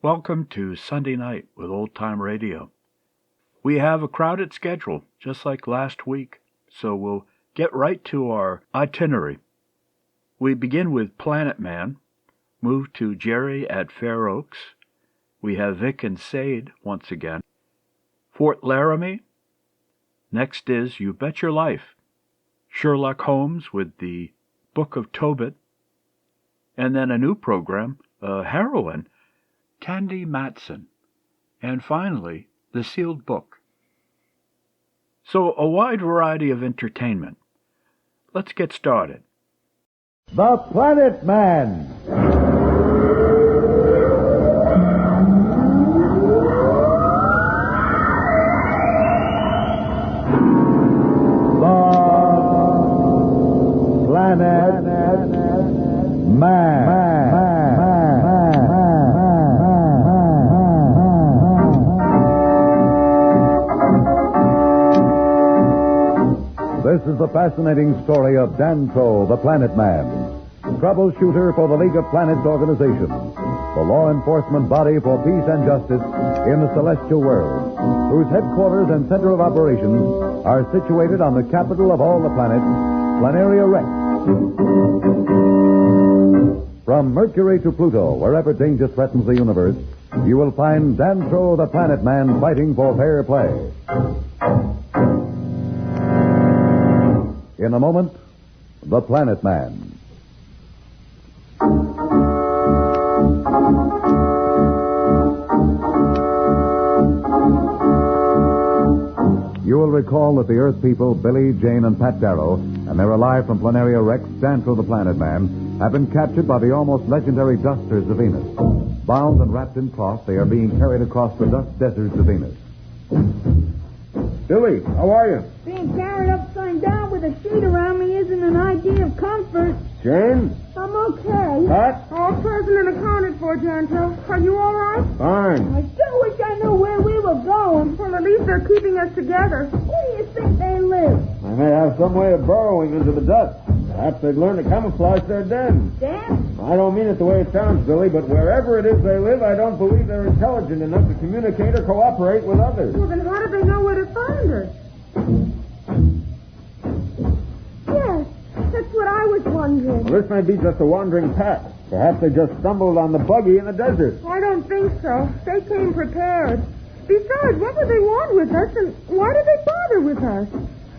Welcome to Sunday Night with Old Time Radio. We have a crowded schedule, just like last week, so we'll get right to our itinerary. We begin with Planet Man, move to Jerry at Fair Oaks. We have Vic and Sade once again. Fort Laramie. Next is You Bet Your Life, Sherlock Holmes with the Book of Tobit. And then a new program, a heroine, Candy Matson. And finally, The Sealed Book. So a wide variety of entertainment. Let's get started. The Planet Man. The Planet Man. This is the fascinating story of Dantro, the Planet Man, troubleshooter for the League of Planets organization, the law enforcement body for peace and justice in the celestial world, whose headquarters and center of operations are situated on the capital of all the planets, Planaria Rex. From Mercury to Pluto, wherever danger threatens the universe, you will find Dantro, the Planet Man, fighting for fair play. In a moment, The Planet Man. You will recall that the Earth people, Billy, Jane, and Pat Darrow, and their alive from Planaria Rex, Dantro the Planet Man, have been captured by the almost legendary Dusters of Venus. Bound and wrapped in cloth, they are being carried across the dust deserts of Venus. Billy, how are you? Being carried upside down with a sheet around me isn't an idea of comfort. Jane? I'm okay. Pat? All present and accounted for, Dantro. Are you all right? Fine. I still wish I knew where we were going. Well, at least they're keeping us together. Where do you think they live? I may have some way of burrowing into the dust. Perhaps they'd learn to camouflage their den. Dan? I don't mean it the way it sounds, Billy, but wherever it is they live, I don't believe they're intelligent enough to communicate or cooperate with others. Well, then how do they know where to find us? Yes, that's what I was wondering. Well, this may be just a wandering pack. Perhaps they just stumbled on the buggy in the desert. I don't think so. They came prepared. Besides, what would they want with us, and why did they bother with us?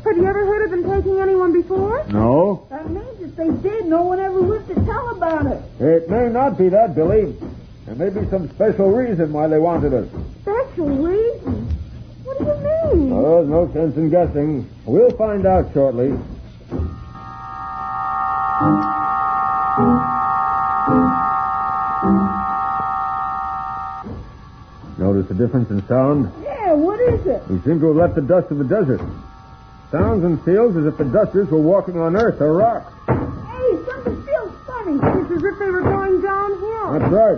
Have you ever heard of them taking anyone before? No. That means if they did, no one ever lived to tell about it. It may not be that, Billy. There may be some special reason why they wanted us. Special reason? What do you mean? Oh, there's no sense in guessing. We'll find out shortly. Notice the difference in sound? Yeah, what is it? We seem to have left the dust of the desert. Sounds and feels as if the dusters were walking on earth or rock. Hey, something feels funny. It's as if they were going downhill. That's right.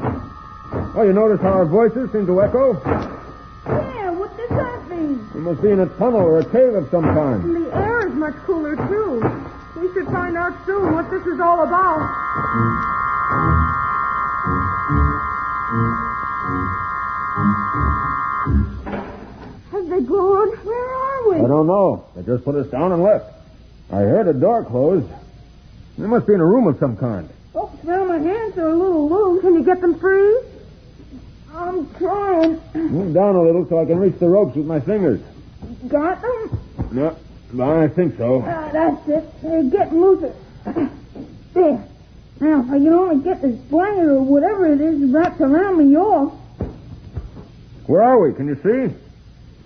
Oh, you notice how our voices seem to echo? Yeah, what does that mean? We must be in a tunnel or a cave of some kind. And the air is much cooler, too. We should find out soon what this is all about. Have they gone? Where are we? I don't know. They just put us down and left. I heard a door close. They must be in a room of some kind. Oh, well, my hands are a little loose. Can you get them free? I'm trying. Move down a little so I can reach the ropes with my fingers. Got them? No, I think so. That's it. They're getting looser. There. Now, if I can only get this blanket or whatever it is wrapped around me off. Where are we? Can you see?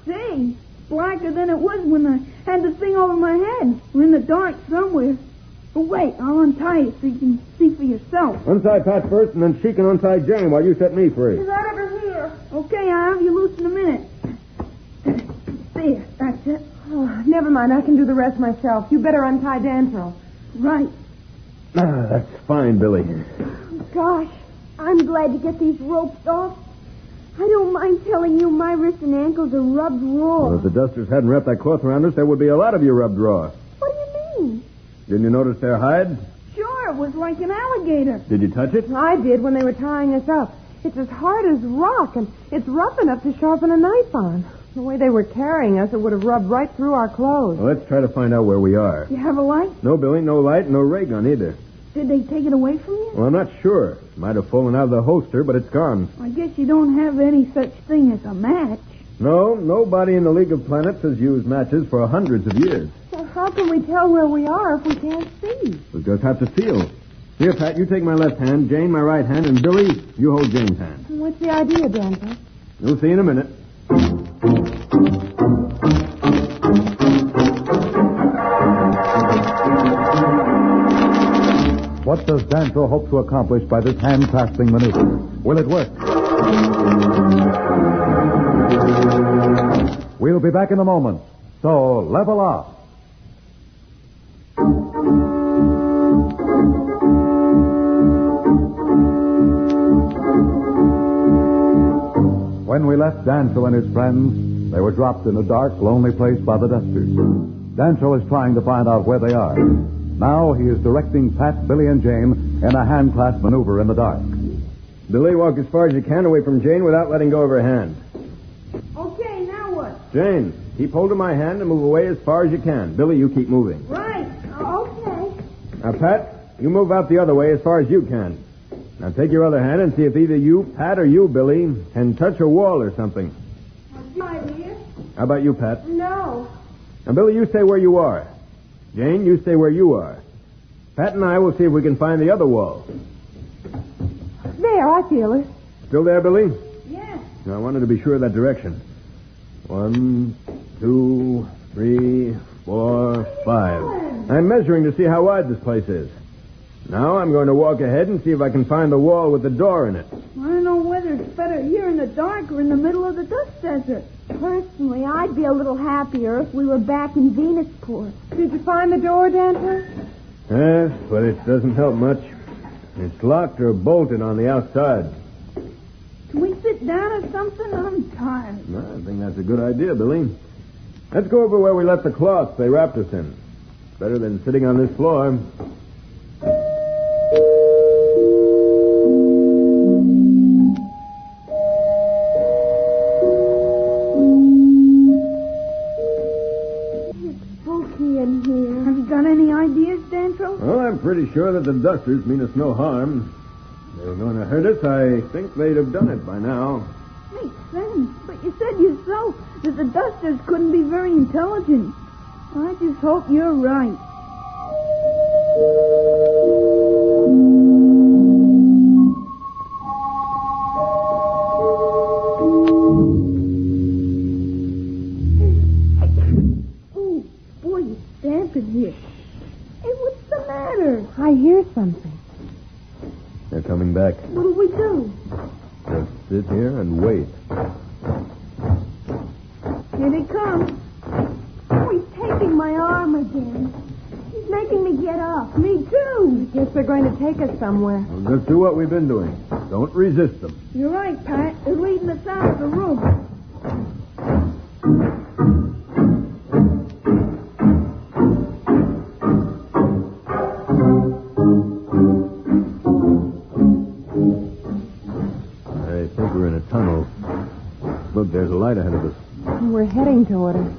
See? Blacker than it was when I had the thing over my head. We're in the dark somewhere. But wait, I'll untie it so you can see for yourself. Untie Pat first, and then she can untie Jane while you set me free. Is that over here? Okay, I'll have you loose in a minute. There, that's it. Oh, never mind, I can do the rest myself. You better untie Dantro. Right. That's fine, Billy. Gosh, I'm glad to get these ropes off. I don't mind telling you my wrists and ankles are rubbed raw. Well, if the dusters hadn't wrapped that cloth around us, there would be a lot of you rubbed raw. What do you mean? Didn't you notice their hide? Sure, it was like an alligator. Did you touch it? I did when they were tying us up. It's as hard as rock, and it's rough enough to sharpen a knife on. The way they were carrying us, it would have rubbed right through our clothes. Well, let's try to find out where we are. You have a light? No, Billy, no light, no ray gun either. Did they take it away from you? Well, I'm not sure. Might have fallen out of the holster, but it's gone. I guess you don't have any such thing as a match. No, nobody in the League of Planets has used matches for hundreds of years. So how can we tell where we are if we can't see? We'll just have to feel. Here, Pat, you take my left hand, Jane my right hand, and Billy, you hold Jane's hand. What's the idea, Danto? You'll see in a minute. What does Danto hope to accomplish by this hand-clasping maneuver? Will it work? We'll be back in a moment. So, level off. When we left Danto and his friends, they were dropped in a dark, lonely place by the Dusters. Danto is trying to find out where they are. Now he is directing Pat, Billy, and Jane in a hand-clasp maneuver in the dark. Billy, walk as far as you can away from Jane without letting go of her hand. Okay, now what? Jane, keep hold of my hand and move away as far as you can. Billy, you keep moving. Right. Okay. Now, Pat, you move out the other way as far as you can. Now, take your other hand and see if either you, Pat, or you, Billy, can touch a wall or something. Right here. How about you, Pat? No. Now, Billy, you stay where you are. Jane, you stay where you are. Pat and I will see if we can find the other wall. There, I feel it. Still there, Billy? Yes. Now, I wanted to be sure of that direction. 1, 2, 3, 4, 5. I'm measuring to see how wide this place is. Now I'm going to walk ahead and see if I can find the wall with the door in it. I don't know whether it's better here in the dark or in the middle of the dust desert. Personally, I'd be a little happier if we were back in Venusport. Did you find the door, Danto? Yes, but it doesn't help much. It's locked or bolted on the outside. Can we sit down or something? I'm tired. No, I think that's a good idea, Billy. Let's go over where we left the cloth they wrapped us in. Better than sitting on this floor. Well, I'm pretty sure that the Dusters mean us no harm. If they were going to hurt us, I think they'd have done it by now. Makes sense. But you said yourself that the Dusters couldn't be very intelligent. I just hope you're right. Oh, boy, it's damp in here. Hey, what's the matter? I hear something. They're coming back. What'll we do? Just sit here and wait. Here they come. Oh, he's taking my arm again. He's making me get up. Me too. Guess they're going to take us somewhere. Well, just do what we've been doing. Don't resist them. You're right, Pat. They're leading us out of the room. I think we're in a tunnel. Look, there's a light ahead of us. We're heading toward it.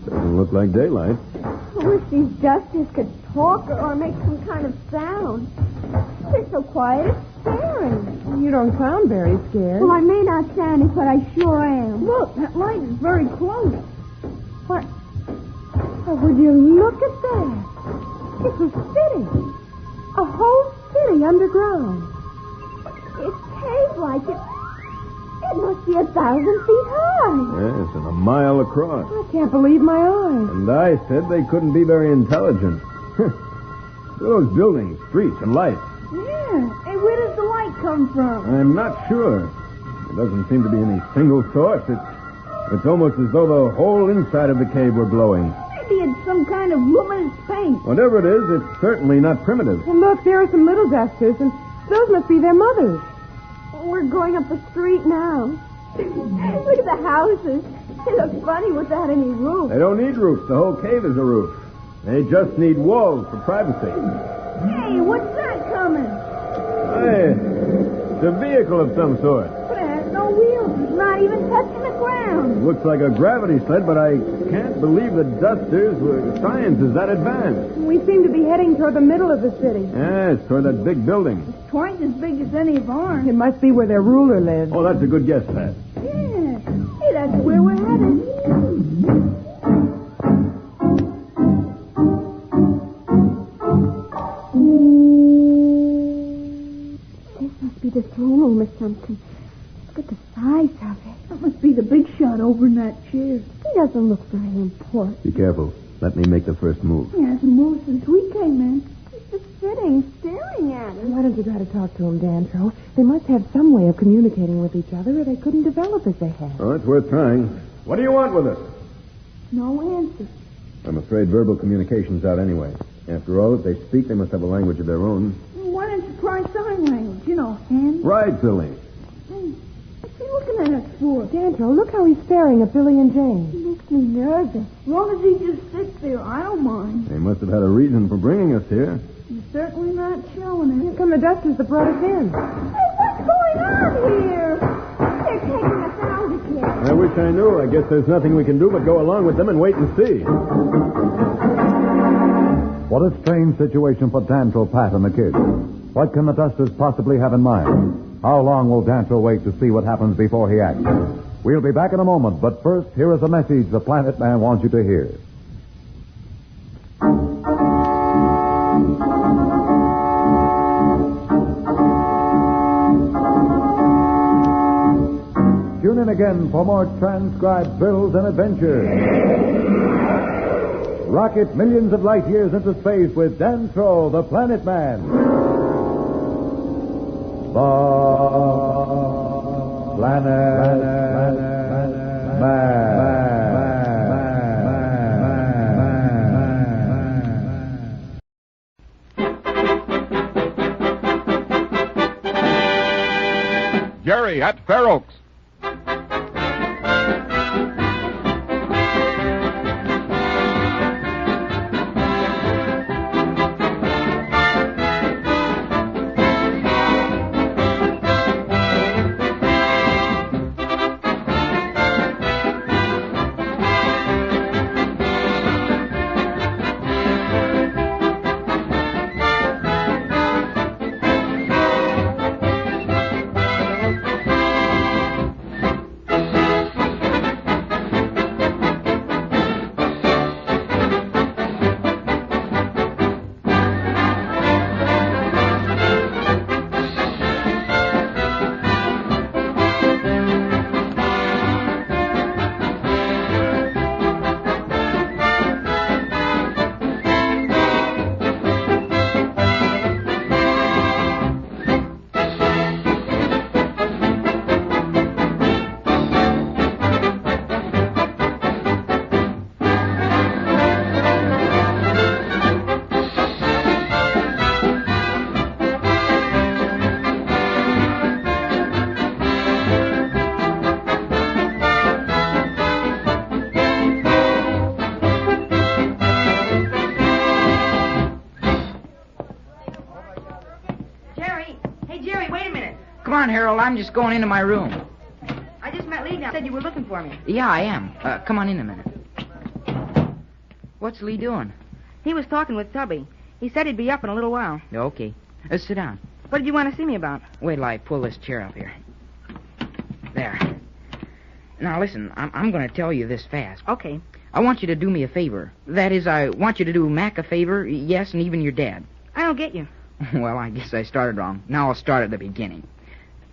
Doesn't look like daylight. I wish these Dusters could talk or make some kind of sound. They're so quiet, it's scary. You don't sound very scared. Well, I may not sound it, but I sure am. Look, that light is very close. What? Oh, would you look at that? It's a city. A whole city underground. It's cave-like. It must be 1,000 feet high. Yes, and a mile across. I can't believe my eyes. And I said they couldn't be very intelligent. Those buildings, streets, and lights. Yeah. Hey, where does the light come from? I'm not sure. There doesn't seem to be any single source. It's almost as though the whole inside of the cave were glowing. Maybe it's some kind of luminous paint. Whatever it is, it's certainly not primitive. And look, there are some little Dusters, and those must be their mothers. We're going up the street now. Look at the houses. They look funny without any roof. They don't need roofs. The whole cave is a roof. They just need walls for privacy. Hey, what's that coming? Hey, It's a vehicle of some sort. But it has no wheels. It's not even touching the ground. Looks like a gravity sled, but I can't believe the Dusters were science is that advanced. We seem to be heading toward the middle of the city. Yes, toward that big building. Twice as big as any of ours. It must be where their ruler lives. Oh, that's a good guess, Pat. Yeah. Hey, that's where we're headed. This must be the throne room or something. Look at the size of it. That must be the big shot over in that chair. He doesn't look very important. Be careful. Let me make the first move. He hasn't moved since we came in. He's just sitting, staring at us. Why don't you try to talk to him, Dantro? They must have some way of communicating with each other, or they couldn't develop as they have. Oh, it's worth trying. What do you want with us? No answer. I'm afraid verbal communication's out anyway. After all, if they speak, they must have a language of their own. Why don't you try sign language? You know, hand. Right, Billy. Hey, what's he looking at us for? Dantro, look how he's staring at Billy and He Jane. makes me nervous. As long as he just sits there, I don't mind. They must have had a reason for bringing us here. He's certainly not showing Here it. come the Dusters that brought us in. Hey, what's going on here? They're taking us out again. I wish I knew. I guess there's nothing we can do but go along with them and wait and see. What a strange situation for Dantro, Pat, and the kids. What can the Dusters possibly have in mind? How long will Dantro wait to see what happens before he acts? We'll be back in a moment, but first, here is a message the Planet Man wants you to hear. Tune in again for more transcribed thrills and adventures. Rocket millions of light years into space with Dantro, the Planet Man. The Planet Man. Jerry at Fair Oaks. Come on, Harold. I'm just going into my room. I just met Lee now. Said you were looking for me. Yeah, I am. Come on in a minute. What's Lee doing? He was talking with Tubby. He said he'd be up in a little while. Okay. Sit down. What did you want to see me about? Wait till I pull this chair up here. There. Now, listen, I'm going to tell you this fast. Okay. I want you to do me a favor. That is, I want you to do Mac a favor, yes, and even your dad. I don't get you. Well, I guess I started wrong. Now I'll start at the beginning.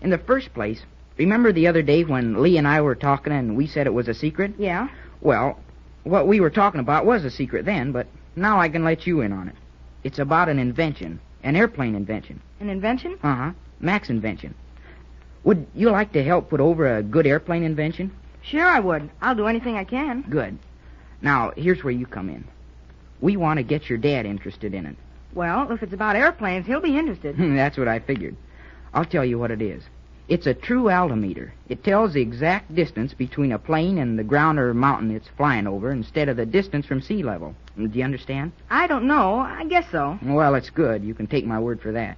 In the first place, remember the other day when Lee and I were talking and we said it was a secret? Yeah? Well, what we were talking about was a secret then, but now I can let you in on it. It's about an invention, an airplane invention. An invention? Uh-huh, Mac's invention. Would you like to help put over a good airplane invention? Sure I would. I'll do anything I can. Good. Now, here's where you come in. We want to get your dad interested in it. Well, if it's about airplanes, he'll be interested. That's what I figured. I'll tell you what it is. It's a true altimeter. It tells the exact distance between a plane and the ground or mountain it's flying over instead of the distance from sea level. Do you understand? I don't know. I guess so. Well, it's good. You can take my word for that.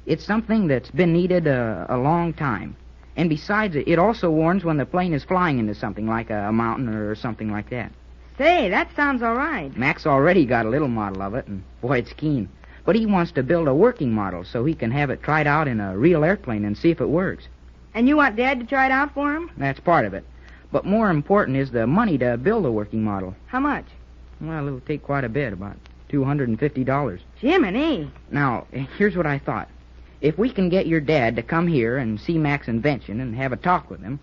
It's something that's been needed a long time. And besides, it also warns when the plane is flying into something like a mountain or something like that. Say, that sounds all right. Max already got a little model of it, and boy, it's keen. But he wants to build a working model so he can have it tried out in a real airplane and see if it works. And you want Dad to try it out for him? That's part of it. But more important is the money to build a working model. How much? Well, it'll take quite a bit, about $250. Jiminy. Now, here's what I thought. If we can get your dad to come here and see Mac's invention and have a talk with him,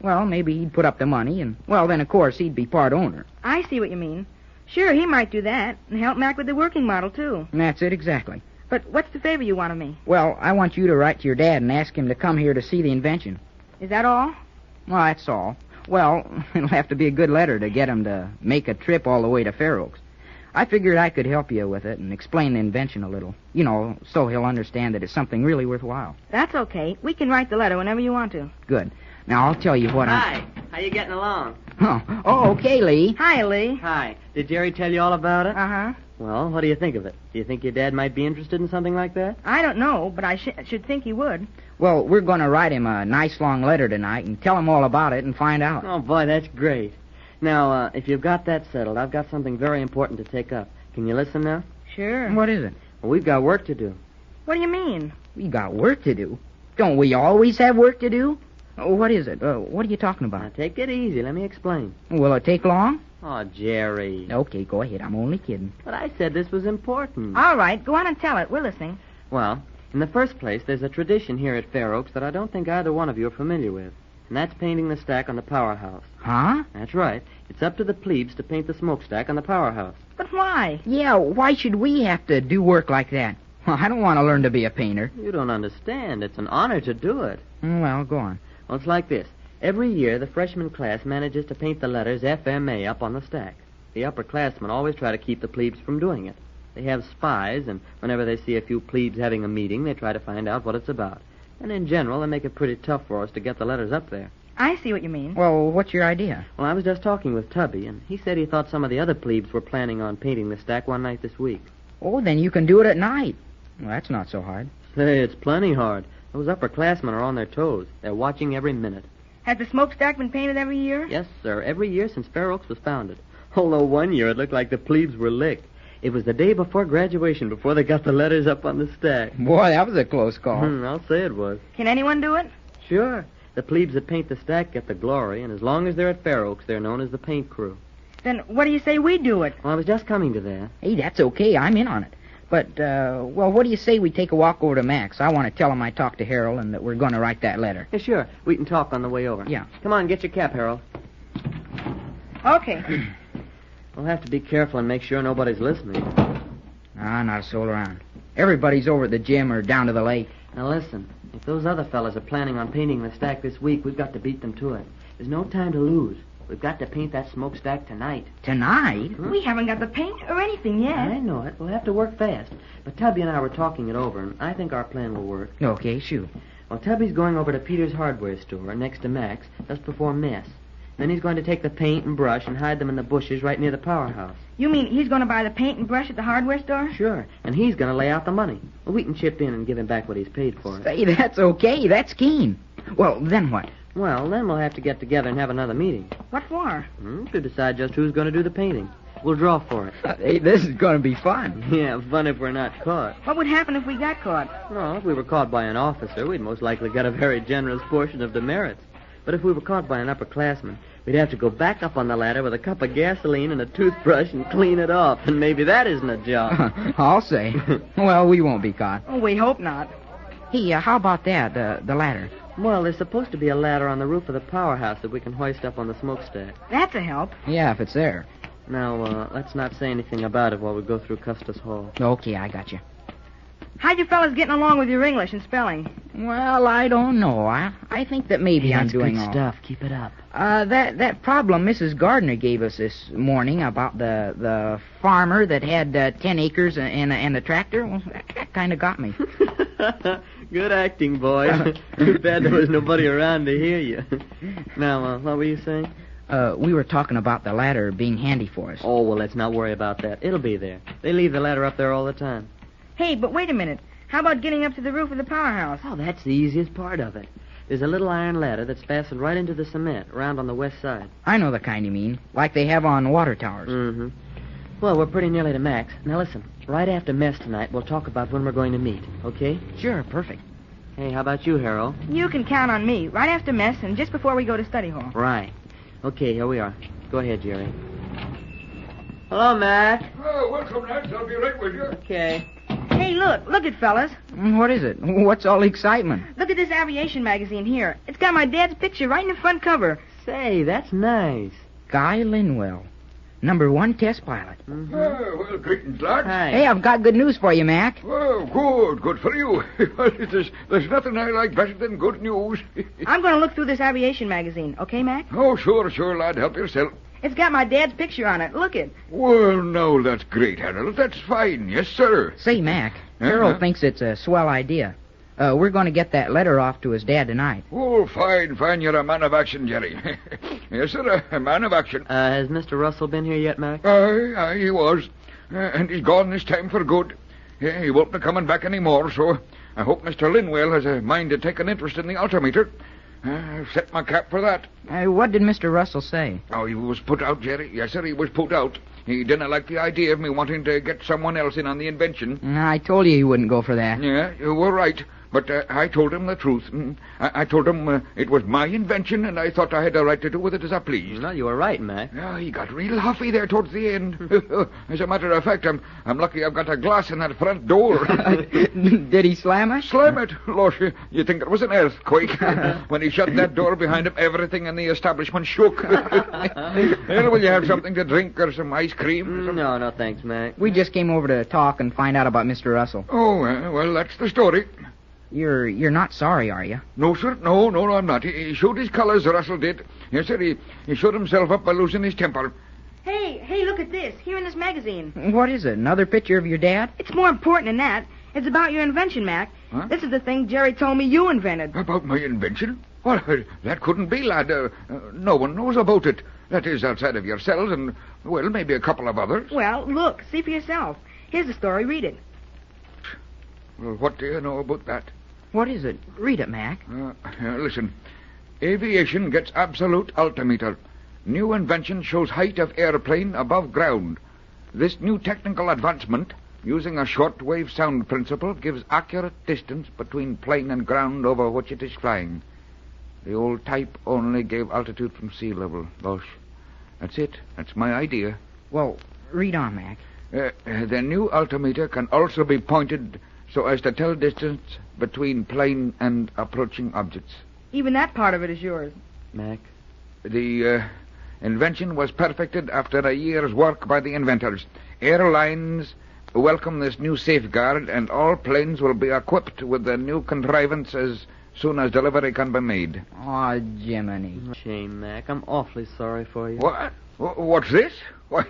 well, maybe he'd put up the money, and, well, then, of course, he'd be part owner. I see what you mean. Sure, he might do that, and help Mac with the working model, too. And that's it exactly. But what's the favor you want of me? Well, I want you to write to your dad and ask him to come here to see the invention. Is that all? Well, that's all. Well, it'll have to be a good letter to get him to make a trip all the way to Fair Oaks. I figured I could help you with it and explain the invention a little. You know, so he'll understand that it's something really worthwhile. That's okay. We can write the letter whenever you want to. Good. Now, I'll tell you what Hi. How you getting along? Oh, okay, Lee. Hi, Lee. Hi. Did Jerry tell you all about it? Uh-huh. Well, what do you think of it? Do you think your dad might be interested in something like that? I don't know, but I should think he would. Well, we're going to write him a nice long letter tonight and tell him all about it and find out. Oh, boy, that's great. Now, if you've got that settled, I've got something very important to take up. Can you listen now? Sure. What is it? Well, we've got work to do. What do you mean? We got work to do? Don't we always have work to do? What is it? What are you talking about? Now, take it easy. Let me explain. Will it take long? Oh, Jerry. Okay, go ahead. I'm only kidding. But I said this was important. All right, go on and tell it. We're listening. Well, in the first place, there's a tradition here at Fair Oaks that I don't think either one of you are familiar with. And that's painting the stack on the powerhouse. Huh? That's right. It's up to the plebes to paint the smokestack on the powerhouse. But why? Yeah, why should we have to do work like that? Well, I don't want to learn to be a painter. You don't understand. It's an honor to do it. Well, go on. Well, it's like this. Every year, the freshman class manages to paint the letters FMA up on the stack. The upperclassmen always try to keep the plebes from doing it. They have spies, and whenever they see a few plebes having a meeting, they try to find out what it's about. And in general, they make it pretty tough for us to get the letters up there. I see what you mean. Well, what's your idea? Well, I was just talking with Tubby, and he said he thought some of the other plebes were planning on painting the stack one night this week. Oh, then you can do it at night. Well, that's not so hard. Say, it's plenty hard. Those upperclassmen are on their toes. They're watching every minute. Has the smokestack been painted every year? Yes, sir, every year since Fair Oaks was founded. Although one year it looked like the plebes were licked. It was the day before graduation, before they got the letters up on the stack. Boy, that was a close call. I'll say it was. Can anyone do it? Sure. The plebes that paint the stack get the glory, and as long as they're at Fair Oaks, they're known as the paint crew. Then what do you say we do it? Well, I was just coming to that. Hey, that's okay. I'm in on it. But, well, what do you say we take a walk over to Mac's? I want to tell him I talked to Harold and that we're going to write that letter. Yeah, sure. We can talk on the way over. Yeah. Come on, get your cap, Harold. Okay. We'll have to be careful and make sure nobody's listening. Not a soul around. Everybody's over at the gym or down to the lake. Now, listen. If those other fellas are planning on painting the stack this week, we've got to beat them to it. There's no time to lose. We've got to paint that smokestack tonight. Tonight? We haven't got the paint or anything yet. I know it. We'll have to work fast. But Tubby and I were talking it over, and I think our plan will work. Okay, shoot. Well, Tubby's going over to Peter's hardware store next to Mac's just before mess. Then he's going to take the paint and brush and hide them in the bushes right near the powerhouse. You mean he's going to buy the paint and brush at the hardware store? Sure. And he's going to lay out the money. Well, we can chip in and give him back what he's paid for it. Say, that's okay. That's keen. Well, then what? Well, then we'll have to get together and have another meeting. What for? To decide just who's going to do the painting. We'll draw for it. Hey, this is going to be fun. Yeah, fun if we're not caught. What would happen if we got caught? Well, if we were caught by an officer, we'd most likely get a very generous portion of demerits. But if we were caught by an upperclassman, we'd have to go back up on the ladder with a cup of gasoline and a toothbrush and clean it off. And maybe that isn't a job. I'll say. Well, we won't be caught. Oh, we hope not. Hey, how about that, the ladder? Well, there's supposed to be a ladder on the roof of the powerhouse that we can hoist up on the smokestack. That's a help. Yeah, if it's there. Now, let's not say anything about it while we go through Custis Hall. Okay, I got you. How'd you fellas getting along with your English and spelling? Well, I don't know. I think that maybe I'm doing good all stuff. Keep it up. That problem Mrs. Gardner gave us this morning about the farmer that had 10 acres and the tractor, well, that kind of got me. Good acting, boy. Too bad there was nobody around to hear you. Now, what were you saying? We were talking about the ladder being handy for us. Oh, well, let's not worry about that. It'll be there. They leave the ladder up there all the time. Hey, but wait a minute. How about getting up to the roof of the powerhouse? Oh, that's the easiest part of it. There's a little iron ladder that's fastened right into the cement, around on the west side. I know the kind you mean, like they have on water towers. Mm-hmm. Well, we're pretty nearly to Max. Now listen, right after mess tonight, we'll talk about when we're going to meet, okay? Sure, perfect. Hey, how about you, Harold? You can count on me, right after mess and just before we go to study hall. Right. Okay, here we are. Go ahead, Jerry. Hello, Mac. Oh, welcome, lads. I'll be right with you. Okay. Hey, look it, fellas. What is it? What's all the excitement? Look at this aviation magazine here. It's got my dad's picture right in the front cover. Say, that's nice. Guy Linwell, #1 test pilot. Mm-hmm. Oh, well, greetings, lads. Hi. Hey, I've got good news for you, Mac. Oh, good for you. Well, there's nothing I like better than good news. I'm going to look through this aviation magazine, okay, Mac? Oh, sure, lad. Help yourself. It's got my dad's picture on it. Look it. Well, no, that's great, Harold. That's fine. Yes, sir. Say, Mac, Harold thinks it's a swell idea. We're going to get that letter off to his dad tonight. Oh, fine. You're a man of action, Jerry. Yes, sir, a man of action. Has Mr. Russell been here yet, Mac? Aye, he was. And he's gone this time for good. He won't be coming back any more, so I hope Mr. Linwell has a mind to take an interest in the altimeter. I've set my cap for that. What did Mr. Russell say? Oh, he was put out, Jerry. Yes, sir, he was put out. He didn't like the idea of me wanting to get someone else in on the invention. I told you he wouldn't go for that. Yeah, you were right. But I told him the truth. I told him it was my invention, and I thought I had a right to do with it as I pleased. No, you were right, Mac. Yeah, he got real huffy there towards the end. As a matter of fact, I'm lucky I've got a glass in that front door. Did he slam it? Slam it? Lord, you think it was an earthquake. When he shut that door behind him, everything in the establishment shook. Well, will you have something to drink or some ice cream? No, thanks, Mac. We just came over to talk and find out about Mr. Russell. Oh, well, that's the story. You're not sorry, are you? No, sir. No, I'm not. He showed his colors, Russell did. Yes, sir, he showed himself up by losing his temper. Hey, look at this. Here in this magazine. What is it? Another picture of your dad? It's more important than that. It's about your invention, Mac. Huh? This is the thing Jerry told me you invented. About my invention? Well, that couldn't be, lad. No one knows about it. That is, outside of yourselves and, well, maybe a couple of others. Well, look. See for yourself. Here's the story. Read it. Well, what do you know about that? What is it? Read it, Mac. Listen. Aviation gets absolute altimeter. New invention shows height of airplane above ground. This new technical advancement, using a shortwave sound principle, gives accurate distance between plane and ground over which it is flying. The old type only gave altitude from sea level. Gosh, that's it. That's my idea. Well, read on, Mac. The new altimeter can also be pointed so as to tell distance between plane and approaching objects. Even that part of it is yours. Mac? The invention was perfected after a year's work by the inventors. Airlines welcome this new safeguard, and all planes will be equipped with the new contrivance as soon as delivery can be made. Aw, Jiminy. Shame, Mac. I'm awfully sorry for you. What? What's this? Why,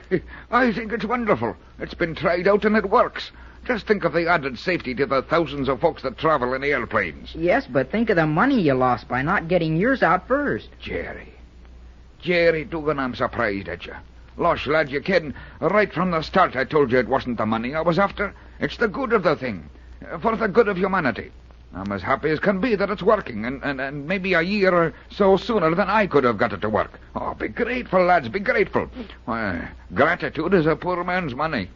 I think it's wonderful. It's been tried out and it works. Just think of the added safety to the thousands of folks that travel in airplanes. Yes, but think of the money you lost by not getting yours out first. Jerry Dugan, I'm surprised at you. Losh, lad, you're kidding. Right from the start I told you it wasn't the money I was after. It's the good of the thing. For the good of humanity. I'm as happy as can be that it's working, and maybe a year or so sooner than I could have got it to work. Oh, be grateful, lads, be grateful. Why, gratitude is a poor man's money.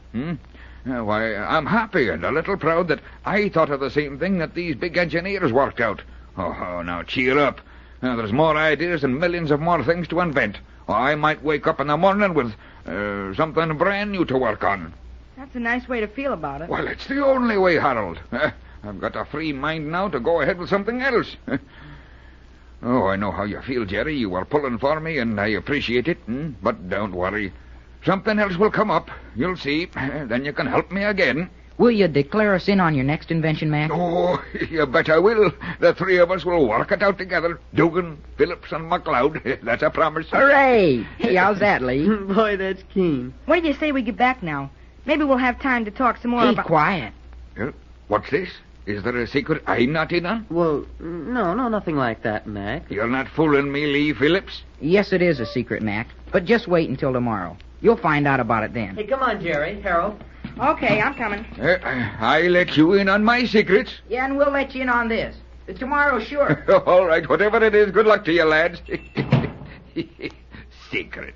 Why, I'm happy and a little proud that I thought of the same thing that these big engineers worked out. Oh, now cheer up. There's more ideas and millions of more things to invent. I might wake up in the morning with something brand new to work on. That's a nice way to feel about it. Well, it's the only way, Harold. I've got a free mind now to go ahead with something else. Oh, I know how you feel, Jerry. You were pulling for me, and I appreciate it. But don't worry. Something else will come up. You'll see. Then you can help me again. Will you declare us in on your next invention, Mac? Oh, you bet I will. The three of us will work it out together. Dugan, Phillips, and McLeod. That's a promise. Hooray! Hey, how's that, Lee? Boy, that's keen. What do you say we get back now? Maybe we'll have time to talk some more Hey, about... quiet. What's this? Is there a secret I'm not in on? Well, no, nothing like that, Mac. You're not fooling me, Lee Phillips? Yes, it is a secret, Mac. But just wait until tomorrow. You'll find out about it then. Hey, come on, Jerry. Harold. Okay, I'm coming. I let you in on my secrets. Yeah, and we'll let you in on this. Tomorrow, sure. All right, whatever it is, good luck to you, lads. Secret.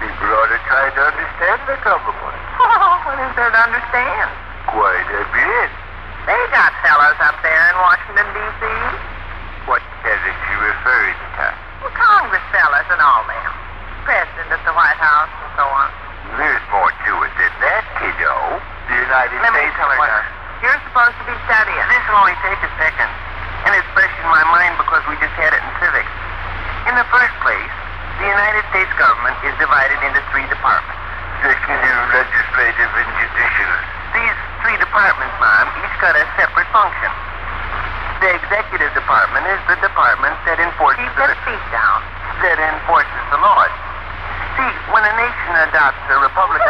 People ought to try to understand the government. What is there to understand. Quite a bit. They got fellas up there in Washington, D.C. What fellas you referring to? Well, Congress fellas and all them. President at the White House and so on. There's more to it than that, kiddo. The United Let me States... tell her, sir. You're supposed to be studying. This will only take a second. And it's fresh in my mind because we just had it in civics. In the first place, the United States government is divided into 3 departments. Executive, legislative, and judicial. These 3 departments, Mom, each got a separate function. The executive department is the department that enforces... Keep their feet down. That enforces the laws. See, when a nation adopts a republican...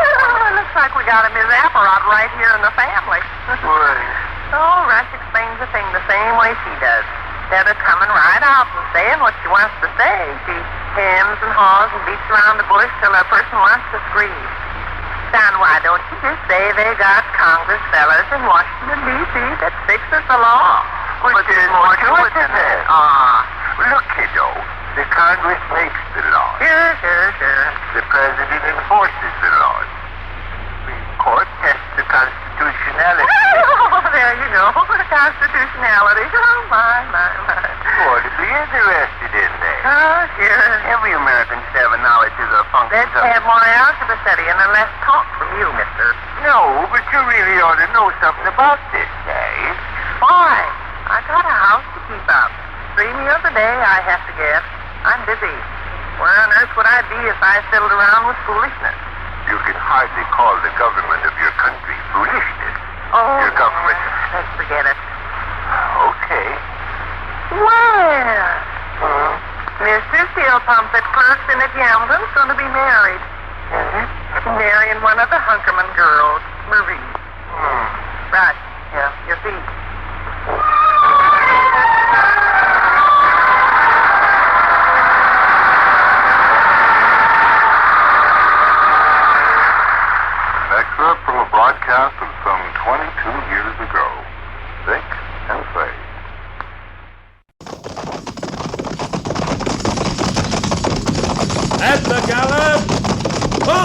Looks like we got a Miss Apparat right here in the family. What? Oh, Rush explains the thing the same way she does. Instead of coming right out and saying what she wants to say, she hems and haws and beats around the bush till a person wants to scream. Son, why don't you just say they got Congress fellas in Washington, D.C. that fixes the law? But there's more to it than that. Look, kiddo, the Congress makes the laws. Sure. The president enforces the laws. The court tests the constitutionality. Oh, there you go. Constitutionality. Oh, my. You ought to be interested in that. Oh, sure. Every American should have a knowledge of the functions Let's have more algebra studying and less talk from you, mister. No, but you really ought to know something about this, Dave. Boy, I got a house to keep up. 3 meals a day, I have to get. I'm busy. Where on earth would I be if I fiddled around with foolishness? You can hardly call the government of your country foolishness. Oh, Your government... let's forget it. Okay. Well, Mr. Steel Pump that clerks in at Yamden's going to be married. Marrying one of the Hunkerman girls, Marie. Right. Yeah, your feet. Excerpt from a broadcast of some 22 years ago. Think and say. At the gallop! Ho!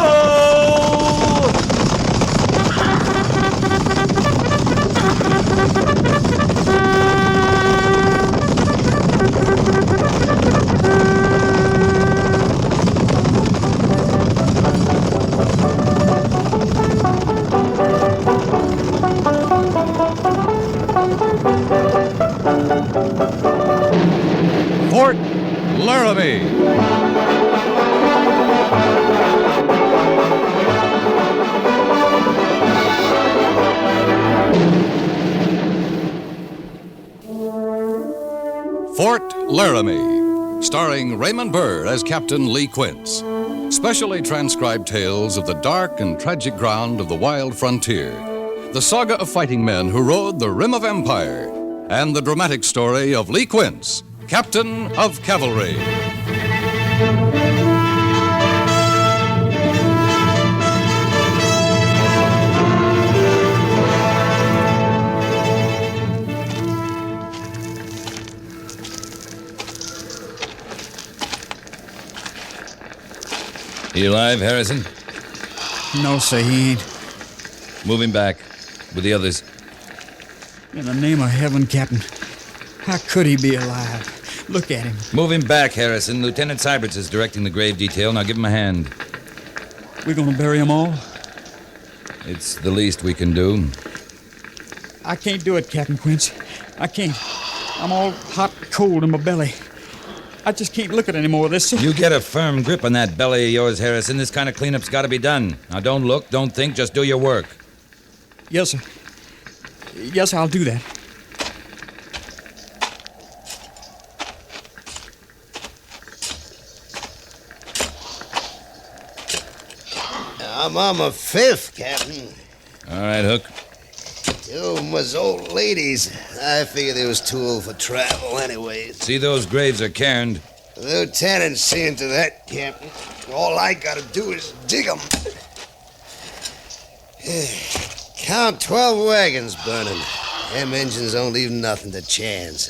Fort Laramie. Fort Laramie, starring Raymond Burr as Captain Lee Quince. Specially transcribed tales of the dark and tragic ground of the wild frontier, the saga of fighting men who rode the rim of empire, and the dramatic story of Lee Quince, Captain of Cavalry. He alive, Harrison? No, sir, he ain't. Move him back with the others. In the name of heaven, Captain, how could he be alive? Look at him. Move him back, Harrison. Lieutenant Syberts is directing the grave detail. Now give him a hand. We gonna bury them all? It's the least we can do. I can't do it, Captain Quince. I can't. I'm all hot and cold in my belly. I just can't look at any more of this. You get a firm grip on that belly of yours, Harrison. This kind of cleanup's got to be done. Now, don't look, don't think, just do your work. Yes, sir. Yes, I'll do that. I'm on my 5th, Captain. All right, Hook. 2 of them was old ladies. I figured they was too old for travel anyways. See, those graves are cairned. Lieutenant's seeing to that, Captain. All I gotta do is dig 'em. Count 12 wagons burning. Them engines don't leave nothing to chance.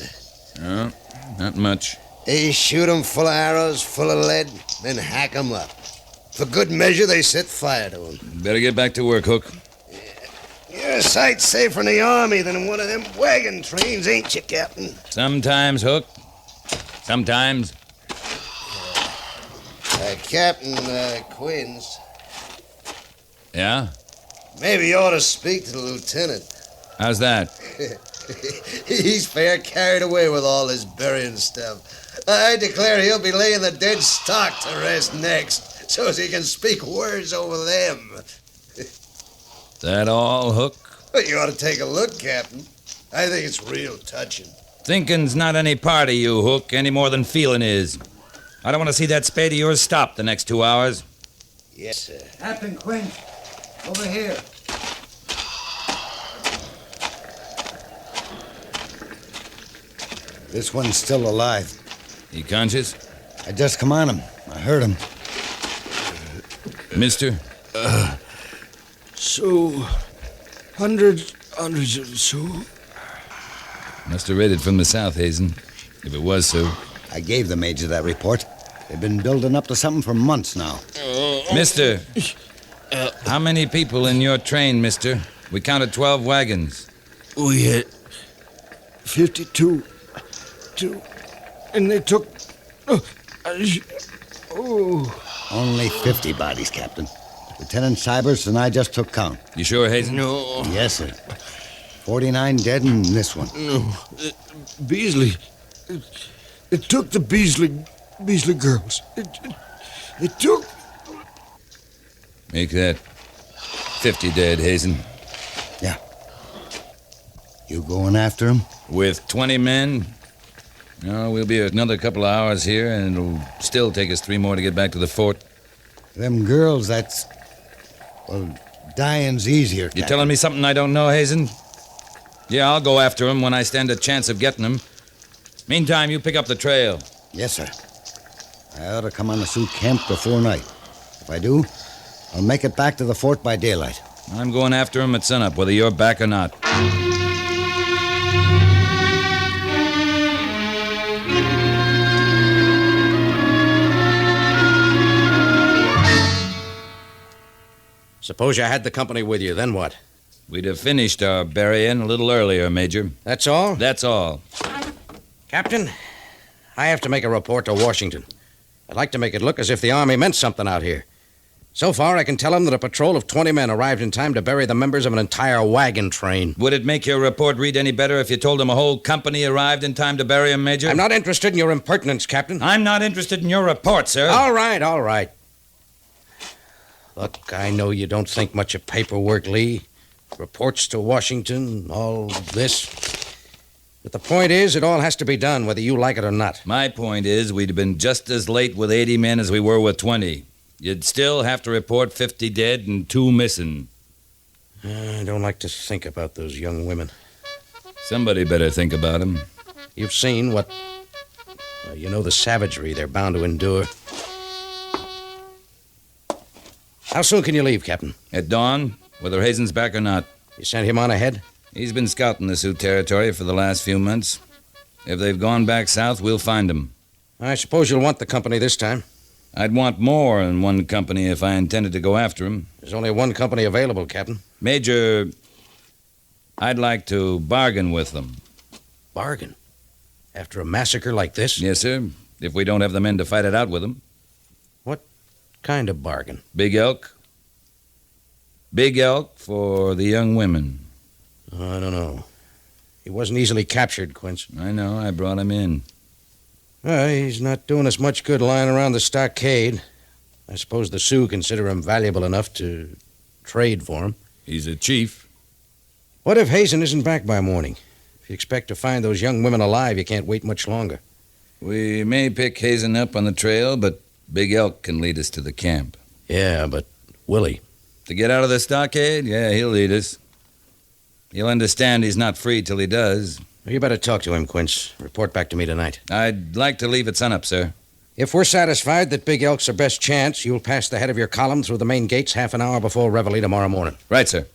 No, not much. They shoot 'em full of arrows, full of lead, then hack 'em up. For good measure, they set fire to 'em. Better get back to work, Hook. You're a sight safer in the army than in one of them wagon trains, ain't you, Captain? Sometimes, Hook. Sometimes. Captain Quinns. Yeah? Maybe you ought to speak to the lieutenant. How's that? He's fair carried away with all this burying stuff. I declare he'll be laying the dead stock to rest next, so as he can speak words over them. That all, Hook? But you ought to take a look, Captain. I think it's real touching. Thinking's not any part of you, Hook, any more than feeling is. I don't want to see that spade of yours stop the next 2 hours. Yes, sir. Captain Quinn, over here. This one's still alive. He conscious? I just come on him. I heard him. Mister? So, hundreds of Sioux. Must have raided from the south, Hazen. If it was so. I gave the Major that report. They've been building up to something for months now. Mister, how many people in your train, mister? We counted 12 wagons. We had 52. And they took... Only 50 bodies, Captain. Lieutenant Cybers and I just took count. You sure, Hazen? No. Yes, sir. 49 dead and this one. No. Beasley... It took the Beasley girls. It took... Make that 50 dead, Hazen. Yeah. You going after him? With 20 men? No, we'll be another couple of hours here, and it'll still take us 3 more to get back to the fort. Them girls, that's... Well, dying's easier, Captain. You telling me something I don't know, Hazen? Yeah, I'll go after him when I stand a chance of getting him. Meantime, you pick up the trail. Yes, sir. I ought to come on the Sioux camp before night. If I do, I'll make it back to the fort by daylight. I'm going after him at sunup, whether you're back or not. Suppose you had the company with you, then what? We'd have finished our burying a little earlier, Major. That's all? That's all. Captain, I have to make a report to Washington. I'd like to make it look as if the Army meant something out here. So far, I can tell him that a patrol of 20 men arrived in time to bury the members of an entire wagon train. Would it make your report read any better if you told him a whole company arrived in time to bury him, Major? I'm not interested in your impertinence, Captain. I'm not interested in your report, sir. All right. Look, I know you don't think much of paperwork, Lee. Reports to Washington, all this. But the point is, it all has to be done, whether you like it or not. My point is, we'd have been just as late with 80 men as we were with 20. You'd still have to report 50 dead and 2 missing. I don't like to think about those young women. Somebody better think about them. You've seen what... Well, you know the savagery they're bound to endure. How soon can you leave, Captain? At dawn, whether Hazen's back or not. You sent him on ahead? He's been scouting the Sioux territory for the last few months. If they've gone back south, we'll find them. I suppose you'll want the company this time. I'd want more than one company if I intended to go after him. There's only one company available, Captain. Major, I'd like to bargain with them. Bargain? After a massacre like this? Yes, sir. If we don't have the men to fight it out with them. What kind of bargain? Big elk. Big elk for the young women. I don't know. He wasn't easily captured, Quince. I know. I brought him in. Well, he's not doing us much good lying around the stockade. I suppose the Sioux consider him valuable enough to trade for him. He's a chief. What if Hazen isn't back by morning? If you expect to find those young women alive, you can't wait much longer. We may pick Hazen up on the trail, but Big Elk can lead us to the camp. Yeah, but Willie? To get out of the stockade? Yeah, he'll lead us. He'll understand he's not free till he does. You better talk to him, Quince. Report back to me tonight. I'd like to leave at sunup, sir. If we're satisfied that Big Elk's our best chance, you'll pass the head of your column through the main gates half an hour before Reveille tomorrow morning. Right, sir.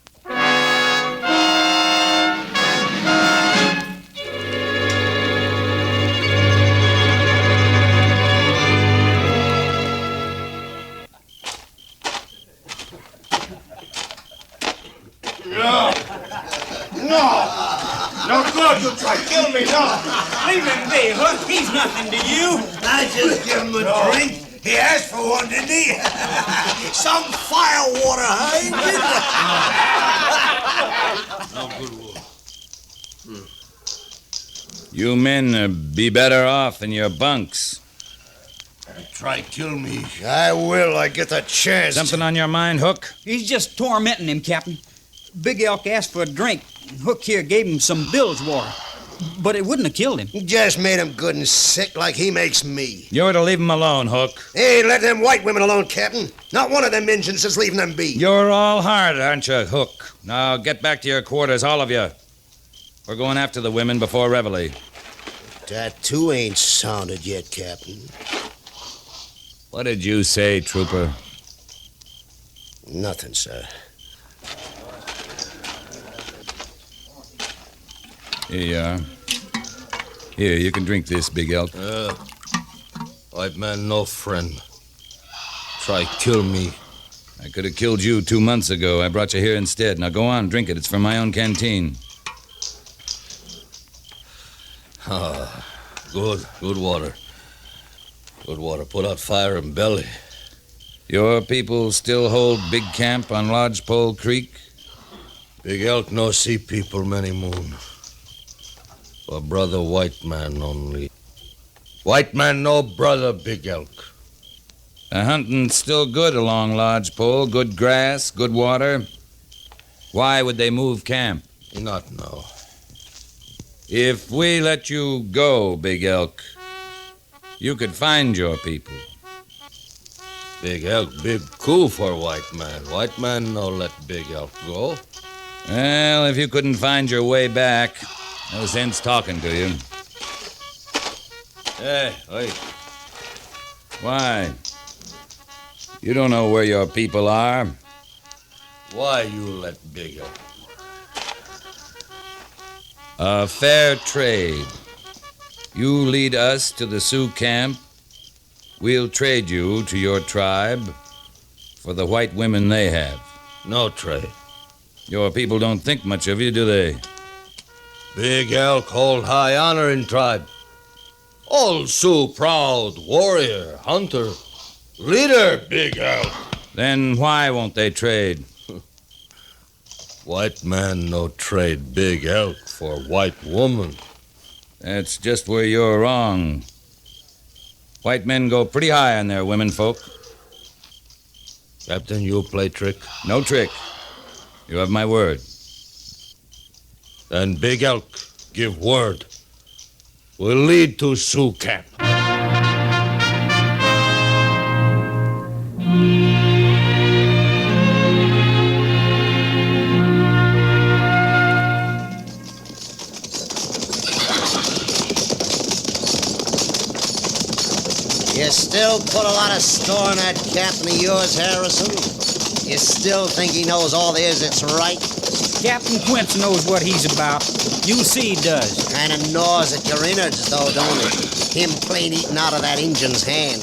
You try to kill me, no. Leave him be, Hook. He's nothing to you. I just give him a drink. He asked for one, didn't he? Some firewater, huh? You men be better off in your bunks. Try kill me. I will. I get the chance. Something on your mind, Hook? He's just tormenting him, Captain. Big Elk asked for a drink. Hook here gave him some bilge water. But it wouldn't have killed him. Just made him good and sick like he makes me. You're to leave him alone, Hook. Hey, let them white women alone, Captain. Not one of them Injuns is leaving them be. You're all hard, aren't you, Hook? Now get back to your quarters, all of you. We're going after the women before Reveille. That too ain't sounded yet, Captain. What did you say, Trooper? Nothing, sir. Here you are. Here, you can drink this, Big Elk. White man, no friend. Try kill me. I could have killed you 2 months ago. I brought you here instead. Now go on, drink it. It's from my own canteen. Ah, good water. Good water. Put out fire in belly. Your people still hold big camp on Lodgepole Creek? Big Elk no see people many moon. For brother white man only. White man no brother Big Elk. The hunting's still good along Lodgepole. Good grass, good water. Why would they move camp? Not know. If we let you go, Big Elk, you could find your people. Big Elk, big coup for white man. White man no let Big Elk go. Well, if you couldn't find your way back, no sense talking to you. Hey, wait. Why? You don't know where your people are. Why you let Big Elk? A fair trade. You lead us to the Sioux camp. We'll trade you to your tribe for the white women they have. No trade. Your people don't think much of you, do they? Big Elk hold high honor in tribe. All Sioux proud, warrior, hunter, leader, Big Elk. Then why won't they trade? White man no trade Big Elk for white woman. That's just where you're wrong. White men go pretty high on their women folk. Captain, you play trick? No trick. You have my word. Then Big Elk give word. We'll lead to Sioux camp. You still put a lot of store in that captain of yours, Harrison? You still think he knows all there is that's right? Captain Quince knows what he's about. You see he does. Kind of gnaws at your innards, though, don't it? Him plain eating out of that Injun's hand.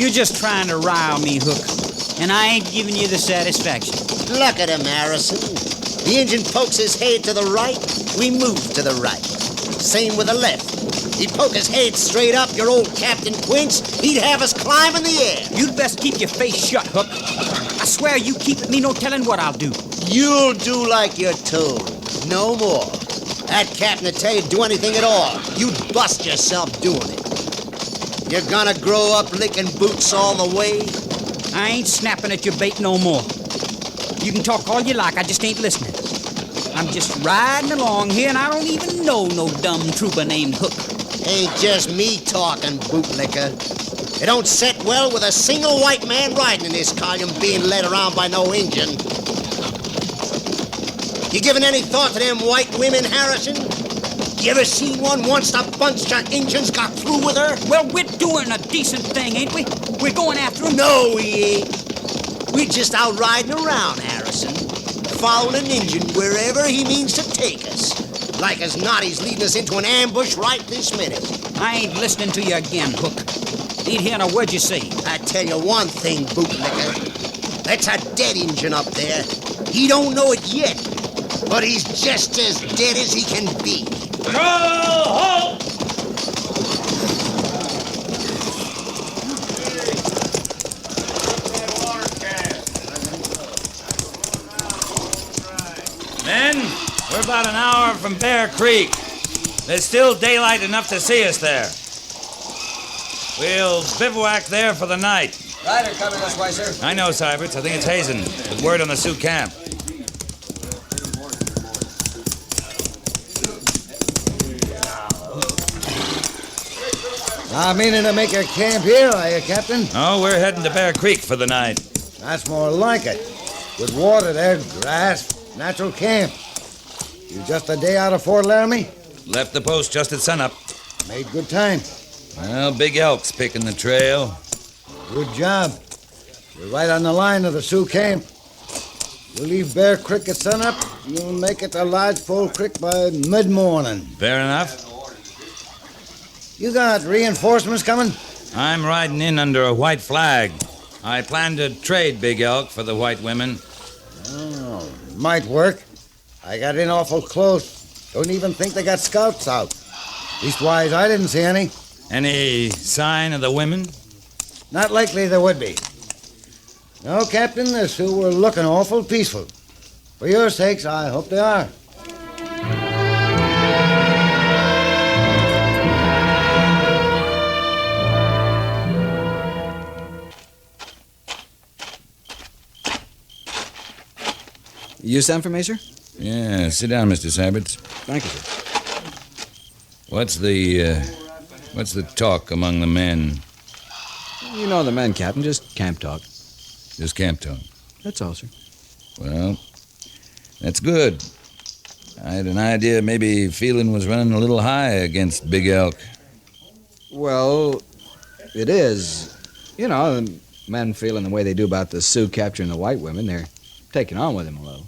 You're just trying to rile me, Hook. And I ain't giving you the satisfaction. Look at him, Harrison. The Injun pokes his head to the right, we move to the right. Same with the left. He'd poke his head straight up, your old Captain Quince. He'd have us climb in the air. You'd best keep your face shut, Hook. I swear you keep at me, no telling what I'll do. You'll do like you're told. No more. That captain would tell you to do anything at all. You'd bust yourself doing it. You're gonna grow up licking boots all the way? I ain't snapping at your bait no more. You can talk all you like, I just ain't listening. I'm just riding along here, and I don't even know no dumb trooper named Hook. Ain't just me talking, bootlicker. It don't set well with a single white man riding in this column being led around by no Injun. You giving any thought to them white women, Harrison? You ever seen one once the bunch of Injuns got through with her? Well, we're doing a decent thing, ain't we? We're going after them. No, we ain't. We're just out riding around, Harrison. Following an Injun wherever he means to take us. Like as not, he's leading us into an ambush right this minute. I ain't listening to you again, Hook. Ain't hearing a word you say. I tell you one thing, bootlicker. That's a dead Injun up there. He don't know it yet, but he's just as dead as he can be. Patrol, halt! Men, we're about an hour from Bear Creek. There's still daylight enough to see us there. We'll bivouac there for the night. Ryder coming this way, sir. I know, Syberts. I think it's Hazen, with word on the Sioux camp. Not meaning to make a camp here, are you, Captain? Oh, we're heading to Bear Creek for the night. That's more like it. With water there, grass, natural camp. You just a day out of Fort Laramie? Left the post just at sunup. Made good time. Well, Big Elk's picking the trail. Good job. You're right on the line of the Sioux camp. You leave Bear Creek at sunup, you'll make it to Lodgepole Creek by mid-morning. Fair enough. You got reinforcements coming? I'm riding in under a white flag. I plan to trade Big Elk for the white women. Oh, might work. I got in awful close. Don't even think they got scouts out. Leastwise, I didn't see any. Any sign of the women? Not likely there would be. No, Captain, the Sioux were looking awful peaceful. For your sakes, I hope they are. You sent for me, sir? Yeah, sit down, Mr. Syberts. Thank you, sir. What's the talk among the men? You know the men, Captain. Just camp talk. Just camp talk? That's all, sir. Well, that's good. I had an idea maybe feeling was running a little high against Big Elk. Well, it is. You know, the men feeling the way they do about the Sioux capturing the white women, they're taking on with him a little.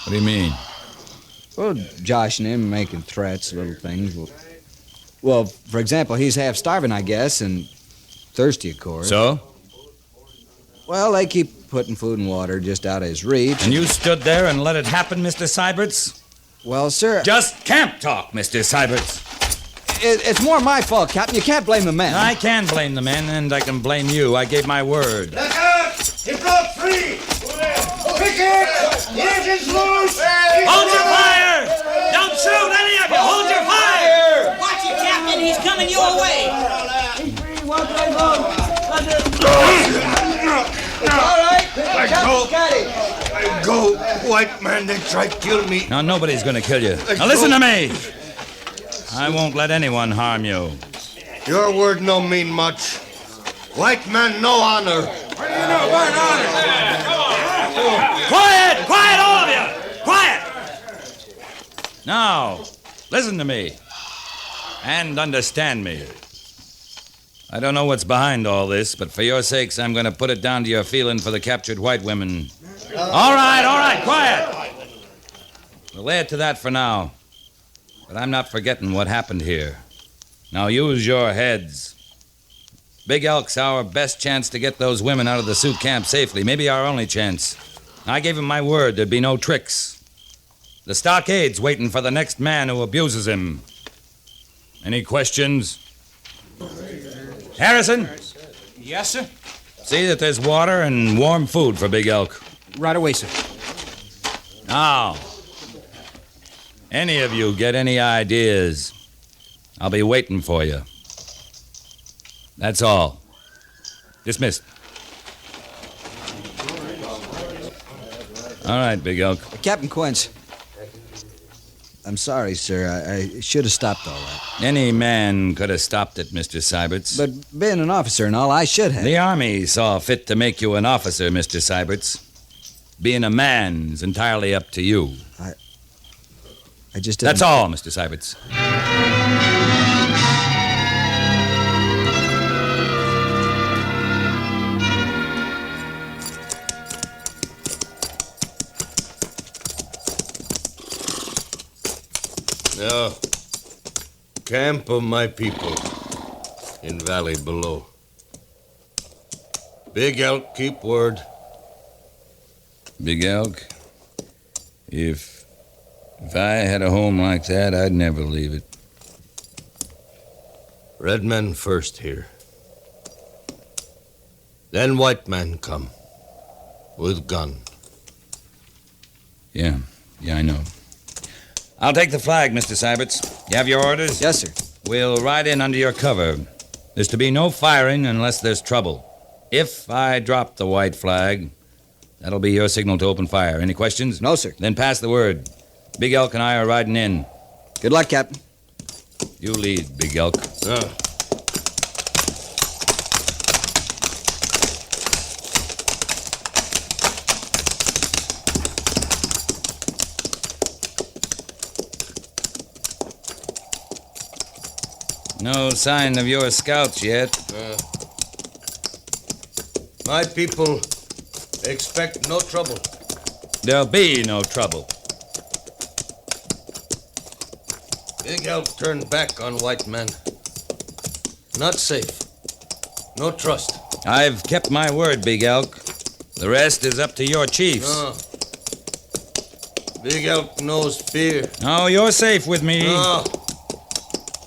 What do you mean? Well, joshing him, making threats, little things. Well, for example, he's half starving, I guess, and thirsty, of course. So? Well, they keep putting food and water just out of his reach. And you stood there and let it happen, Mr. Syberts? Well, sir... Just camp talk, Mr. Syberts. It's more my fault, Captain. You can't blame the men. I can blame the men, and I can blame you. I gave my word. Look out! He broke free! Pick it! The engine's loose! Hold your fire! Don't shoot, any of you! Hold your fire! Watch it, Captain. He's coming your way. It's all right. Let go. White man, they try to kill me. Now, nobody's going to kill you. Now, listen to me. I won't let anyone harm you. Your word no mean much. White man, no honor. Quiet! Quiet, all of you! Quiet! Now, listen to me. And understand me. I don't know what's behind all this, but for your sakes, I'm going to put it down to your feeling for the captured white women. All right, quiet! We'll lay it to that for now. But I'm not forgetting what happened here. Now use your heads. Big Elk's our best chance to get those women out of the Sioux camp safely. Maybe our only chance. I gave him my word there'd be no tricks. The stockade's waiting for the next man who abuses him. Any questions? Harrison? Yes, sir? See that there's water and warm food for Big Elk. Right away, sir. Now, any of you get any ideas, I'll be waiting for you. That's all. Dismissed. All right, Big Elk. Captain Quince. I'm sorry, sir. I should have stopped all that. Any man could have stopped it, Mr. Syberts. But being an officer and all, I should have. The Army saw fit to make you an officer, Mr. Syberts. Being a man's entirely up to you. I just didn't... That's all, Mr. Syberts. Now, camp of my people in valley below. Big Elk, keep word. Big Elk, if I had a home like that, I'd never leave it. Red men first here. Then white man come. With gun. Yeah, I know. I'll take the flag, Mr. Syberts. You have your orders? Yes, sir. We'll ride in under your cover. There's to be no firing unless there's trouble. If I drop the white flag, that'll be your signal to open fire. Any questions? No, sir. Then pass the word. Big Elk and I are riding in. Good luck, Captain. You lead, Big Elk. No sign of your scouts yet. My people expect no trouble. There'll be no trouble. Big Elk turned back on white men. Not safe. No trust. I've kept my word, Big Elk. The rest is up to your chiefs. No. Big Elk knows fear. Oh, you're safe with me. No.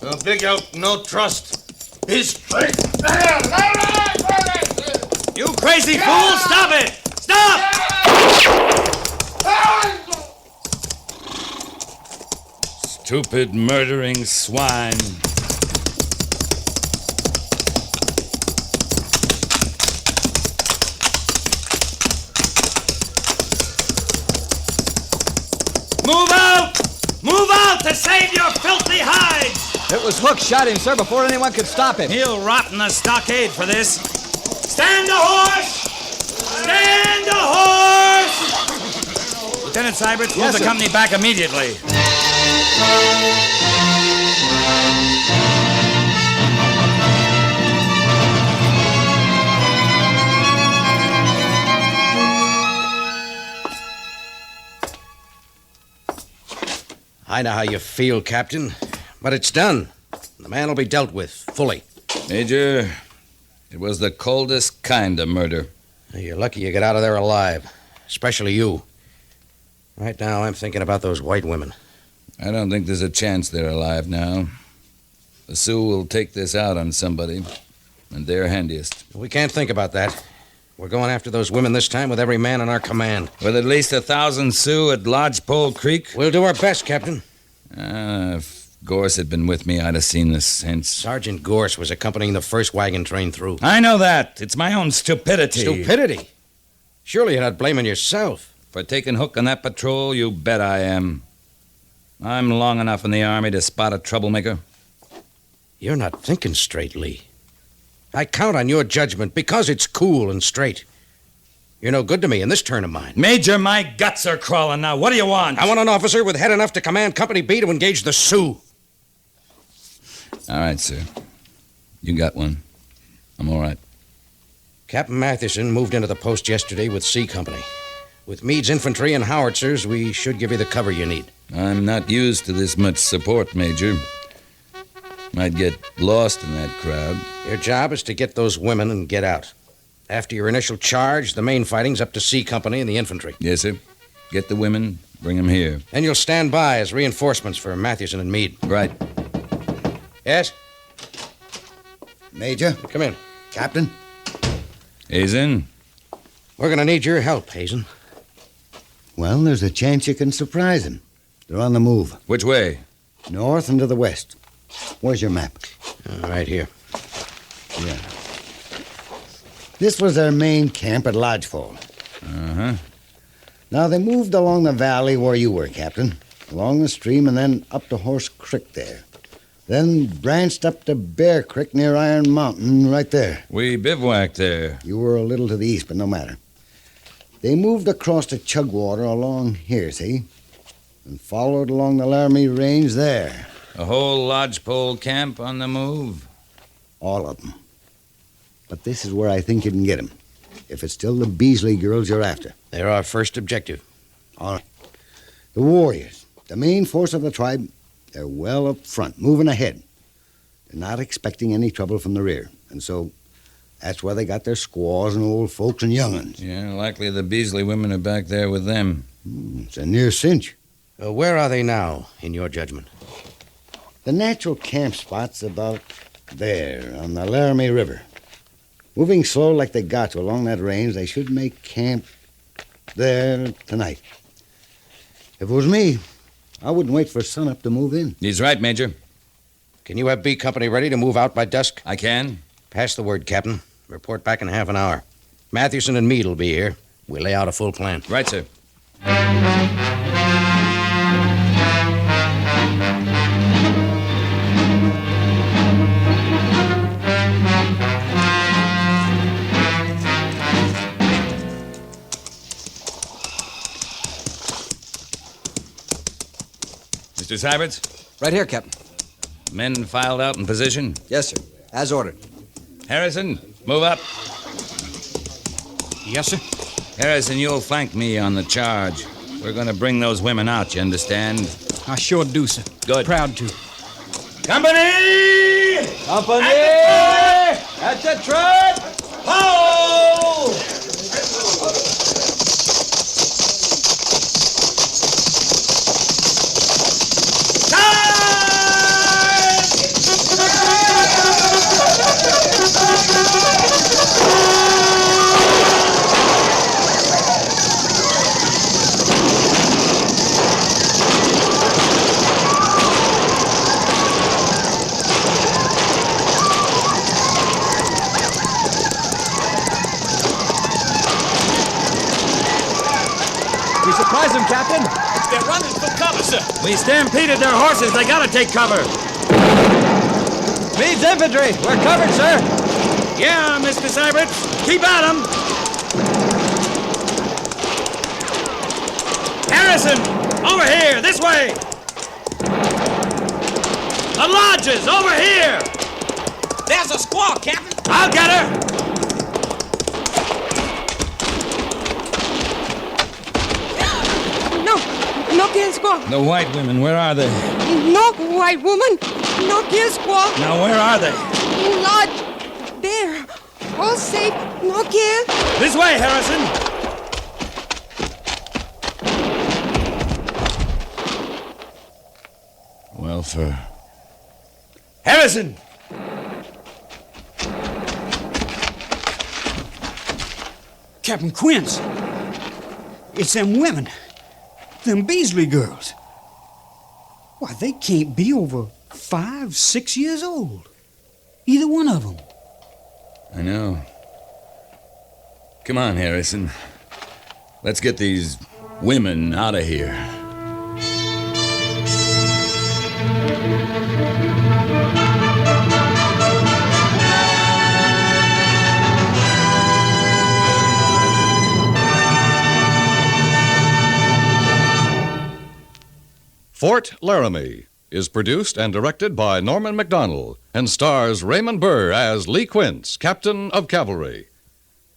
No, Big Elk, no trust. He's straight. You crazy fool! Stop it! Stop! Stupid, murdering swine. Move out! Move out to save your filthy hides! It was Hook shot him, sir, before anyone could stop him. He'll rot in the stockade for this. Stand a horse! Stand a horse! Lieutenant Syberts, move the company back immediately. I know how you feel, Captain, but it's done. The man will be dealt with fully. Major, it was the coldest kind of murder. You're lucky you get out of there alive, especially you. Right now, I'm thinking about those white women. I don't think there's a chance they're alive now. The Sioux will take this out on somebody, and they're handiest. We can't think about that. We're going after those women this time with every man in our command. With at least 1,000 Sioux at Lodgepole Creek? We'll do our best, Captain. If Gorse had been with me, I'd have seen this since. Sergeant Gorse was accompanying the first wagon train through. I know that. It's my own stupidity. Stupidity? Surely you're not blaming yourself. For taking Hook on that patrol, you bet I am. I'm long enough in the Army to spot a troublemaker. You're not thinking straight, Lee. I count on your judgment because it's cool and straight. You're no good to me in this turn of mine. Major, my guts are crawling now. What do you want? I want an officer with head enough to command Company B to engage the Sioux. All right, sir. You got one. I'm all right. Captain Matheson moved into the post yesterday with C Company. With Meade's infantry and howitzers, we should give you the cover you need. I'm not used to this much support, Major. Might get lost in that crowd. Your job is to get those women and get out. After your initial charge, the main fighting's up to C Company and the infantry. Yes, sir. Get the women, bring them here. And you'll stand by as reinforcements for Matheson and Meade. Right. Yes? Major? Come in. Captain? Hazen? We're going to need your help, Hazen. Well, there's a chance you can surprise him. They're on the move. Which way? North and to the west. Where's your map? Right here. Yeah. This was their main camp at Lodgepole. Uh-huh. Now, they moved along the valley where you were, Captain. Along the stream and then up to Horse Creek there. Then branched up to Bear Creek near Iron Mountain right there. We bivouacked there. You were a little to the east, but no matter. They moved across to Chugwater along here, see? And followed along the Laramie Range there. A whole lodgepole camp on the move? All of them. But this is where I think you can get them. If it's still the Beasley girls you're after. They're our first objective. All right. The warriors, the main force of the tribe, they're well up front, moving ahead. They're not expecting any trouble from the rear. And so that's where they got their squaws and old folks and young'uns. Yeah, likely the Beasley women are back there with them. It's a near cinch. Where are they now, in your judgment? The natural camp spot's about There, on the Laramie River. Moving slow like they got to along that range, they should make camp there tonight. If it was me, I wouldn't wait for sunup to move in. He's right, Major. Can you have B Company ready to move out by dusk? I can. Pass the word, Captain. Report back in half an hour. Matthewson and Meade will be here. We'll lay out a full plan. Right, sir. Mr. Syberts? Right here, Captain. Men filed out in position? Yes, sir. As ordered. Harrison, move up. Yes, sir. Harrison, you'll flank me on the charge. We're going to bring those women out, you understand? I sure do, sir. Good. Proud to. Company! Company! At the trot! Ho! We surprised them, Captain. They're running for cover, sir. We stampeded their horses. They gotta take cover. Meade's infantry. We're covered, sir. Yeah, Mr. Syberts. Keep at them. Harrison, over here, this way. The lodges, over here. There's a squaw, Captain. I'll get her. No kill squaw. The white women, where are they? No white woman. No kill squaw. Now, where are they? Lodge. There. All safe. No kill. This way, Harrison. Well, for... Harrison! Captain Quince. It's them women. Them Beasley girls. Why, they can't be over 5, 6 years old. Either one of them. I know. Come on, Harrison. Let's get these women out of here. Fort Laramie is produced and directed by Norman MacDonald and stars Raymond Burr as Lee Quince, Captain of Cavalry.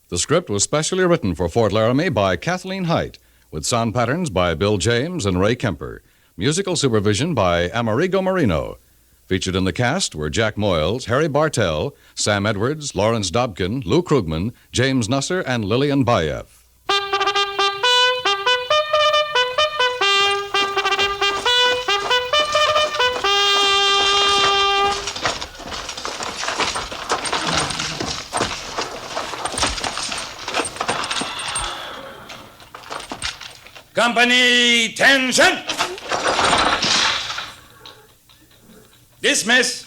The script was specially written for Fort Laramie by Kathleen Height, with sound patterns by Bill James and Ray Kemper, musical supervision by Amerigo Marino. Featured in the cast were Jack Moyles, Harry Bartell, Sam Edwards, Lawrence Dobkin, Lou Krugman, James Nusser, and Lillian Bayeff. Company, tension! Dismiss.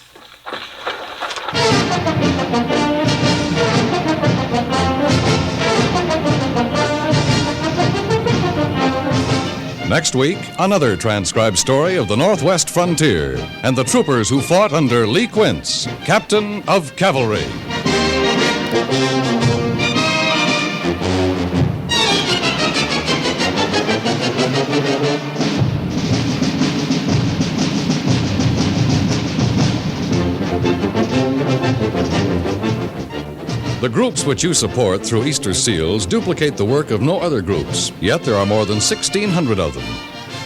Next week, another transcribed story of the Northwest frontier and the troopers who fought under Lee Quince, Captain of Cavalry. The groups which you support through Easter Seals duplicate the work of no other groups, yet there are more than 1,600 of them.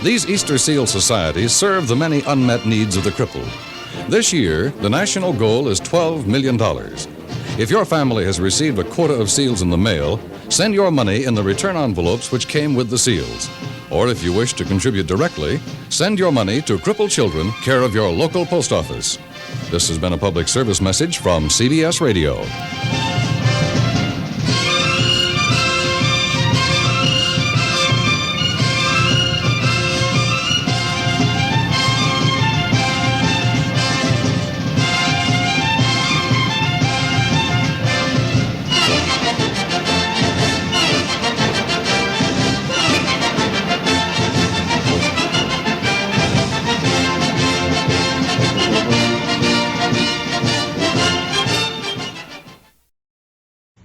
These Easter Seal societies serve the many unmet needs of the crippled. This year, the national goal is $12 million. If your family has received a quota of seals in the mail, send your money in the return envelopes which came with the seals. Or if you wish to contribute directly, send your money to Crippled Children, care of your local post office. This has been a public service message from CBS Radio.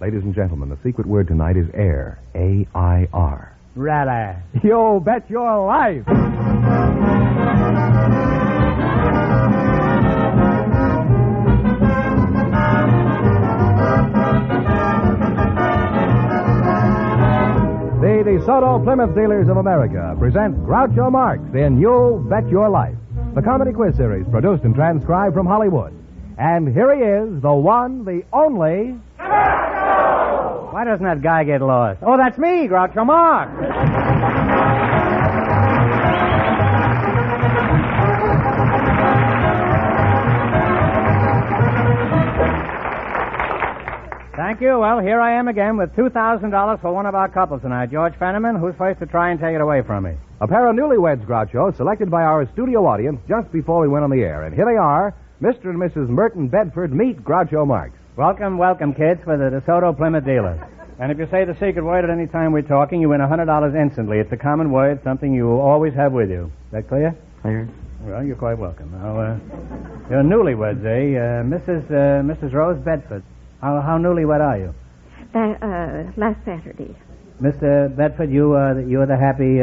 Ladies and gentlemen, the secret word tonight is air. A-I-R. Really? You bet your life. The DeSoto Plymouth Dealers of America present Groucho Marx in You Bet Your Life, the comedy quiz series produced and transcribed from Hollywood. And here he is, the one, the only... Why doesn't that guy get lost? Oh, that's me, Groucho Marx. Thank you. Well, here I am again with $2,000 for one of our couples tonight. George Fenneman, who's first to try and take it away from me? A pair of newlyweds, Groucho, selected by our studio audience just before we went on the air. And here they are, Mr. and Mrs. Merton Bedford. Meet Groucho Marx. Welcome, welcome, kids, for the DeSoto Plymouth dealers. And if you say the secret word at any time we're talking, you win $100 instantly. It's a common word, something you will always have with you. Is that clear? Clear. Well, you're quite welcome. Now, you're newlyweds, eh? Mrs. Rose Bedford. How newlywed are you? Last Saturday. Mr. Bedford, you are the happy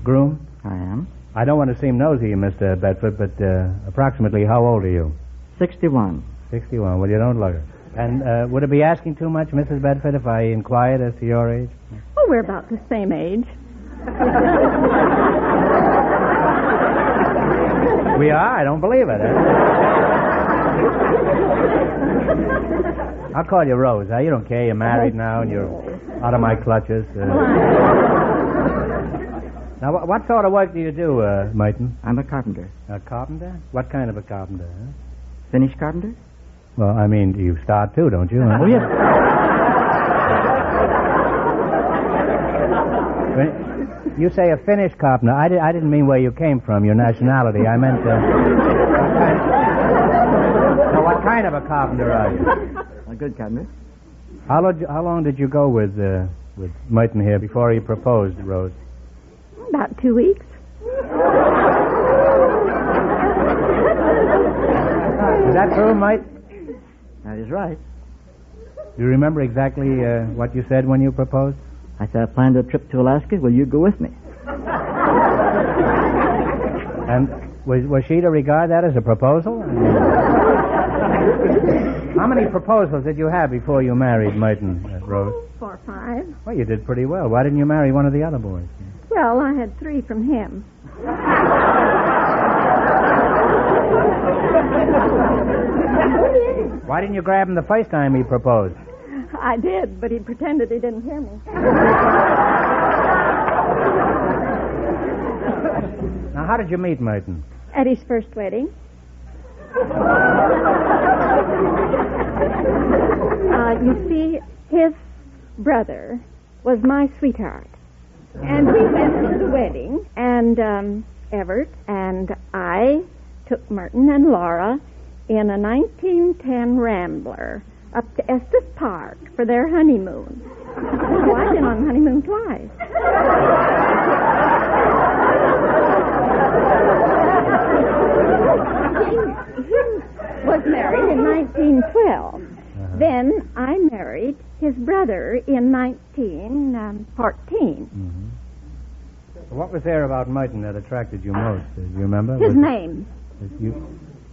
groom? I am. I don't want to seem nosy, Mr. Bedford, but approximately how old are you? 61. 61. Well, you don't look it. And would it be asking too much, Mrs. Bedford, if I inquired as to your age? Oh, we're about the same age. We are? I don't believe it. I'll call you Rose. You don't care. You're married now, and you're out of my clutches. Now, what sort of work do you do, Merton? I'm a carpenter. A carpenter? What kind of a carpenter? Huh? Finish carpenter? Well, I mean, you start too, don't you? Oh, yes. When you say a Finnish carpenter, I didn't mean where you came from, your nationality. I meant, what kind of a carpenter are you? A good carpenter. How long did you go with Merton here before he proposed, Rose? About 2 weeks. Is that true, Mike? That is right. Do you remember exactly what you said when you proposed? I said I planned a trip to Alaska. Will you go with me? And was she to regard that as a proposal? How many proposals did you have before you married Merton, Rose? 4 or 5. Well, you did pretty well. Why didn't you marry one of the other boys? Well, I had 3 from him. Why didn't you grab him the first time he proposed? I did, but he pretended he didn't hear me. Now, how did you meet Merton? At his first wedding. You see, his brother was my sweetheart. And we went to the wedding, and Everett and I took Merton and Laura in a 1910 Rambler up to Estes Park for their honeymoon. Oh, I've been on honeymoon twice. He was married in 1912. Then I married his brother in 1914. Mm-hmm. What was there about Merton that attracted you most? Do you remember? His name.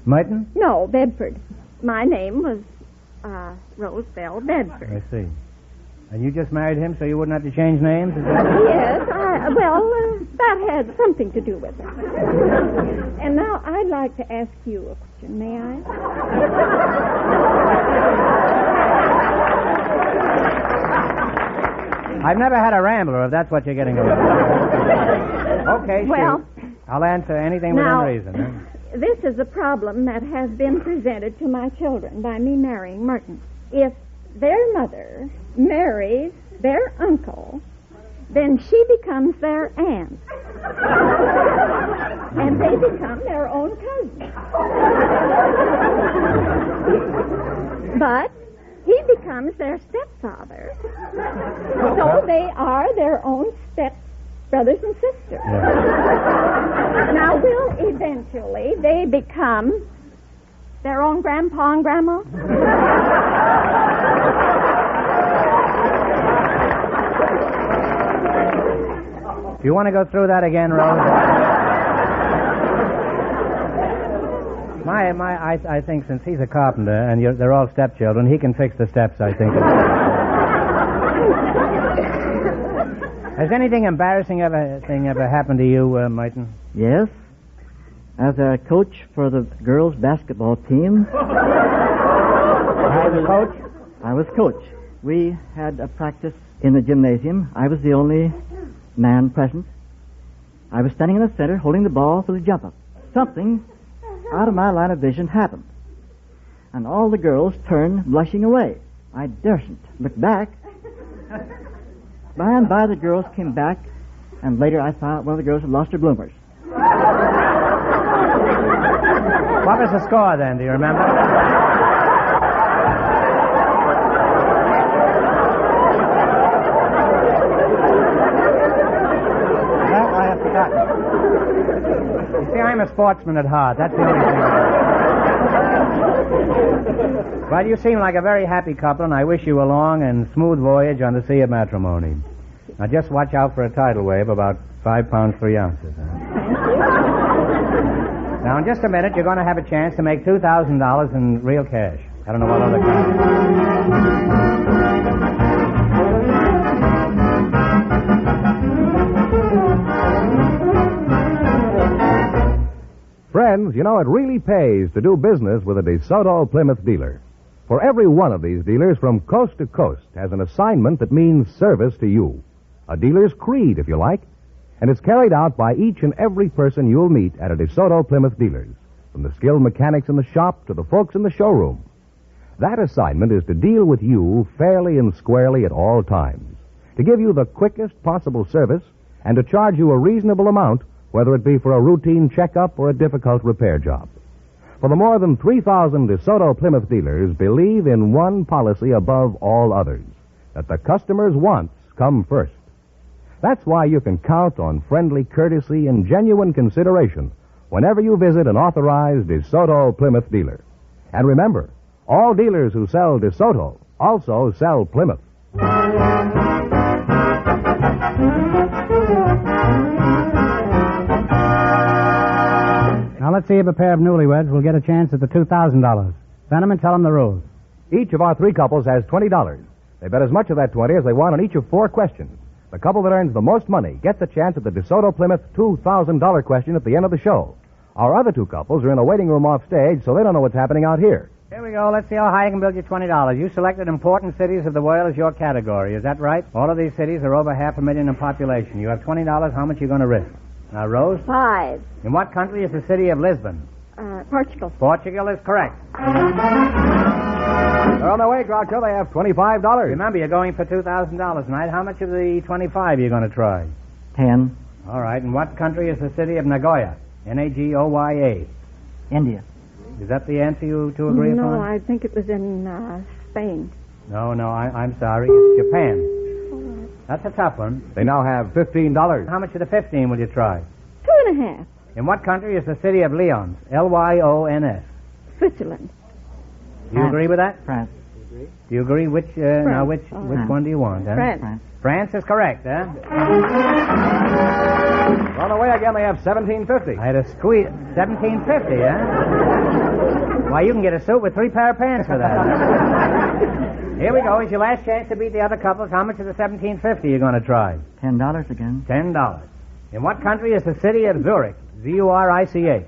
Merton? No, Bedford. My name was Rose Bell Bedford. I see. And you just married him so you wouldn't have to change names? Is that... Yes, that had something to do with it. And now I'd like to ask you a question, may I? I've never had a Rambler, if that's what you're getting over. Okay, well, shoot. I'll answer anything within reason. Huh? this is a problem that has been presented to my children by me marrying Merton. If their mother marries their uncle, then she becomes their aunt. And they become their own cousins. But he becomes their stepfather. So they are their own stepbrothers and sisters. Now, will eventually they become their own grandpa and grandma? Do you want to go through that again, Rose? I think since he's a carpenter and they're all stepchildren, he can fix the steps, I think. Has anything embarrassing ever happened to you, Martin? Yes. As a coach for the girls' basketball team. I was coach? I was coach. We had a practice in the gymnasium. I was the only man present. I was standing in the center holding the ball for the jump up. Something out of my line of vision happened. And all the girls turned blushing away. I dursn't look back. By and by the girls came back, and later I found out one of the girls had lost her bloomers. What was the score then, do you remember? You see, I'm a sportsman at heart. That's the only thing. Well, you seem like a very happy couple, and I wish you a long and smooth voyage on the sea of matrimony. Now, just watch out for a tidal wave about 5 pounds 3 ounces. Now, in just a minute, you're going to have a chance to make $2,000 in real cash. I don't know what other kind. Friends, you know, it really pays to do business with a DeSoto Plymouth dealer. For every one of these dealers from coast to coast has an assignment that means service to you. A dealer's creed, if you like. And it's carried out by each and every person you'll meet at a DeSoto Plymouth dealer's, from the skilled mechanics in the shop to the folks in the showroom. That assignment is to deal with you fairly and squarely at all times, to give you the quickest possible service, and to charge you a reasonable amount, whether it be for a routine checkup or a difficult repair job. For the more than 3,000 DeSoto Plymouth dealers believe in one policy above all others, that the customer's wants come first. That's why you can count on friendly courtesy and genuine consideration whenever you visit an authorized DeSoto Plymouth dealer. And remember, all dealers who sell DeSoto also sell Plymouth. Now, let's see if a pair of newlyweds will get a chance at the $2,000. Send them and tell them the rules. Each of our 3 couples has $20. They bet as much of that 20 as they want on each of 4 questions. The couple that earns the most money gets a chance at the DeSoto Plymouth $2,000 question at the end of the show. Our other 2 couples are in a waiting room off stage, so they don't know what's happening out here. Here we go. Let's see how high I can build you $20. You selected important cities of the world as your category. Is that right? All of these cities are over 500,000 in population. You have $20. How much are you going to risk? Now, Rose? 5. In what country is the city of Lisbon? Portugal. Portugal is correct. They're on their way, Groucho. They have $25. Remember, you're going for $2,000 tonight. How much of the 25 are you going to try? 10. All right. In what country is the city of Nagoya? Nagoya. India. Is that the answer you two agree upon? No, I think it was in Spain. No, I'm sorry. It's Japan. That's a tough one. They now have $15. How much of the 15 will you try? 2.5. In what country is the city of Lyons? Lyons. Switzerland. Do you agree with that? France. Do you agree? Which one do you want? Huh? France. France is correct, huh? On the way again, they have $17.50. I had a squeeze. $17.50, huh? Why, you can get a suit with 3 pair of pants for that. Here we go. It's your last chance to beat the other couples. How much of the $17.50 are you going to try? $10 again. $10. In what country is the city of Zurich? Zurich.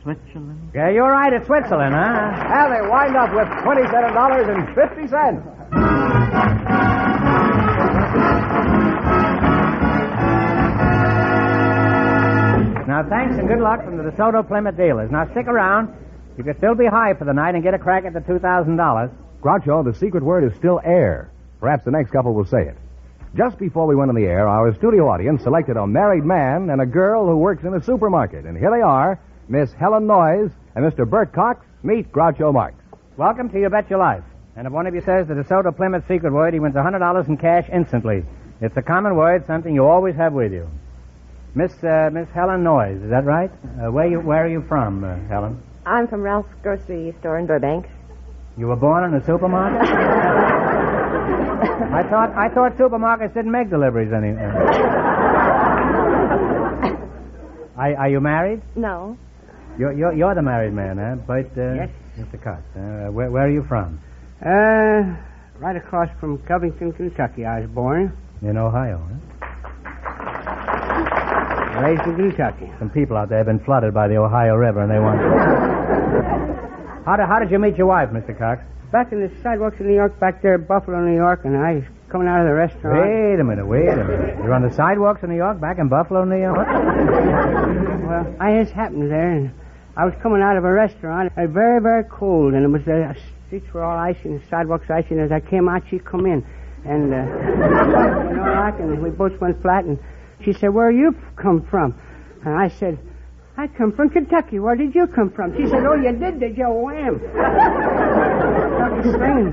Switzerland. Yeah, you're right. It's Switzerland, huh? And they wind up with $27.50. Now, Now, thanks and good luck from the DeSoto Plymouth dealers. Now, stick around. You can still be high for the night and get a crack at the $2,000. Groucho, the secret word is still air. Perhaps the next couple will say it. Just before we went on the air, our studio audience selected a married man and a girl who works in a supermarket. And here they are, Miss Helen Noyes and Mr. Bert Cox. Meet Groucho Marx. Welcome to You Bet Your Life. And if one of you says the DeSoto Plymouth secret word, he wins $100 in cash instantly. It's a common word, something you always have with you. Miss Helen Noyes, is that right? Where are you from, Helen? I'm from Ralph's grocery store in Burbank. You were born in a supermarket? I thought supermarkets didn't make deliveries anymore. Are you married? No. You're the married man, huh? But yes. Mr. Cox, where are you from? Right across from Covington, Kentucky. I was born. In Ohio, huh? Raised in Kentucky. Some people out there have been flooded by the Ohio River, and they want. How did you meet your wife, Mr. Cox? Back in the sidewalks of New York, back there, Buffalo, New York, and I was coming out of the restaurant. Wait a minute. You're on the sidewalks of New York, back in Buffalo, New York? Well, I just happened there, and I was coming out of a restaurant. It was very, very cold, and it was the streets were all icy and the sidewalks icy, and as I came out, she come in. And, and we both went flat, and she said, "Where you come from?" And I said, "I come from Kentucky. Where did you come from?" She said, "Oh, you did you? Wham."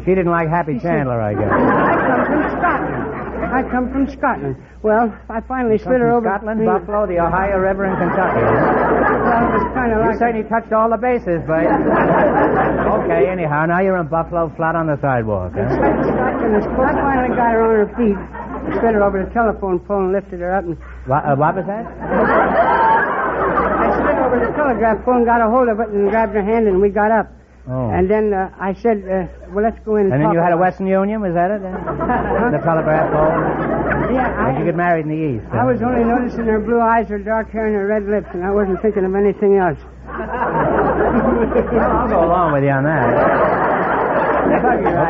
She didn't like Happy Chandler, I guess. I come from Scotland. Well, I finally slid her over. Scotland, Buffalo, the Ohio River, and Kentucky. Well, it was kind of like... You certainly touched all the bases, but... Okay, anyhow, now you're in Buffalo, flat on the sidewalk, huh? I finally got her on her feet. I slid her over the telephone pole and lifted her up and... What was that? I slid over the telegraph pole and got a hold of it and grabbed her hand and we got up. Oh. And then I said, well, let's go in and then talk you had a about Western Union, was that it? The telegraph pole? Yeah, When did you get married in the East? I was only noticing her blue eyes, her dark hair, and her red lips, and I wasn't thinking of anything else. I'll go along with you on that.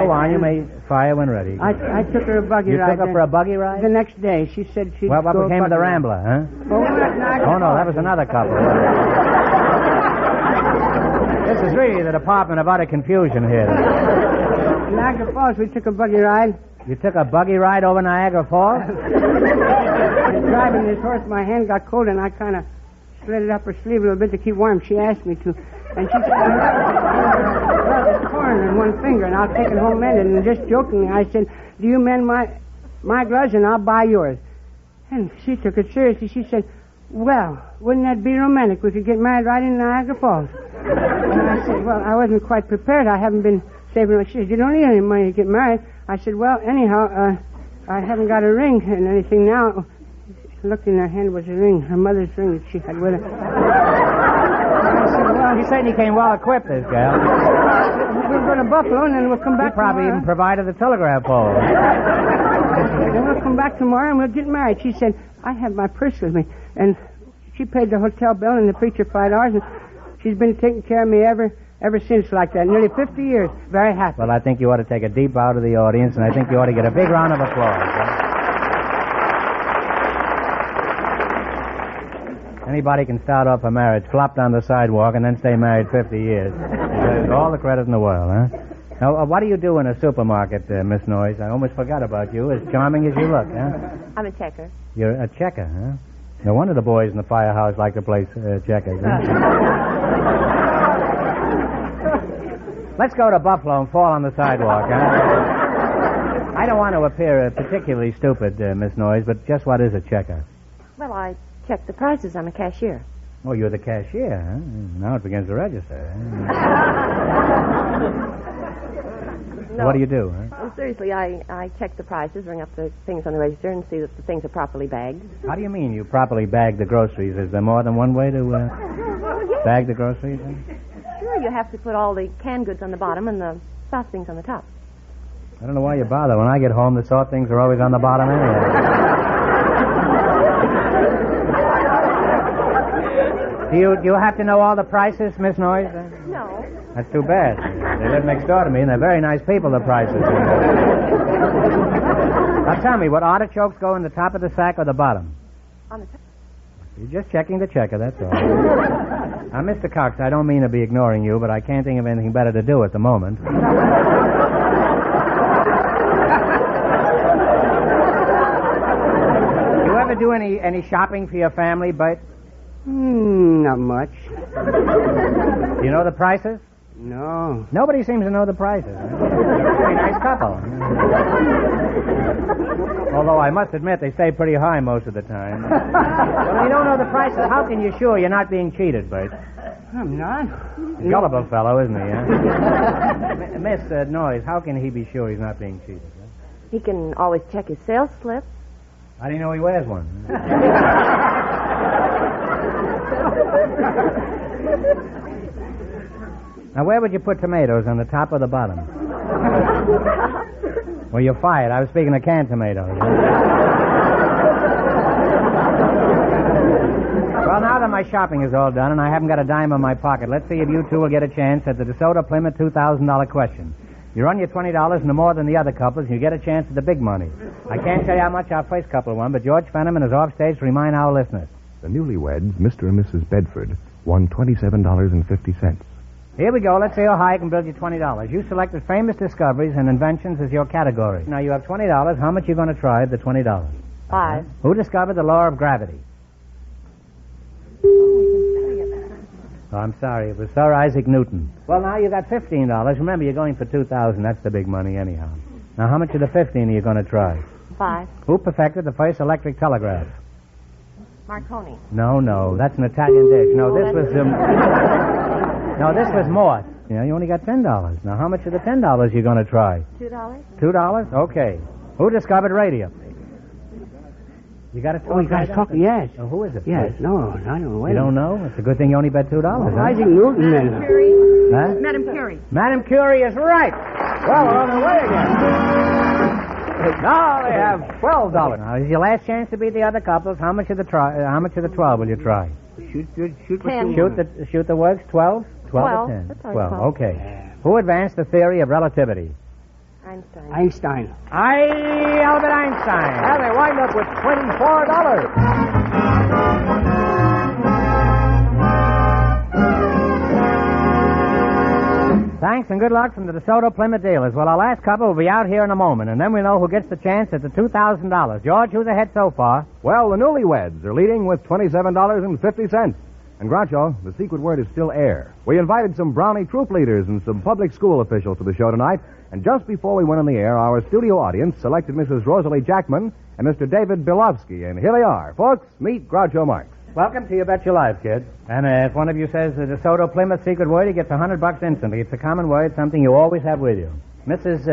Go on, you may fire when ready. I took her a buggy ride. You took her for a buggy ride? The next day. She said she'd Well, what go became of the ride. Rambler, huh? Well, Oh, no, that was another couple. This is really the Department of Utter Confusion here. Niagara Falls, we took a buggy ride. You took a buggy ride over Niagara Falls? Driving this horse, my hand got cold, and I kind of slid it up her sleeve a little bit to keep warm. She asked me to. And she said, well, it's torn in one finger, and I'll take it home mended. And just jokingly, I said, do you mend my gloves, and I'll buy yours. And she took it seriously. She said, well, wouldn't that be romantic? We could get married right in Niagara Falls. And I said, well, I wasn't quite prepared. I haven't been saving much. She said, you don't need any money to get married. I said, well, anyhow, I haven't got a ring and anything now. She looked in her hand was a ring, her mother's ring that she had with her. I said, well, You certainly came well equipped, this gal. we'll go to Buffalo and then we'll come back You probably tomorrow. even provided the telegraph pole. Then we'll come back tomorrow and we'll get married. She said, I have my purse with me. And she paid the hotel bill and the preacher $5. And she's been taking care of me ever since like that. Nearly 50 years. Very happy. Well, I think you ought to take a deep bow to the audience, and I think you ought to get a big round of applause. Huh? Anybody can start off a marriage, flop down the sidewalk, and then stay married 50 years. There's all the credit in the world, huh? Now, what do you do in a supermarket, Miss Noyes? I almost forgot about you, as charming as you look, huh? I'm a checker. You're a checker, huh? No wonder the boys in the firehouse like to play checkers, huh? Let's go to Buffalo and fall on the sidewalk, huh? I don't want to appear particularly stupid, Miss Noyes, but just what is a checker? Well, I check the prices. I'm a cashier. Oh, you're the cashier, huh? Now it begins to register. Huh? No. What do you do, huh? Well, seriously, I check the prices, ring up the things on the register, and see that the things are properly bagged. How do you mean you properly bag the groceries? Is there more than one way to bag the groceries? Huh? Sure, you have to put all the canned goods on the bottom and the soft things on the top. I don't know why you bother. When I get home, the soft things are always on the bottom anyway. Do you have to know all the prices, Miss Noyes? No. That's too bad. They live next door to me, and they're very nice people, the prices. Now tell me, would artichokes go in the top of the sack or the bottom? On the top. You're just checking the checker, that's all. Now, Mr. Cox, I don't mean to be ignoring you, but I can't think of anything better to do at the moment. You ever do any shopping for your family, Bert? Not much. You know the prices? No. Nobody seems to know the prices. Pretty nice couple. Although I must admit they stay pretty high most of the time. Well, you don't know the prices. How can you sure you're not being cheated, Bert? I'm not. Gullible fellow, isn't he, huh? Miss Noyes, how can he be sure he's not being cheated? Huh? He can always check his sales slip. How do you know he wears one? Now, where would you put tomatoes, on the top or the bottom? Well, you're fired. I was speaking of canned tomatoes. Well, now that my shopping is all done and I haven't got a dime in my pocket, let's see if you two will get a chance at the DeSoto Plymouth $2,000 question. You run your $20 no more than the other couples, and you get a chance at the big money. I can't tell you how much our first couple won, but George Fenneman is off stage to remind our listeners. The newlyweds, Mr. and Mrs. Bedford, won $27.50. Here we go. Let's see how high I can build you $20. You selected famous discoveries and inventions as your category. Now, you have $20. How much are you going to try of the $20? 5. Who discovered the law of gravity? Oh, I'm sorry. It was Sir Isaac Newton. Well, now you got $15. Remember, you're going for $2,000. That's the big money anyhow. Now, how much of the $15 are you going to try? 5. Who perfected the first electric telegraph? Marconi. No. That's an Italian dish. No, this was... No, this was Morse. Yeah, you only got $10. Now, how much of the $10 are you going to try? $2. $2? Okay. Who discovered radio? You got to talk. Oh, you got to talk. Yes. Oh, who is it? Yes. No, I don't know. You don't know? It's a good thing you only bet $2. Huh? Isaac Newton, then. Huh? Madam Curie. Madam Curie is right. Well, we're on the way again. Now they have $12. Now, is your last chance to beat the other couples. How much of the 12 will you try? Shoot 10. Shoot the works. 12? 12 or 10? That's all 12. 12. Okay. Who advanced the theory of relativity? Einstein. Albert Einstein. And they wind up with $24. Thanks and good luck from the DeSoto Plymouth dealers. Well, our last couple will be out here in a moment, and then we know who gets the chance at the $2,000. George, who's ahead so far? Well, the newlyweds are leading with $27.50. And Groucho, the secret word is still air. We invited some Brownie troop leaders and some public school officials to the show tonight, and just before we went on the air, our studio audience selected Mrs. Rosalie Jackman and Mr. David Bilovsky, and here they are. Folks, meet Groucho Marx. Welcome to You Bet Your Life, kid. And if one of you says the DeSoto Plymouth secret word, he gets $100 instantly. It's a common word, something you always have with you. Mrs.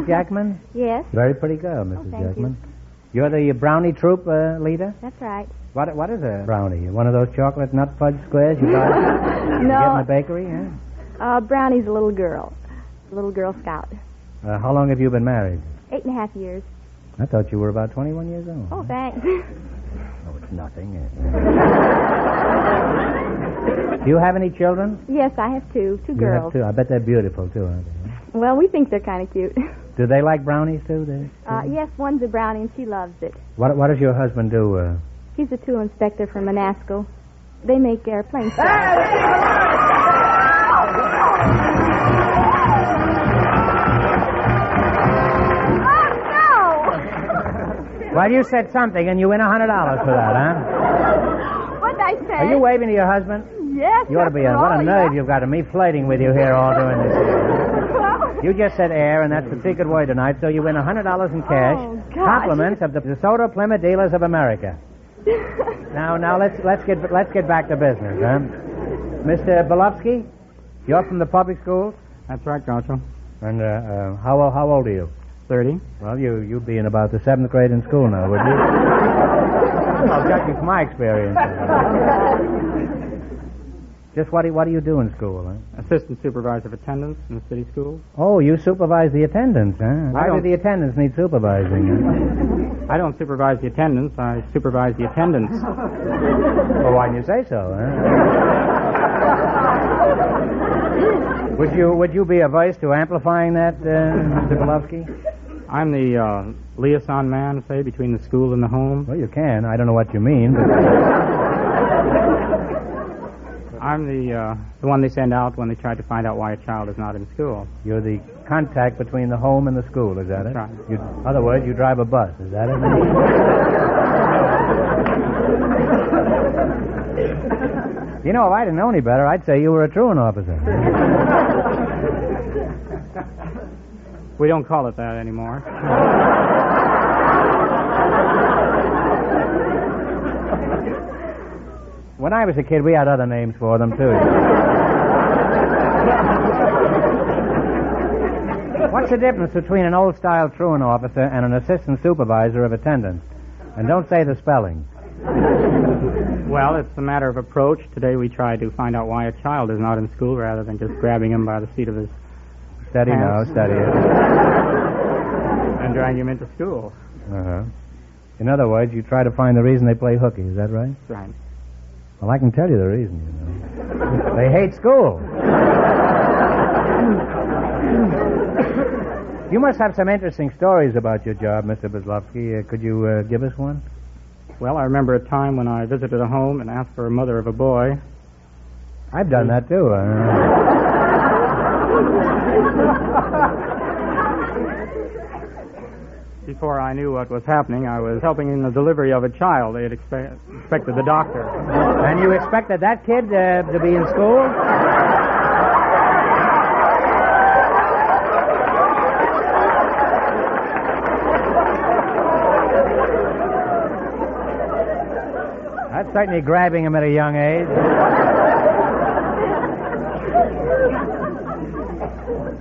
Jackman? Yes. Very pretty girl, Mrs. thank Jackman. You're the Brownie troop leader? That's right. What is a brownie? One of those chocolate nut fudge squares you buy? You get in the bakery, huh? Brownie's a little girl. A little Girl Scout. How long have you been married? 8.5 years. I thought you were about 21 years old. Oh, thanks. Oh, it's nothing. Do you have any children? Yes, I have two You girls. have two. I bet they're beautiful, too, aren't they? Well, we think they're kind of cute. Do they like brownies, too? Yes, one's a brownie, and she loves it. What does your husband do? He's a tool inspector for Monasco. They make airplanes. Well, you said something, and you win $100 for that, huh? What did I say? Are you waving to your husband? Yes. You ought to be what a nerve you've got of me flirting with you here all doing this. You just said air, and that's the secret word tonight, so you win $100 in cash. Oh, gosh. Compliments of the DeSoto Plymouth Dealers of America. Now let's get back to business, huh? Mr. Bilovsky, you're from the public schools? That's right, Groucho. And how old are you? 30. Well, you'd be in about the 7th grade in school now, would you? Well, judging from my experience. Just what do you do in school, huh? Assistant supervisor of attendance in the city schools. Oh, you supervise the attendance, huh? Why do the attendants need supervising? I don't supervise the attendance. I supervise the attendance. Well, why didn't you say so, huh? Would you be averse to amplifying that, Mr. Bilovsky? I'm the liaison man, say, between the school and the home. Well, you can. I don't know what you mean, but... I'm the one they send out when they try to find out why a child is not in school. You're the contact between the home and the school, is that it? That's right. In other words, you drive a bus, is that it? You know, if I didn't know any better, I'd say you were a truant officer. We don't call it that anymore. When I was a kid, we had other names for them, too. What's the difference between an old-style truant officer and an assistant supervisor of attendance? And don't say the spelling. Well, it's a matter of approach. Today we try to find out why a child is not in school rather than just grabbing him by the seat of his Steady now, pants steady. and dragging him into school. Uh-huh. In other words, you try to find the reason they play hooky, is that right? That's right. Well, I can tell you the reason, you know. They hate school. You must have some interesting stories about your job, Mr. Kozlowski. Could you give us one? Well, I remember a time when I visited a home and asked for a mother of a boy. I've done that, too. Before I knew what was happening, I was helping in the delivery of a child. They had expected the doctor. And you expected that kid to be in school? That's certainly grabbing him at a young age.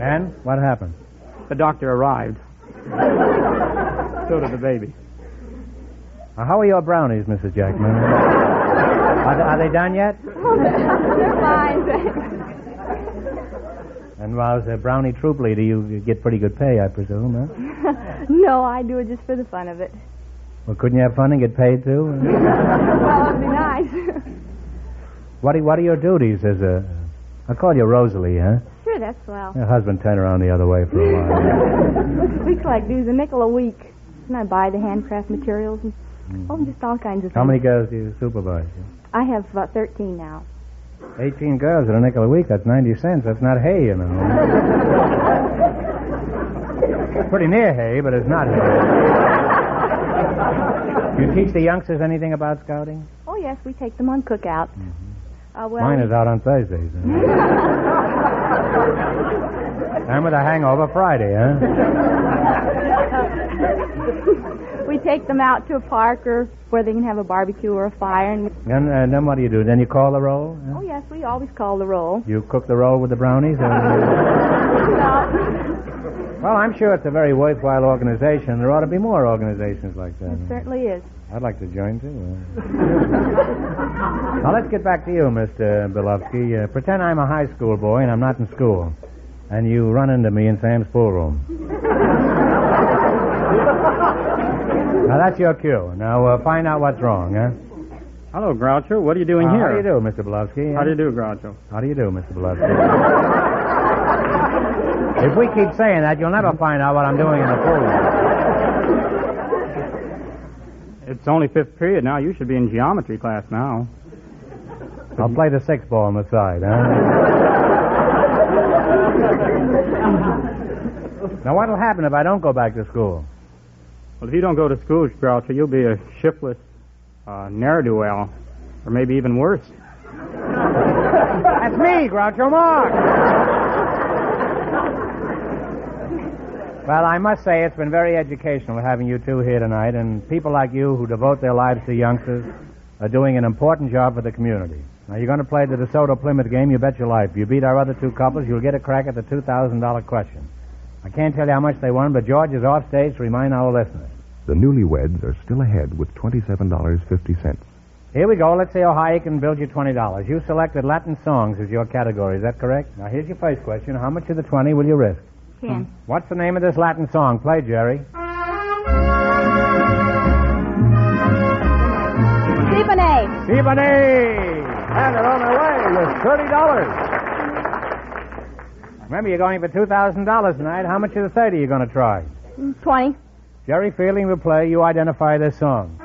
And what happened? The doctor arrived. So did the baby. How are your brownies, Mrs. Jackman? Are they done yet? They're fine, thanks. And while as a brownie troop leader, you get pretty good pay, I presume, huh? No, I do it just for the fun of it. Well, couldn't you have fun and get paid, too? Well, it'd be nice. What are your duties as a... I'll call you Rosalie, huh? Sure, that's swell. Your husband turned around the other way for a while. Weeks like dues, $0.05 a week. And I buy the handcraft materials and just all kinds of things. How many girls do you supervise? I have about 13 now. 18 girls at $0.05 a week. That's 90 cents. That's not hay, you know. Pretty near hay, but it's not hay. You teach the youngsters anything about scouting? Oh, yes, we take them on cookout. Mine is out on Thursdays. And with a hangover Friday, huh? We take them out to a park or where they can have a barbecue or a fire. And then what do you do? Then you call the roll? Oh, yes, we always call the roll. You cook the roll with the brownies? Or... No. Well, I'm sure it's a very worthwhile organization. There ought to be more organizations like that. It certainly is. I'd like to join, too. Now, let's get back to you, Mr. Bilovsky. Pretend I'm a high school boy and I'm not in school. And you run into me in Sam's pool room. Now, that's your cue. Now, find out what's wrong, huh? Hello, Groucho. What are you doing here? How do you do, Mr. Bilovsky? How do you do, Groucho? How do you do, Mr. Bilovsky? If we keep saying that, you'll never find out what I'm doing in the pool room. It's only 5th period now. You should be in geometry class now. I'll play the 6 ball on the side, huh? Now, what'll happen if I don't go back to school? Well, if you don't go to school, Groucho, you'll be a shiftless ne'er-do-well, or maybe even worse. That's me, Groucho Marx. Well, I must say it's been very educational having you two here tonight, and people like you who devote their lives to youngsters are doing an important job for the community. Now, you're going to play the DeSoto Plymouth game, you bet your life. If you beat our other two couples, you'll get a crack at the $2,000 question. I can't tell you how much they won, but George is off stage to remind our listeners. The newlyweds are still ahead with $27.50. Here we go. Let's see how high you can build you $20. You selected Latin songs as your category. Is that correct? Now, here's your first question. How much of the 20 will you risk? 10. What's the name of this Latin song? Play, Jerry. Siboney. Siboney! And they're on their way with $30. Remember, you're going for $2,000 tonight. How much of the 30 are you going to try? 20. Jerry Fielding will play. You identify this song.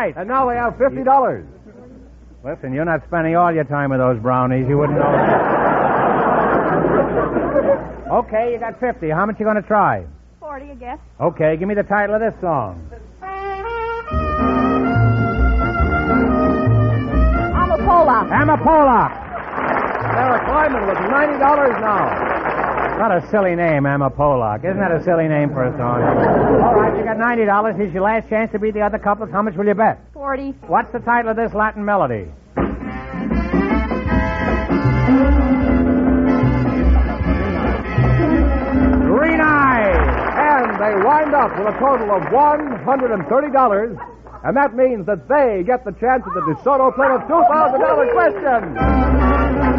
right. And now they have $50. Listen, you're not spending all your time with those brownies. You wouldn't know that. Okay, you got 50. How much you going to try? 40, I guess. Okay, give me the title of this song. Amapola. Amapola. Sarah Kleiman with $90 now. Not a silly name, Amapola. Isn't that a silly name for a song? All right, you got $90. Here's your last chance to beat the other couples. How much will you bet? 40. What's the title of this Latin melody? Green Eyes. And they wind up with a total of $130. And that means that they get the chance at the DeSoto Plymouth $2,000 question.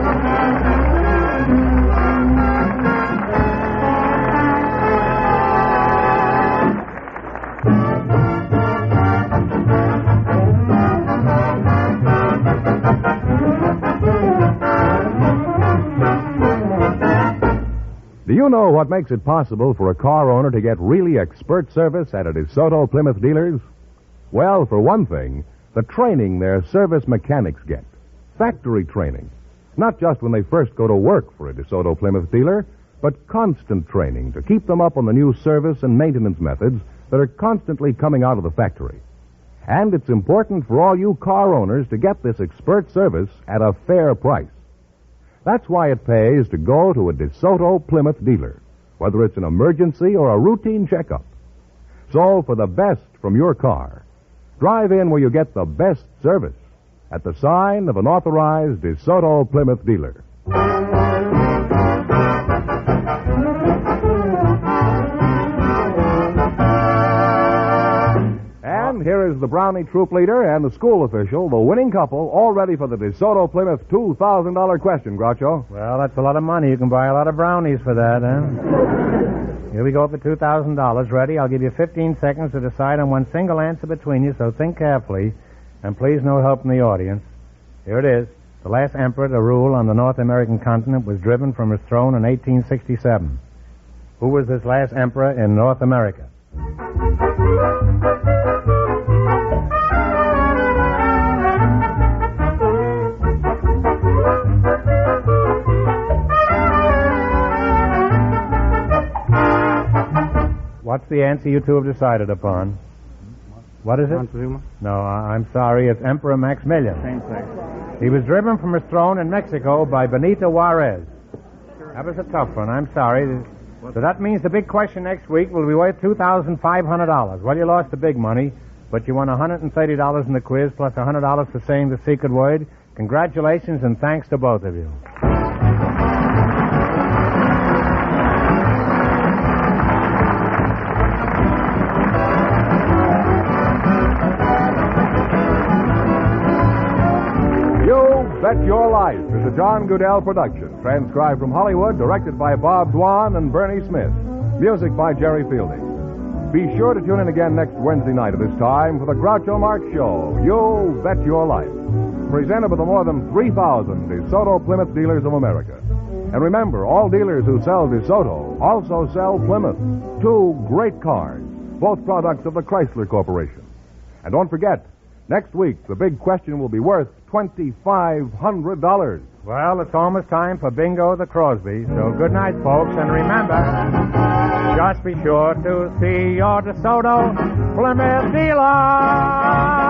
Do you know what makes it possible for a car owner to get really expert service at a DeSoto Plymouth dealers? Well, for one thing, the training their service mechanics get. Factory training. Not just when they first go to work for a DeSoto Plymouth dealer, but constant training to keep them up on the new service and maintenance methods that are constantly coming out of the factory. And it's important for all you car owners to get this expert service at a fair price. That's why it pays to go to a DeSoto Plymouth dealer, whether it's an emergency or a routine checkup. So, for the best from your car, drive in where you get the best service at the sign of an authorized DeSoto Plymouth dealer. And here is the Brownie troop leader and the school official, the winning couple, all ready for the DeSoto Plymouth $2,000 question, Groucho. Well, that's a lot of money. You can buy a lot of brownies for that, huh? Here we go for $2,000. Ready? I'll give you 15 seconds to decide on one single answer between you, so think carefully. And please no help from the audience. Here it is. The last emperor to rule on the North American continent was driven from his throne in 1867. Who was this last emperor in North America? What's the answer you two have decided upon? What is it? Montezuma? No, I'm sorry. It's Emperor Maximilian. Same thing. He was driven from his throne in Mexico by Benito Juarez. That was a tough one. I'm sorry. So that means the big question next week will be worth $2,500. Well, you lost the big money, but you won $130 in the quiz plus $100 for saying the secret word. Congratulations and thanks to both of you. Bet Your Life is a John Goodell production, transcribed from Hollywood, directed by Bob Dwan and Bernie Smith. Music by Jerry Fielding. Be sure to tune in again next Wednesday night at this time for the Groucho Marx Show, You Bet Your Life, presented by the more than 3,000 DeSoto Plymouth dealers of America. And remember, all dealers who sell DeSoto also sell Plymouth, two great cars, both products of the Chrysler Corporation. And don't forget, next week, the big question will be worth $2,500. Well, it's almost time for Bingo the Crosby, so good night, folks, and remember, just be sure to see your DeSoto Plymouth dealer.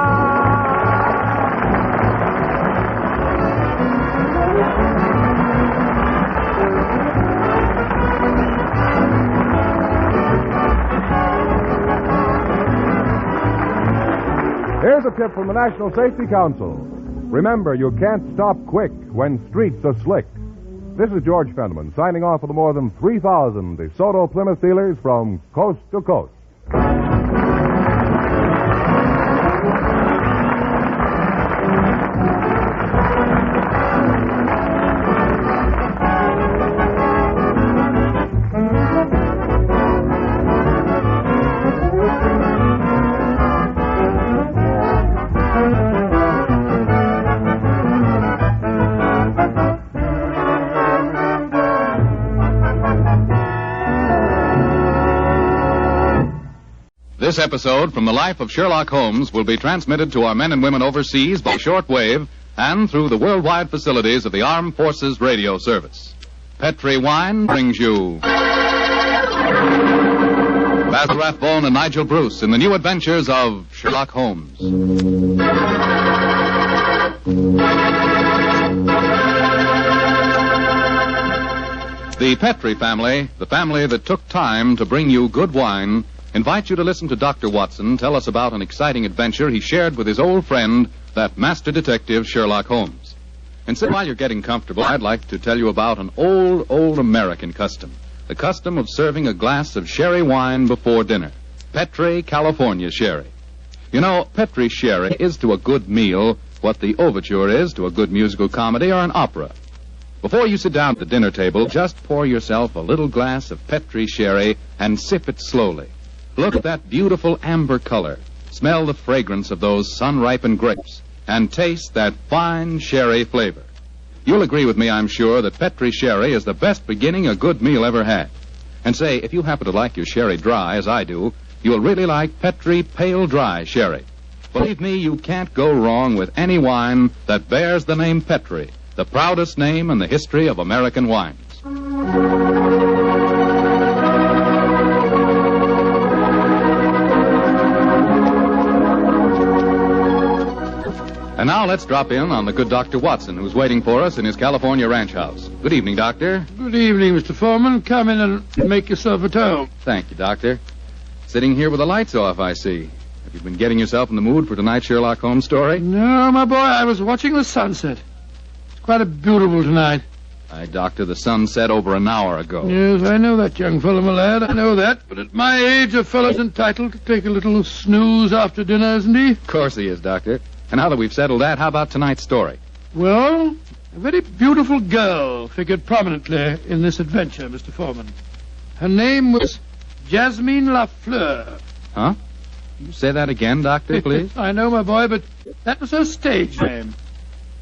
Here's a tip from the National Safety Council. Remember, you can't stop quick when streets are slick. This is George Fenneman signing off for the more than 3,000 DeSoto Plymouth dealers from coast to coast. This episode from the life of Sherlock Holmes will be transmitted to our men and women overseas by shortwave and through the worldwide facilities of the Armed Forces Radio Service. Petri Wine brings you Basil Rathbone and Nigel Bruce in the new adventures of Sherlock Holmes. The Petri family, the family that took time to bring you good wine, invites you to listen to Dr. Watson tell us about an exciting adventure he shared with his old friend, that master detective Sherlock Holmes. And so while you're getting comfortable, I'd like to tell you about an old American custom. The custom of serving a glass of sherry wine before dinner. Petri California Sherry. You know, Petri Sherry is to a good meal what the overture is to a good musical comedy or an opera. Before you sit down at the dinner table, just pour yourself a little glass of Petri Sherry and sip it slowly. Look at that beautiful amber color. Smell the fragrance of those sun-ripened grapes. And taste that fine sherry flavor. You'll agree with me, I'm sure, that Petri Sherry is the best beginning a good meal ever had. And say, if you happen to like your sherry dry, as I do, you'll really like Petri Pale Dry Sherry. Believe me, you can't go wrong with any wine that bears the name Petri, the proudest name in the history of American wines. And now let's drop in on the good Dr. Watson, who's waiting for us in his California ranch house. Good evening, Doctor. Good evening, Mr. Foreman. Come in and make yourself at home. Thank you, Doctor. Sitting here with the lights off, I see. Have you been getting yourself in the mood for tonight's Sherlock Holmes story? No, my boy, I was watching the sunset. It's quite a beautiful tonight. Doctor, the sun set over an hour ago. Yes, I know that, young fellow, my lad. I know that. But at my age, a fellow's entitled to take a little snooze after dinner, isn't he? Of course he is, Doctor. And now that we've settled that, how about tonight's story? Well, a very beautiful girl figured prominently in this adventure, Mr. Foreman. Her name was Jasmine Lafleur. Huh? You say that again, Doctor, please? I know, my boy, but that was her stage name.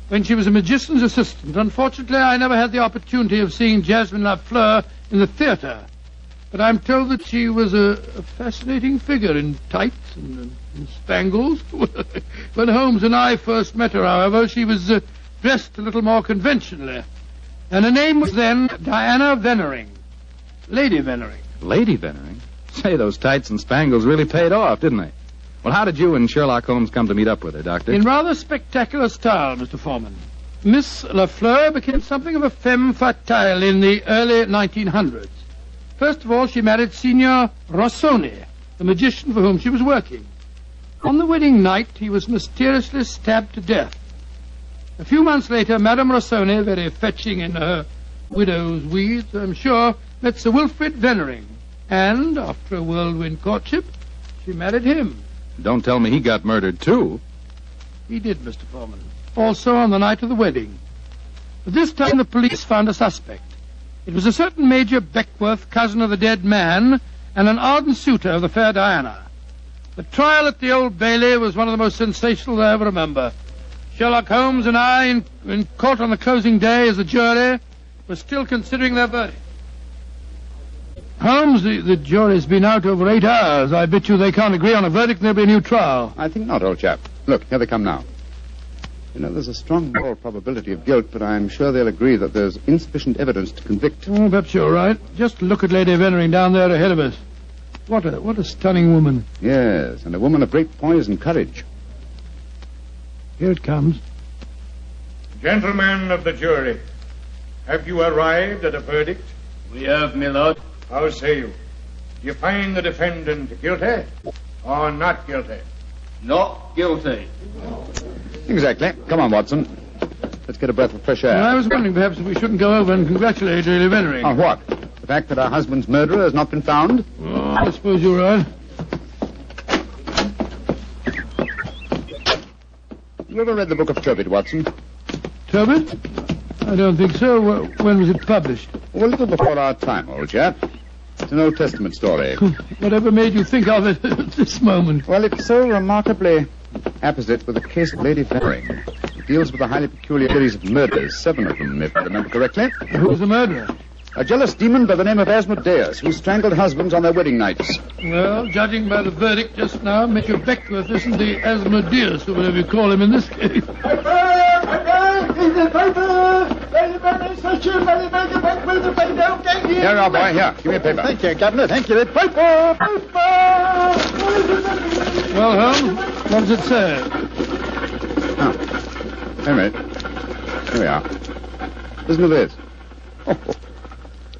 When she was a magician's assistant, unfortunately, I never had the opportunity of seeing Jasmine Lafleur in the theater. But I'm told that she was a fascinating figure in tights and spangles. When Holmes and I first met her, however, she was dressed a little more conventionally. And her name was then Diana Vennering. Lady Vennering. Lady Vennering? Say, those tights and spangles really paid off, didn't they? Well, how did you and Sherlock Holmes come to meet up with her, Doctor? In rather spectacular style, Mr. Foreman. Miss Lafleur became something of a femme fatale in the early 1900s. First of all, she married Signor Rossoni, the magician for whom she was working. On the wedding night, he was mysteriously stabbed to death. A few months later, Madame Rossoni, very fetching in her widow's weeds, I'm sure, met Sir Wilfrid Vennering. And, after a whirlwind courtship, she married him. Don't tell me he got murdered, too. He did, Mr. Foreman. Also on the night of the wedding. But this time the police found a suspect. It was a certain Major Beckworth, cousin of the dead man, and an ardent suitor of the fair Diana. The trial at the Old Bailey was one of the most sensational I ever remember. Sherlock Holmes and I, in court on the closing day as a jury, were still considering their verdict. Holmes, the jury's been out over 8 hours. I bet you they can't agree on a verdict and there'll be a new trial. I think not, old chap. Look, here they come now. You know, there's a strong moral probability of guilt, but I'm sure they'll agree that there's insufficient evidence to convict. Oh, perhaps you're right. Just look at Lady Vennering down there ahead of us. What a stunning woman. Yes, and a woman of great poise and courage. Here it comes. Gentlemen of the jury, have you arrived at a verdict? We have, my lord. How say you? Do you find the defendant guilty or not guilty? Not guilty. Exactly. Come on, Watson. Let's get a breath of fresh air. Well, I was wondering perhaps if we shouldn't go over and congratulate Lady Vennering. On what? The fact that our husband's murderer has not been found? Oh, I suppose you're right. You ever read the book of Tobit, Watson? Tobit? I don't think so. When was it published? Oh, a little before our time, old chap. It's an Old Testament story. Whatever made you think of it at this moment? Well, it's so remarkably apposite with the case of Lady Vennering. It deals with a highly peculiar series of murders, 7 of them, if I remember correctly. Who was the murderer? A jealous demon by the name of Asmodeus, who strangled husbands on their wedding nights. Well, judging by the verdict just now, Major Beckworth isn't the Asmodeus, or whatever you call him in this case. Here you are, boy. Here, give me a paper. Thank you, Governor. Thank you. Paper! Well, Holmes, what does it say? Henry, here we are. Listen to this.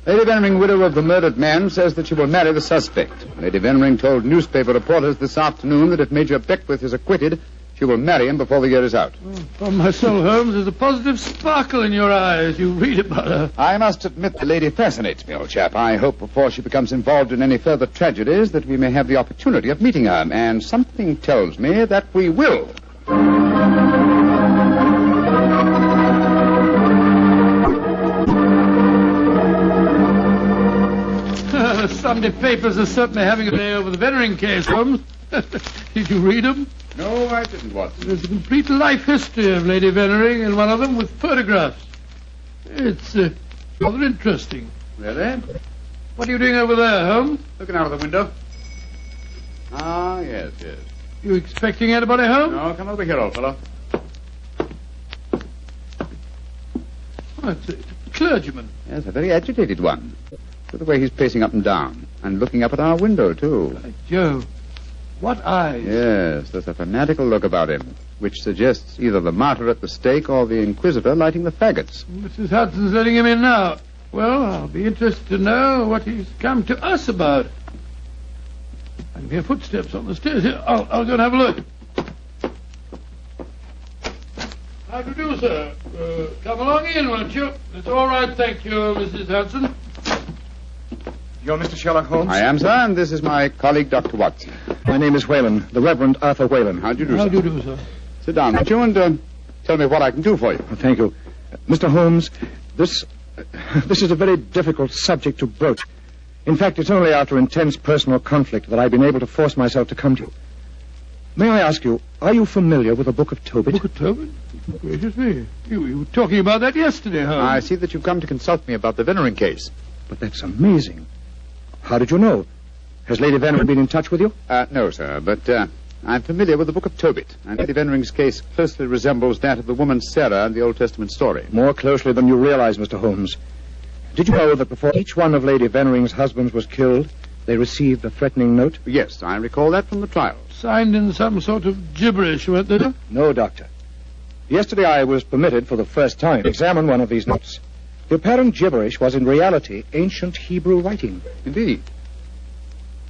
Lady Veneering, widow of the murdered man, says that she will marry the suspect. Lady Veneering told newspaper reporters this afternoon that if Major Beckworth is acquitted, she will marry him before the year is out. Oh, my soul, Holmes, there's a positive sparkle in your eye as you read about her. I must admit the lady fascinates me, old chap. I hope before she becomes involved in any further tragedies that we may have the opportunity of meeting her, and something tells me that we will. The Sunday papers are certainly having a day over the Veneering case, Holmes. Did you read them? No, I didn't, Watson. There's a complete life history of Lady Veneering in one of them with photographs. It's rather interesting. Really? What are you doing over there, Holmes? Looking out of the window. Ah, yes. You expecting anybody home? No, come over here, old fellow. Oh, it's a clergyman. Yes, a very agitated one. Look at the way he's pacing up and down. And looking up at our window, too. By Jove. What eyes? Yes, there's a fanatical look about him, which suggests either the martyr at the stake or the inquisitor lighting the faggots. Mrs. Hudson's letting him in now. Well, I'll be interested to know what he's come to us about. I can hear footsteps on the stairs here. I'll go and have a look. How do you do, sir? Come along in, won't you? It's all right, thank you, Mrs. Hudson. You're Mr. Sherlock Holmes? I am, sir, and this is my colleague, Dr. Watson. My name is Whalen, the Reverend Arthur Whalen. How do you do, How sir? do you do, sir? Sit down, won't you, and tell me what I can do for you. Thank you. Mr. Holmes, this is a very difficult subject to broach. In fact, it's only after intense personal conflict that I've been able to force myself to come to you. May I ask you, are you familiar with the Book of Tobit? Book of Tobit? Gracious me. You were talking about that yesterday, Holmes. I see that you've come to consult me about the Veneering case. But that's amazing. How did you know? Has Lady Veneering been in touch with you? No, sir, but I'm familiar with the Book of Tobit, and Lady Venering's case closely resembles that of the woman Sarah in the Old Testament story. More closely than you realize, Mr. Holmes. Did you know that before each one of Lady Venering's husbands was killed, they received a threatening note? Yes, I recall that from the trial. Signed in some sort of gibberish, weren't they? No, Doctor. Yesterday I was permitted for the first time to examine one of these notes. The apparent gibberish was in reality ancient Hebrew writing. Indeed.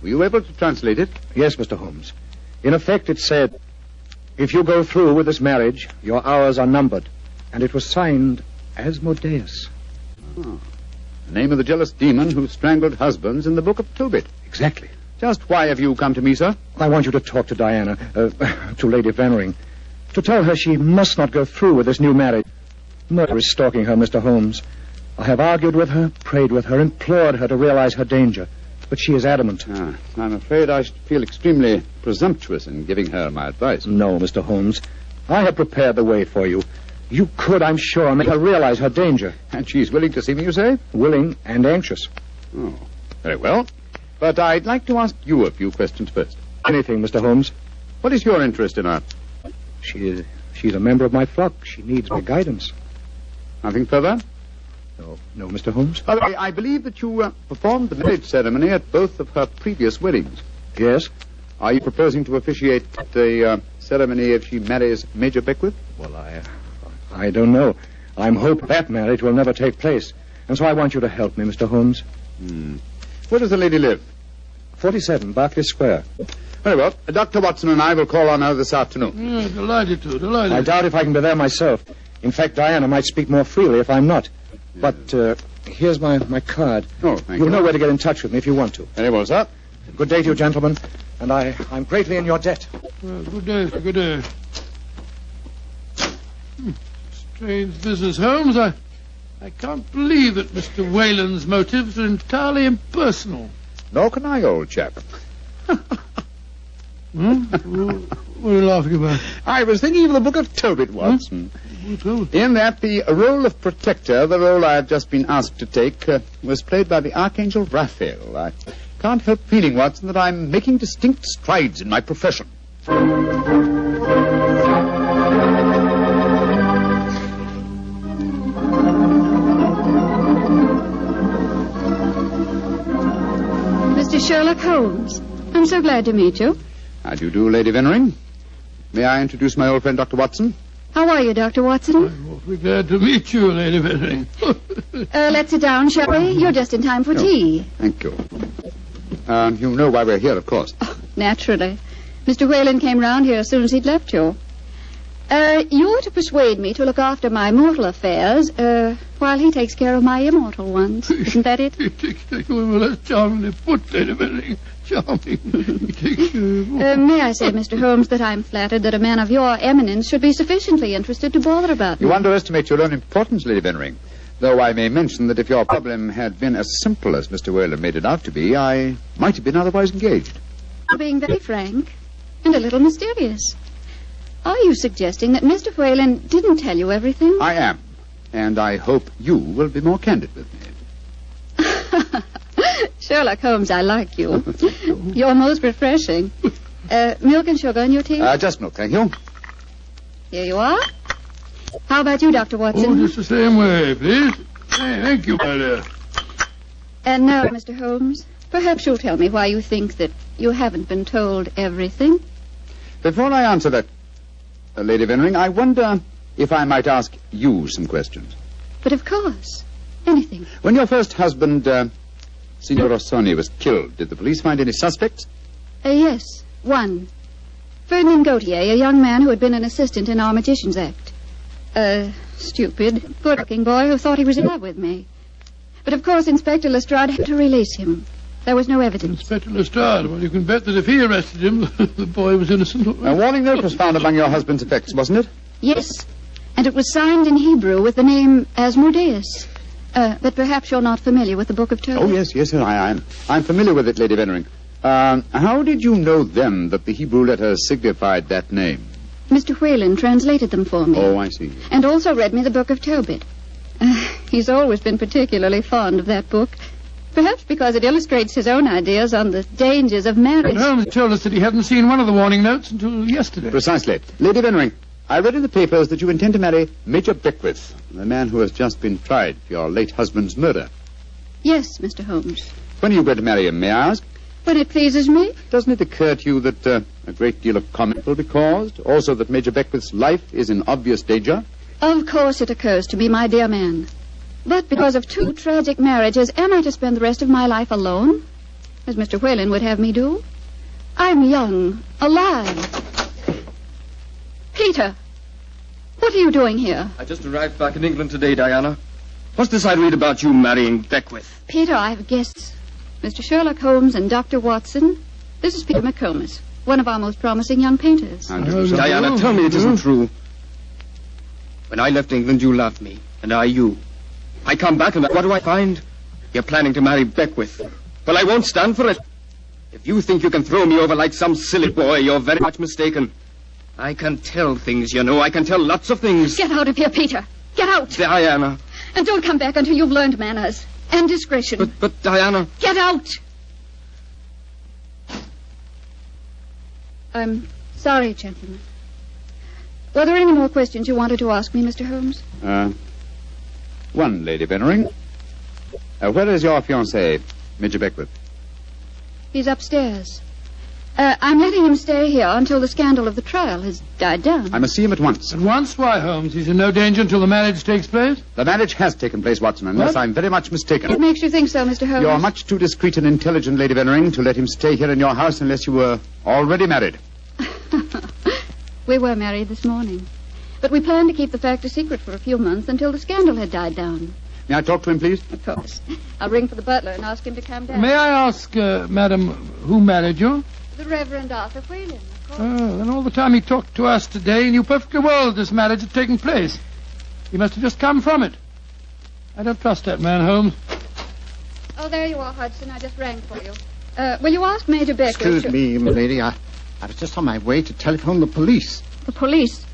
Were you able to translate it? Yes, Mr. Holmes. In effect, it said, if you go through with this marriage, your hours are numbered. And it was signed Asmodeus. Oh. The name of the jealous demon who strangled husbands in the Book of Tobit. Exactly. Just why have you come to me, sir? I want you to talk to Diana, to Lady Veneering, to tell her she must not go through with this new marriage. Murder is stalking her, Mr. Holmes. I have argued with her, prayed with her, implored her to realize her danger. But she is adamant. I'm afraid I should feel extremely presumptuous in giving her my advice. No, Mr. Holmes. I have prepared the way for you. You could, I'm sure, make her realize her danger. And she's willing to see me, you say? Willing and anxious. Oh, very well. But I'd like to ask you a few questions first. Anything, Mr. Holmes. What is your interest in her? She's a member of my flock. She needs my guidance. Nothing further? No, Mr. Holmes. By the way, I believe that you performed the marriage ceremony at both of her previous weddings. Yes. Are you proposing to officiate the ceremony if she marries Major Beckworth? Well, I don't know. I'm hoping that marriage will never take place. And so I want you to help me, Mr. Holmes. Where does the lady live? 47, Berkeley Square. Very well. Dr. Watson and I will call on her this afternoon. Delighted to, delighted. I doubt if I can be there myself. In fact, Diana might speak more freely if I'm not. But here's my card. Oh, thank you. You'll know where to get in touch with me if you want to. Very well, sir. Good day to you, gentlemen. And I'm greatly in your debt. Good day, sir, good day. Strange business, Holmes. I can't believe that Mr. Whalen's motives are entirely impersonal. Nor can I, old chap. What are you laughing about? I was thinking of the book of Tobit, Watson. In that, the role of protector, the role I have just been asked to take, was played by the Archangel Raphael. I can't help feeling, Watson, that I'm making distinct strides in my profession. Mr. Sherlock Holmes. I'm so glad to meet you. How do you do, Lady Vennering? May I introduce my old friend, Dr. Watson? How are you, Dr. Watson? I'm awfully glad to meet you, Lady Vennering. Let's sit down, shall we? You're just in time for tea. Thank you. You know why we're here, of course. Oh, naturally. Mr. Whalen came round here as soon as he'd left you. You're to persuade me to look after my mortal affairs, while he takes care of my immortal ones. Isn't that it? Well, that's charmingly put, Lady Vennering. Charming. May I say, Mr. Holmes, that I'm flattered that a man of your eminence should be sufficiently interested to bother about me. You underestimate your own importance, Lady Vennering. Though I may mention that if your problem had been as simple as Mr. Whalen made it out to be, I might have been otherwise engaged. You're being very frank and a little mysterious. Are you suggesting that Mr. Whalen didn't tell you everything? I am. And I hope you will be more candid with me. Sherlock Holmes, I like you. You're most refreshing. Milk and sugar in your tea? Just milk, thank you. Here you are. How about you, Dr. Watson? Oh, just the same way, please. Hey, thank you, my dear. And now, Mr. Holmes, perhaps you'll tell me why you think that you haven't been told everything. Before I answer that, Lady Vennering, I wonder if I might ask you some questions. But of course. Anything. When your first husband, Signor Rossoni, was killed, did the police find any suspects? Yes, one. Ferdinand Gautier, a young man who had been an assistant in our Magician's Act. A stupid, good-looking boy who thought he was in love with me. But of course Inspector Lestrade had to release him. There was no evidence. Inspector Lestrade? Well, you can bet that if he arrested him, the boy was innocent. A warning note was found among your husband's effects, wasn't it? Yes, and it was signed in Hebrew with the name Asmodeus. But perhaps you're not familiar with the Book of Tobit. Oh, yes, I am. I'm familiar with it, Lady Vennering. How did you know then that the Hebrew letters signified that name? Mr. Whalen translated them for me. Oh, I see. And also read me the Book of Tobit. He's always been particularly fond of that book. Perhaps because it illustrates his own ideas on the dangers of marriage. Holmes told us that he hadn't seen one of the warning notes until yesterday. Precisely. Lady Vennering, I read in the papers that you intend to marry Major Beckwith, the man who has just been tried for your late husband's murder. Yes, Mr. Holmes. When are you going to marry him, may I ask? When it pleases me. Doesn't it occur to you that a great deal of comment will be caused? Also that Major Beckwith's life is in obvious danger? Of course it occurs to me, my dear man. But because of two tragic marriages, am I to spend the rest of my life alone? As Mr. Whalen would have me do? I'm young, alive. Peter, what are you doing here? I just arrived back in England today, Diana. What's this I read about you marrying Beckwith? Peter, I have guests. Mr. Sherlock Holmes and Dr. Watson. This is Peter McComas, one of our most promising young painters. Diana, tell me it isn't true. When I left England, you loved me, and I you. I come back, and what do I find? You're planning to marry Beckwith. Well, I won't stand for it. If you think you can throw me over like some silly boy, you're very much mistaken. I can tell things, you know. I can tell lots of things. Get out of here, Peter. Get out. Diana. And don't come back until you've learned manners and discretion. But Diana. Get out. I'm sorry, gentlemen. Were there any more questions you wanted to ask me, Mr. Holmes? One, Lady Vennering. Where is your fiancé, Major Beckwith? He's upstairs. I'm letting him stay here until the scandal of the trial has died down. I must see him at once. At once? Why, Holmes? He's in no danger until the marriage takes place? The marriage has taken place, Watson, unless I'm very much mistaken. What makes you think so, Mr. Holmes? You're much too discreet and intelligent, Lady Vennering, to let him stay here in your house unless you were already married. We were married this morning. But we planned to keep the fact a secret for a few months until the scandal had died down. May I talk to him, please? Of course. I'll ring for the butler and ask him to come down. May I ask, madam, who married you? The Reverend Arthur Whalen, of course. Oh, and all the time he talked to us today, he knew perfectly well that this marriage had taken place. He must have just come from it. I don't trust that man, Holmes. Oh, there you are, Hudson. I just rang for you. Will you ask Major Beckwith? Excuse me, milady. I was just on my way to telephone the police. The police?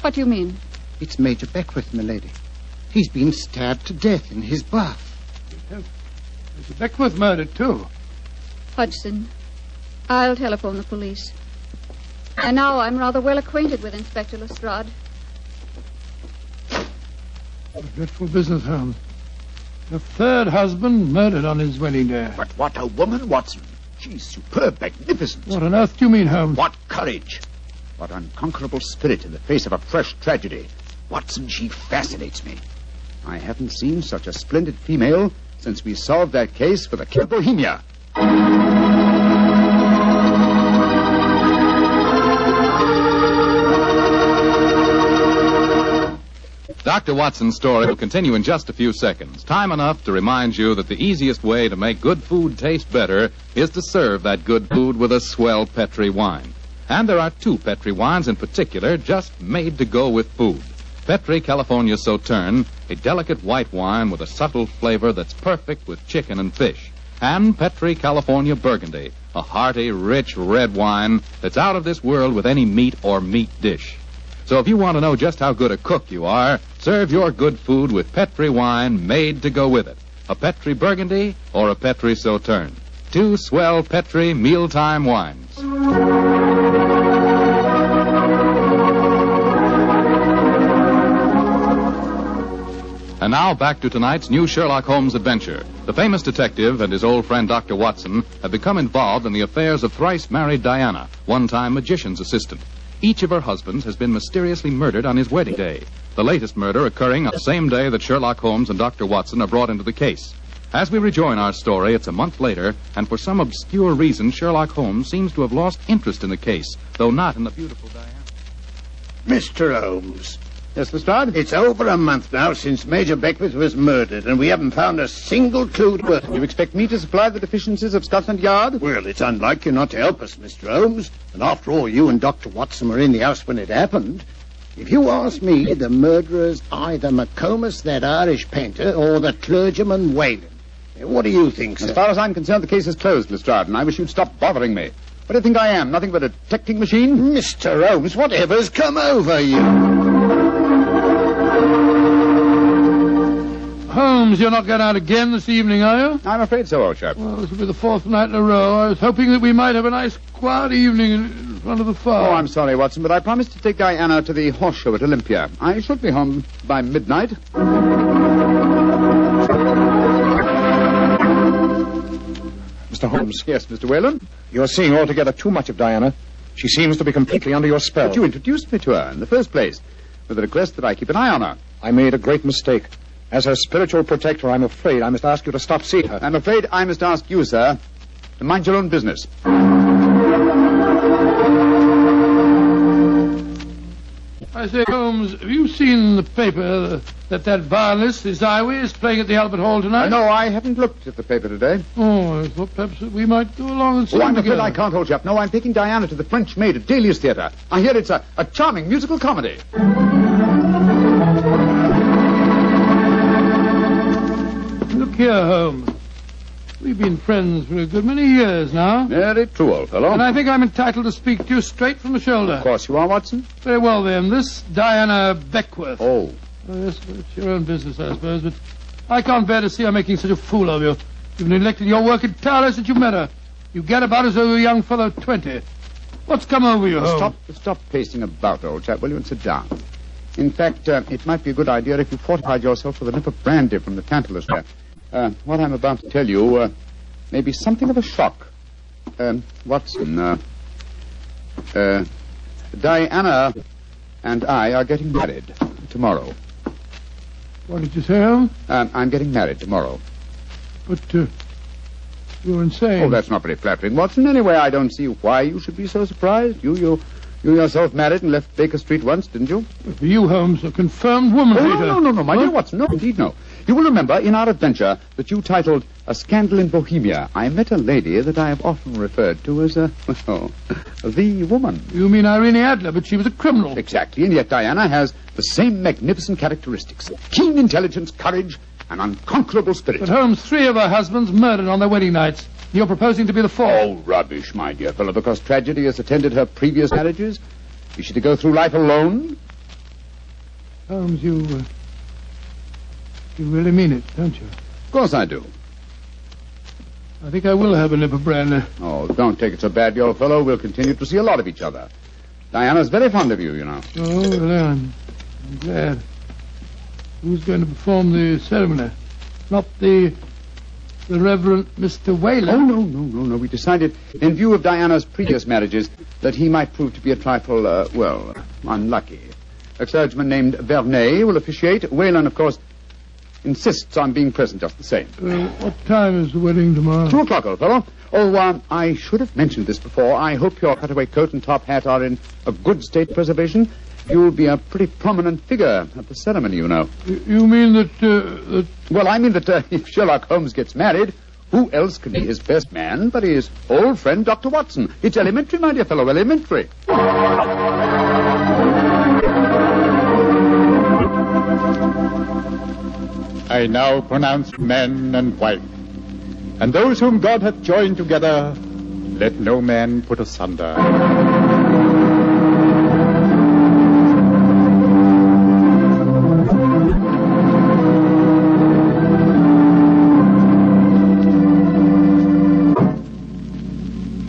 What do you mean? It's Major Beckwith, milady. He's been stabbed to death in his bath. Mr. Beckwith murdered, too. Hodgson, I'll telephone the police. And now I'm rather well acquainted with Inspector Lestrade. A dreadful business, Holmes. Your third husband murdered on his wedding day. But what a woman, Watson. She's superb, magnificent. What on earth do you mean, Holmes? What courage. What unconquerable spirit in the face of a fresh tragedy. Watson, she fascinates me. I haven't seen such a splendid female since we solved that case for the King of Bohemia. Dr. Watson's story will continue in just a few seconds. Time enough to remind you that the easiest way to make good food taste better is to serve that good food with a swell Petri wine. And there are two Petri wines in particular just made to go with food. Petri California Sauterne, a delicate white wine with a subtle flavor that's perfect with chicken and fish. And Petri California Burgundy, a hearty, rich red wine that's out of this world with any meat or meat dish. So if you want to know just how good a cook you are, serve your good food with Petri wine made to go with it. A Petri Burgundy or a Petri Sauterne. Two swell Petri mealtime wines. And now back to tonight's new Sherlock Holmes adventure. The famous detective and his old friend Dr. Watson have become involved in the affairs of thrice-married Diana, one-time magician's assistant. Each of her husbands has been mysteriously murdered on his wedding day, the latest murder occurring on the same day that Sherlock Holmes and Dr. Watson are brought into the case. As we rejoin our story, it's a month later, and for some obscure reason, Sherlock Holmes seems to have lost interest in the case, though not in the beautiful Diana. Mr. Holmes. Yes, Lestrade? It's over a month now since Major Beckwith was murdered, and we haven't found a single clue to it. You expect me to supply the deficiencies of Scotland Yard? Well, it's unlike you not to help us, Mr. Holmes. And after all, you and Dr. Watson were in the house when it happened. If you ask me, the murderer's either McComas, that Irish painter, or the clergyman Whalen. What do you think, sir? As far as I'm concerned, the case is closed, Lestrade, and I wish you'd stop bothering me. What do you think I am? Nothing but a detecting machine? Mr. Holmes, whatever's come over you? Holmes, you're not going out again this evening, are you? I'm afraid so, old chap. Well, this will be the fourth night in a row. I was hoping that we might have a nice, quiet evening in front of the fire. Oh, I'm sorry, Watson, but I promised to take Diana to the horse show at Olympia. I should be home by midnight. Mr. Holmes. Yes, Mr. Whalen? You're seeing altogether too much of Diana. She seems to be completely under your spell. But you introduced me to her in the first place, with the request that I keep an eye on her. I made a great mistake. As her spiritual protector, I'm afraid I must ask you to stop seeing her. I'm afraid I must ask you, sir, to mind your own business. I say, Holmes, have you seen the paper that violinist, Ziwi, is playing at the Albert Hall tonight? No, I haven't looked at the paper today. Oh, I thought perhaps that we might go along and see I'm together. afraid I can't, old chap. No, I'm taking Diana to the French Maid at Delius Theatre. I hear it's a charming musical comedy. Look here, Holmes. We've been friends for a good many years now. Very true, old fellow. And I think I'm entitled to speak to you straight from the shoulder. Of course you are, Watson. Very well, then. This Diana Beckwith. Oh. Yes, it's your own business, I suppose, but I can't bear to see her making such a fool of you. You've neglected your work entirely since you met her. You get about as though you're a young fellow of 20. What's come over you, Holmes? Stop pacing about, old chap, will you, and sit down. In fact, it might be a good idea if you fortified yourself with a nip of brandy from the Tantalus there. What I'm about to tell you may be something of a shock. Watson, Diana and I are getting married tomorrow. What did you say, Holmes? I'm getting married tomorrow. But, you're insane. Oh, that's not very flattering, Watson. Anyway, I don't see why you should be so surprised. You yourself married and left Baker Street once, didn't you? For you, Holmes, a confirmed woman hater. No, my dear Watson. No, indeed, no. You will remember in our adventure that you titled A Scandal in Bohemia, I met a lady that I have often referred to as the woman. You mean Irene Adler, but she was a criminal. Exactly, and yet Diana has the same magnificent characteristics. Keen intelligence, courage, and unconquerable spirit. But Holmes, 3 of her husbands murdered on their wedding nights. You're proposing to be the fourth? Oh, rubbish, my dear fellow, because tragedy has attended her previous marriages. Is she to go through life alone? Holmes, you really mean it, don't you? Of course I do. I think I will have a nip of brandy. Oh, don't take it so badly, old fellow. We'll continue to see a lot of each other. Diana's very fond of you, you know. Oh, well, I'm glad. Who's going to perform the ceremony? Not the Reverend Mr. Whalen? Oh, no. We decided, in view of Diana's previous marriages, that he might prove to be a trifle, unlucky. A clergyman named Vernet will officiate. Whalen, of course, insists on being present just the same. What time is the wedding tomorrow? 2 o'clock, old fellow. Oh, I should have mentioned this before. I hope your cutaway coat and top hat are in a good state of preservation. You'll be a pretty prominent figure at the ceremony, you know. You mean that... Well, I mean that if Sherlock Holmes gets married, who else can be his best man but his old friend, Dr. Watson? It's elementary, my dear fellow, elementary. I now pronounce man and wife. And those whom God hath joined together, let no man put asunder.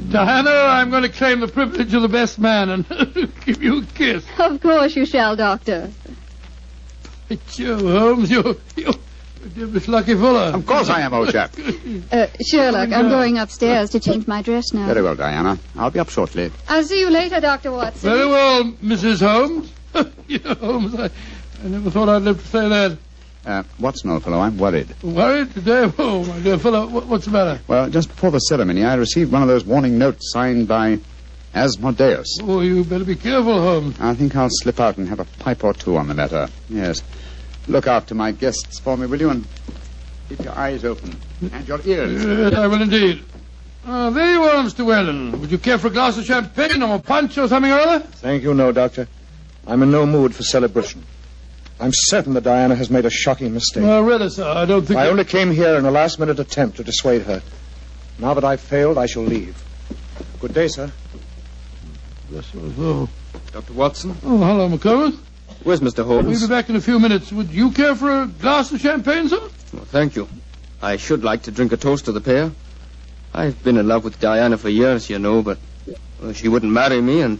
Diana, I'm going to claim the privilege of the best man and give you a kiss. Of course you shall, Doctor. Joe Holmes, you're dear Miss Lucky Fuller. Of course I am, old chap. Sherlock, I'm going upstairs to change my dress now. Very well, Diana. I'll be up shortly. I'll see you later, Dr. Watson. Very well, Mrs. Holmes. Holmes, I never thought I'd live to say that. Watson, old fellow, I'm worried. Worried today? Oh, my dear fellow, what's the matter? Well, just before the ceremony, I received one of those warning notes signed by Asmodeus. Oh, you better be careful, Holmes. I think I'll slip out and have a pipe or two on the matter. Yes. Look after my guests for me, will you? And keep your eyes open. And your ears. Yes, I will indeed. There you are, Mr. Whalen. Would you care for a glass of champagne or a punch or something or other? Thank you, no, Doctor. I'm in no mood for celebration. I'm certain that Diana has made a shocking mistake. Well, really, sir, I don't think... I only came here in a last-minute attempt to dissuade her. Now that I've failed, I shall leave. Good day, sir. Yes, sir. Oh. Dr. Watson? Oh, hello, McComas. Where's Mr. Holmes? We'll be back in a few minutes. Would you care for a glass of champagne, sir? Well, thank you. I should like to drink a toast to the pair. I've been in love with Diana for years, you know, but she wouldn't marry me, and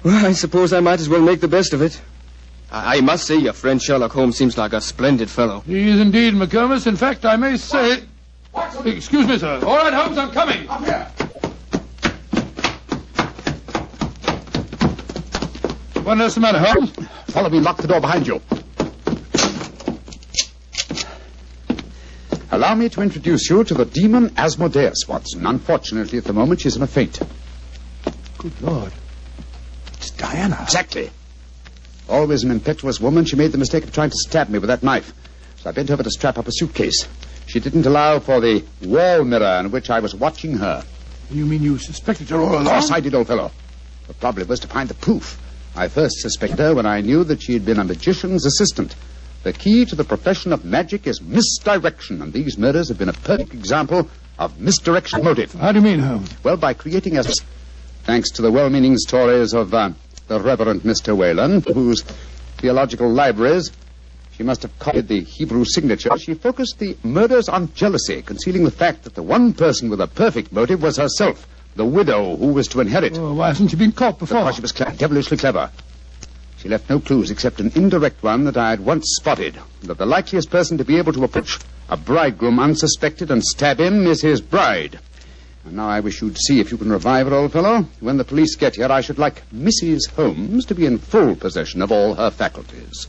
well, I suppose I might as well make the best of it. I must say your friend Sherlock Holmes seems like a splendid fellow. He is indeed, McComas. In fact, I may say... Excuse me, sir. All right, Holmes, I'm coming. Up here. What else the matter, Holmes? Follow me, lock the door behind you. Allow me to introduce you to the demon Asmodeus, Watson. Unfortunately, at the moment, she's in a faint. Good Lord. It's Diana. Exactly. Always an impetuous woman, she made the mistake of trying to stab me with that knife. So I bent over to strap up a suitcase. She didn't allow for the wall mirror in which I was watching her. You mean you suspected her all along? Of course I did, old fellow. The problem was to find the proof. I first suspected her when I knew that she had been a magician's assistant. The key to the profession of magic is misdirection, and these murders have been a perfect example of misdirection motive. How do you mean, Holmes? Well, by creating a... Thanks to the well-meaning stories of the Reverend Mr. Whalen, whose theological libraries she must have copied the Hebrew signature, she focused the murders on jealousy, concealing the fact that the one person with a perfect motive was herself, the widow who was to inherit. Oh, why hasn't she been caught before? Because she was devilishly clever. She left no clues except an indirect one that I had once spotted, that the likeliest person to be able to approach a bridegroom unsuspected and stab him is his bride. And now I wish you'd see if you can revive her, old fellow. When the police get here, I should like Mrs. Holmes to be in full possession of all her faculties.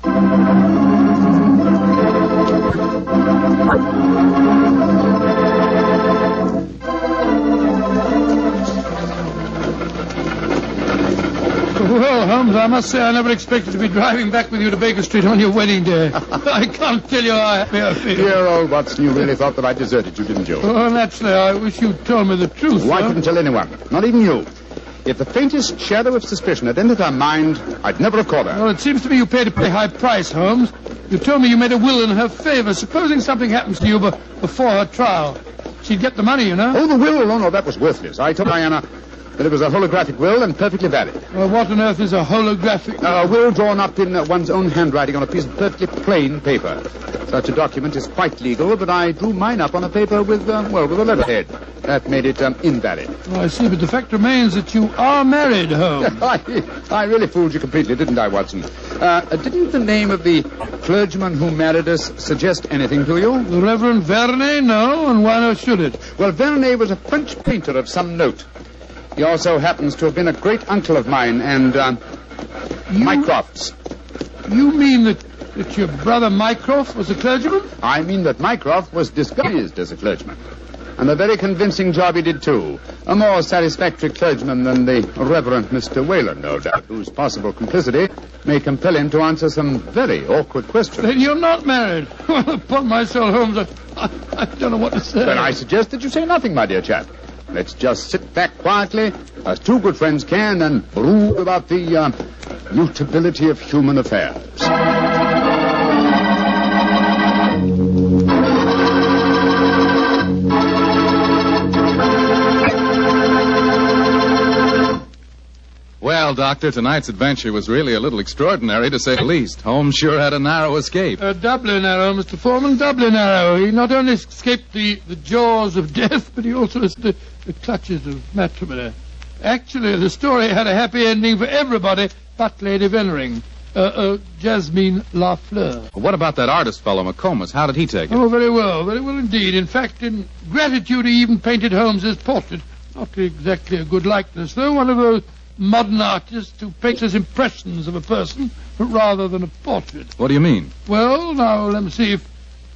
Well, Holmes, I must say I never expected to be driving back with you to Baker Street on your wedding day. I can't tell you how happy I feel. Dear old Watson, you really thought that I deserted you, didn't you? Oh, naturally, I wish you'd told me the truth. I couldn't tell anyone, not even you. If the faintest shadow of suspicion had entered her mind, I'd never have caught her. Well, it seems to me you paid a pretty high price, Holmes. You told me you made a will in her favor. Supposing something happens to you before her trial. she'd get the money, you know. Oh, the will? Oh, no, that was worthless. I told Diana that it was a holographic will and perfectly valid. What on earth is a holographic? A will drawn up in one's own handwriting on a piece of perfectly plain paper. Such a document is quite legal, but I drew mine up on a paper with a letterhead. That made it invalid. Oh, I see, but the fact remains that you are married, Holmes. I really fooled you completely, didn't I, Watson? Didn't the name of the clergyman who married us suggest anything to you? The Reverend Vernet? No, and why not should it? Well, Vernet was a French painter of some note. He also happens to have been a great uncle of mine and Mycroft's. You mean that your brother Mycroft was a clergyman? I mean that Mycroft was disguised as a clergyman. And a very convincing job he did, too. A more satisfactory clergyman than the Reverend Mr. Whalen, no doubt, whose possible complicity may compel him to answer some very awkward questions. Then you're not married. Well, upon my soul, Holmes, I don't know what to say. Then I suggest that you say nothing, my dear chap. Let's just sit back quietly, as two good friends can, and brood about the mutability of human affairs. Well, Doctor, tonight's adventure was really a little extraordinary, to say the least. Holmes sure had a narrow escape. Doubly narrow, Mr. Foreman, doubly narrow. He not only escaped the jaws of death, but he also escaped the clutches of matrimony. Actually, the story had a happy ending for everybody but Lady Veneering. Jasmine Lafleur. What about that artist fellow, McComas? How did he take it? Oh, very well indeed. In fact, in gratitude, he even painted Holmes's portrait. Not exactly a good likeness, though. One of those modern artists who paints as impressions of a person rather than a portrait. What do you mean? Well, now, let me see. If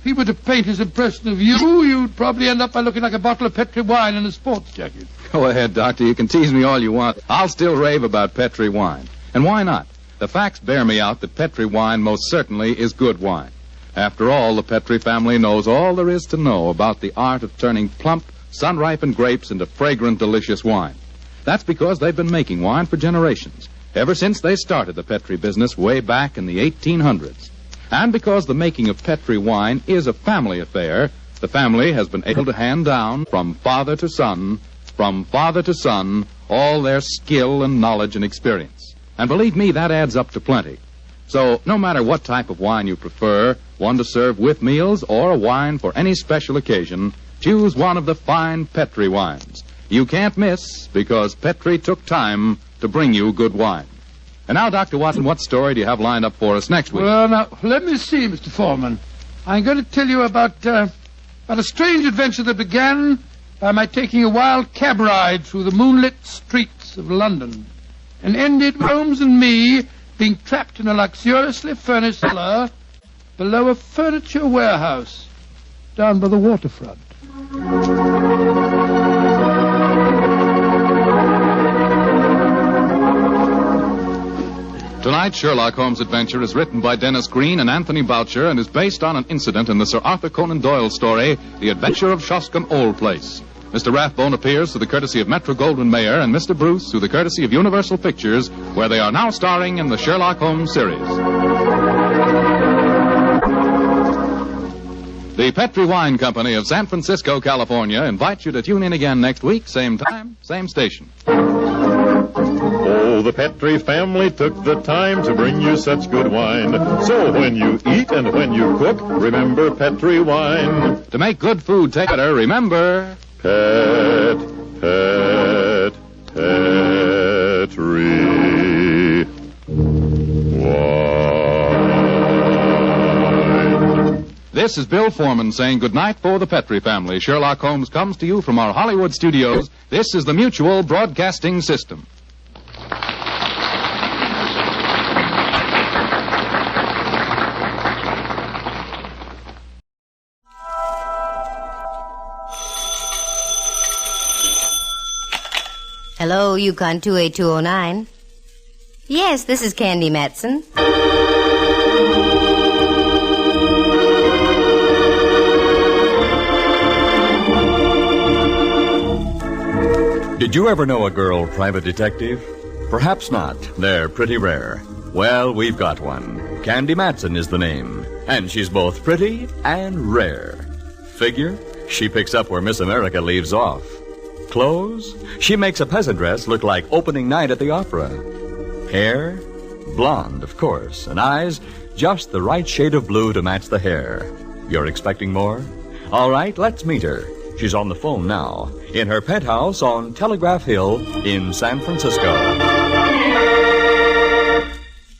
he were to paint his impression of you, you'd probably end up by looking like a bottle of Petri wine in a sports jacket. Go ahead, Doctor. You can tease me all you want. I'll still rave about Petri wine. And why not? The facts bear me out that Petri wine most certainly is good wine. After all, the Petri family knows all there is to know about the art of turning plump, sun-ripened grapes into fragrant, delicious wine. That's because they've been making wine for generations, ever since they started the Petri business way back in the 1800s. And because the making of Petri wine is a family affair, the family has been able to hand down from father to son, all their skill and knowledge and experience. And believe me, that adds up to plenty. So no matter what type of wine you prefer, one to serve with meals or a wine for any special occasion, choose one of the fine Petri wines. You can't miss, because Petri took time to bring you good wine. And now, Dr. Watson, what story do you have lined up for us next week? Well, now, let me see, Mr. Foreman. I'm going to tell you about a strange adventure that began by my taking a wild cab ride through the moonlit streets of London and ended with Holmes and me being trapped in a luxuriously furnished cellar below a furniture warehouse down by the waterfront. Tonight's Sherlock Holmes adventure is written by Dennis Green and Anthony Boucher and is based on an incident in the Sir Arthur Conan Doyle story, The Adventure of Shoscombe Old Place. Mr. Rathbone appears through the courtesy of Metro-Goldwyn-Mayer and Mr. Bruce through the courtesy of Universal Pictures, where they are now starring in the Sherlock Holmes series. The Petri Wine Company of San Francisco, California, invites you to tune in again next week, same time, same station. Oh, the Petri family took the time to bring you such good wine. So when you eat and when you cook, remember Petri wine. To make good food taste better, remember... Petri wine. This is Bill Foreman saying goodnight for the Petri family. Sherlock Holmes comes to you from our Hollywood studios. This is the Mutual Broadcasting System. Hello, Yukon 28209. Yes, this is Candy Matson. Did you ever know a girl private detective? Perhaps not. They're pretty rare. Well, we've got one. Candy Matson is the name. And she's both pretty and rare. Figure? She picks up where Miss America leaves off. Clothes? She makes a peasant dress look like opening night at the opera. Hair? Blonde, of course. And eyes? Just the right shade of blue to match the hair. You're expecting more? All right, let's meet her. She's on the phone now, in her penthouse on Telegraph Hill in San Francisco.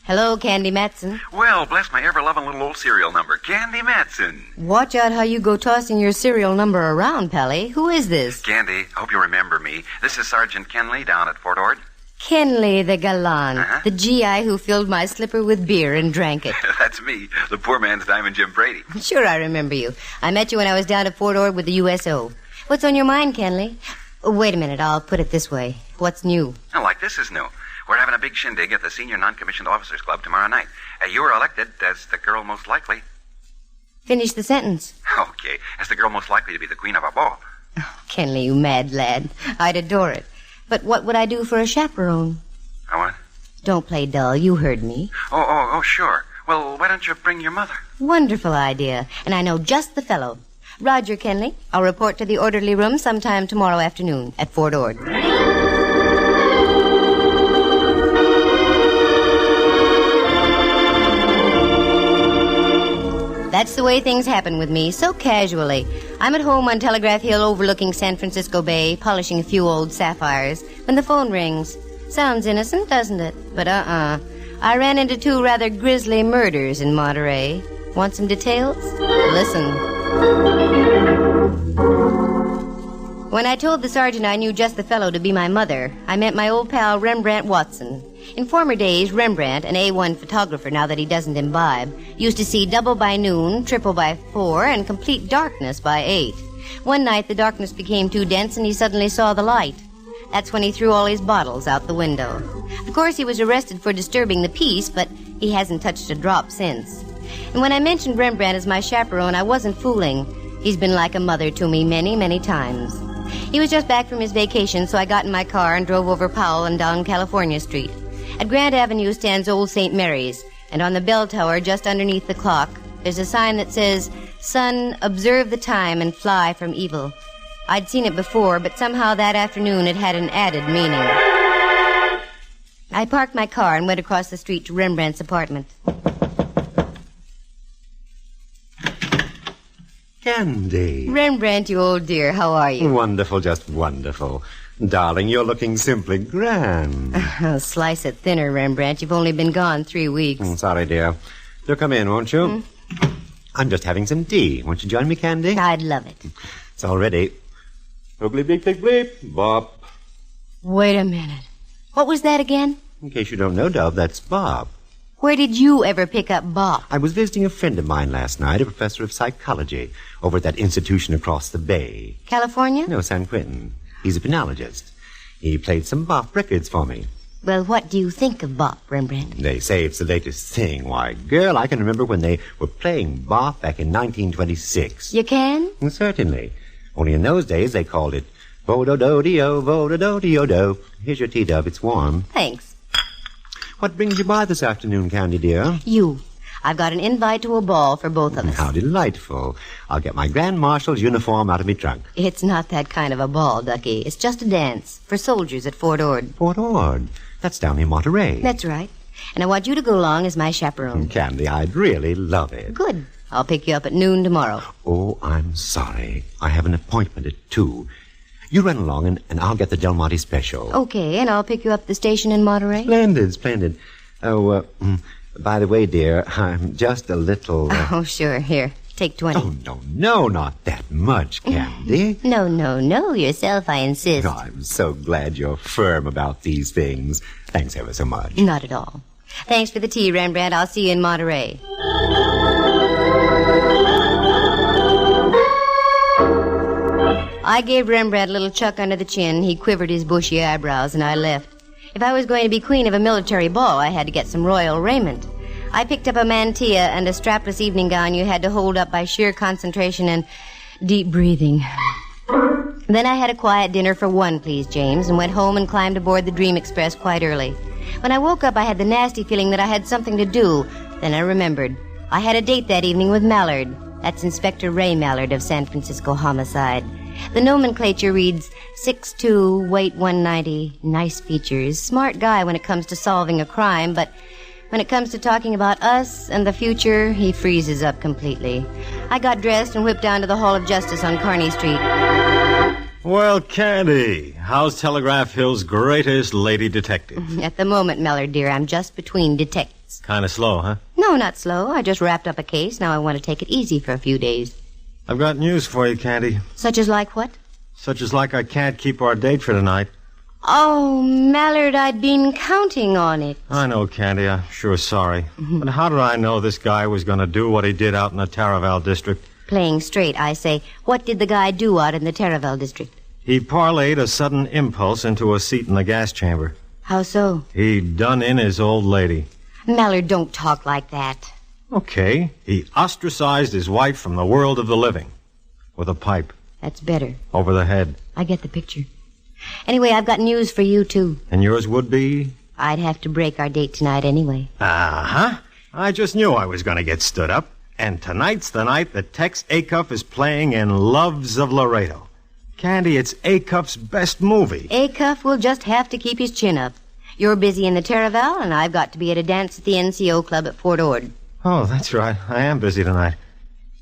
Hello, Candy Matson. Well, bless my ever-loving little old serial number, Candy Matson. Watch out how you go tossing your serial number around, Pally. Who is this? Candy, hope you remember me. This is Sergeant Kenley down at Fort Ord. Kenley the gallant, the GI who filled my slipper with beer and drank it. That's me, the poor man's Diamond Jim Brady. Sure, I remember you. I met you when I was down at Fort Ord with the USO. What's on your mind, Kenley? Oh, wait a minute, I'll put it this way. What's new? Oh, like this is new. We're having a big shindig at the Senior Non-Commissioned Officers Club tomorrow night. You were elected as the girl most likely. Finish the sentence. Okay, as the girl most likely to be the queen of our ball. Oh, Kenley, you mad lad. I'd adore it. But what would I do for a chaperone? What? Don't play dull. You heard me. Oh, sure. Well, why don't you bring your mother? Wonderful idea. And I know just the fellow. Roger, Kenley. I'll report to the orderly room sometime tomorrow afternoon at Fort Ord. That's the way things happen with me, so casually. I'm at home on Telegraph Hill overlooking San Francisco Bay, polishing a few old sapphires, when the phone rings. Sounds innocent, doesn't it? But I ran into 2 rather grisly murders in Monterey. Want some details? Listen. When I told the sergeant I knew just the fellow to be my mother, I meant my old pal Rembrandt Watson. In former days, Rembrandt, an A1 photographer now that he doesn't imbibe, used to see double by noon, triple by 4, and complete darkness by 8. One night, the darkness became too dense and he suddenly saw the light. That's when he threw all his bottles out the window. Of course, he was arrested for disturbing the peace, but he hasn't touched a drop since. And when I mentioned Rembrandt as my chaperone, I wasn't fooling. He's been like a mother to me many, many times. He was just back from his vacation, so I got in my car and drove over Powell and down California Street. At Grant Avenue stands Old St. Mary's, and on the bell tower just underneath the clock, there's a sign that says, "Son, observe the time and fly from evil." I'd seen it before, but somehow that afternoon it had an added meaning. I parked my car and went across the street to Rembrandt's apartment. Candy. Rembrandt, you old dear, how are you? Wonderful, just wonderful. Darling, you're looking simply grand. Slice it thinner, Rembrandt. You've only been gone 3 weeks. Sorry, dear. Do come in, won't you? I'm just having some tea. Won't you join me, Candy? I'd love it. It's all ready. Oogly bleep, bleep, bleep. Bop. Wait a minute. What was that again? In case you don't know, Dove, that's Bob. Where did you ever pick up Bob? I was visiting a friend of mine last night, a professor of psychology, over at that institution across the bay. California? No, San Quentin. He's a penologist. He played some bop records for me. Well, what do you think of bop, Rembrandt? They say it's the latest thing. Why, girl, I can remember when they were playing bop back in 1926. You can? Certainly. Only in those days they called it Vo-do-do-de-o, Vo-do-do-de-o-do. Here's your tea, Dove. It's warm. Thanks. What brings you by this afternoon, Candy, dear? You. I've got an invite to a ball for both of us. How delightful. I'll get my Grand Marshal's uniform out of me trunk. It's not that kind of a ball, Ducky. It's just a dance for soldiers at Fort Ord. Fort Ord? That's down in Monterey. That's right. And I want you to go along as my chaperone. Candy, I'd really love it. Good. I'll pick you up at noon tomorrow. Oh, I'm sorry. I have an appointment at 2. You run along, and I'll get the Del Monte special. Okay, and I'll pick you up at the station in Monterey. Splendid, splendid. Oh, by the way, dear, I'm just a little... Oh, sure. Here, take 20. Oh, no, not that much, Candy. No, yourself, I insist. Oh, I'm so glad you're firm about these things. Thanks ever so much. Not at all. Thanks for the tea, Rembrandt. I'll see you in Monterey. I gave Rembrandt a little chuck under the chin. He quivered his bushy eyebrows, and I left. If I was going to be queen of a military ball, I had to get some royal raiment. I picked up a mantilla and a strapless evening gown you had to hold up by sheer concentration and deep breathing. Then I had a quiet dinner for 1, please, James, and went home and climbed aboard the Dream Express quite early. When I woke up, I had the nasty feeling that I had something to do. Then I remembered. I had a date that evening with Mallard, That's Inspector Ray Mallard of San Francisco Homicide. The nomenclature reads 6'2", weight 190, nice features, smart guy when it comes to solving a crime, but when it comes to talking about us and the future, he freezes up completely. I got dressed and whipped down to the Hall of Justice on Kearny Street. Well, Candy, how's Telegraph Hill's greatest lady detective? At the moment, Mallard, dear, I'm just between detectives. Kind of slow, huh? No, not slow. I just wrapped up a case. Now I want to take it easy for a few days. I've got news for you, Candy. Such as like what? Such as like I can't keep our date for tonight. Oh, Mallard, I'd been counting on it. I know, Candy. I'm sure sorry. But how did I know this guy was going to do what he did out in the Taraval district? Playing straight, I say. What did the guy do out in the Taraval district? He parlayed a sudden impulse into a seat in the gas chamber. How so? He done in his old lady. Mallard, don't talk like that. Okay. He ostracized his wife from the world of the living. With a pipe. That's better. Over the head. I get the picture. Anyway, I've got news for you, too. And yours would be? I'd have to break our date tonight anyway. Uh-huh. I just knew I was going to get stood up. And tonight's the night that Tex Acuff is playing in Loves of Laredo. Candy, it's Acuff's best movie. Acuff will just have to keep his chin up. You're busy in the Taraval, and I've got to be at a dance at the NCO Club at Fort Ord. Oh, that's right. I am busy tonight.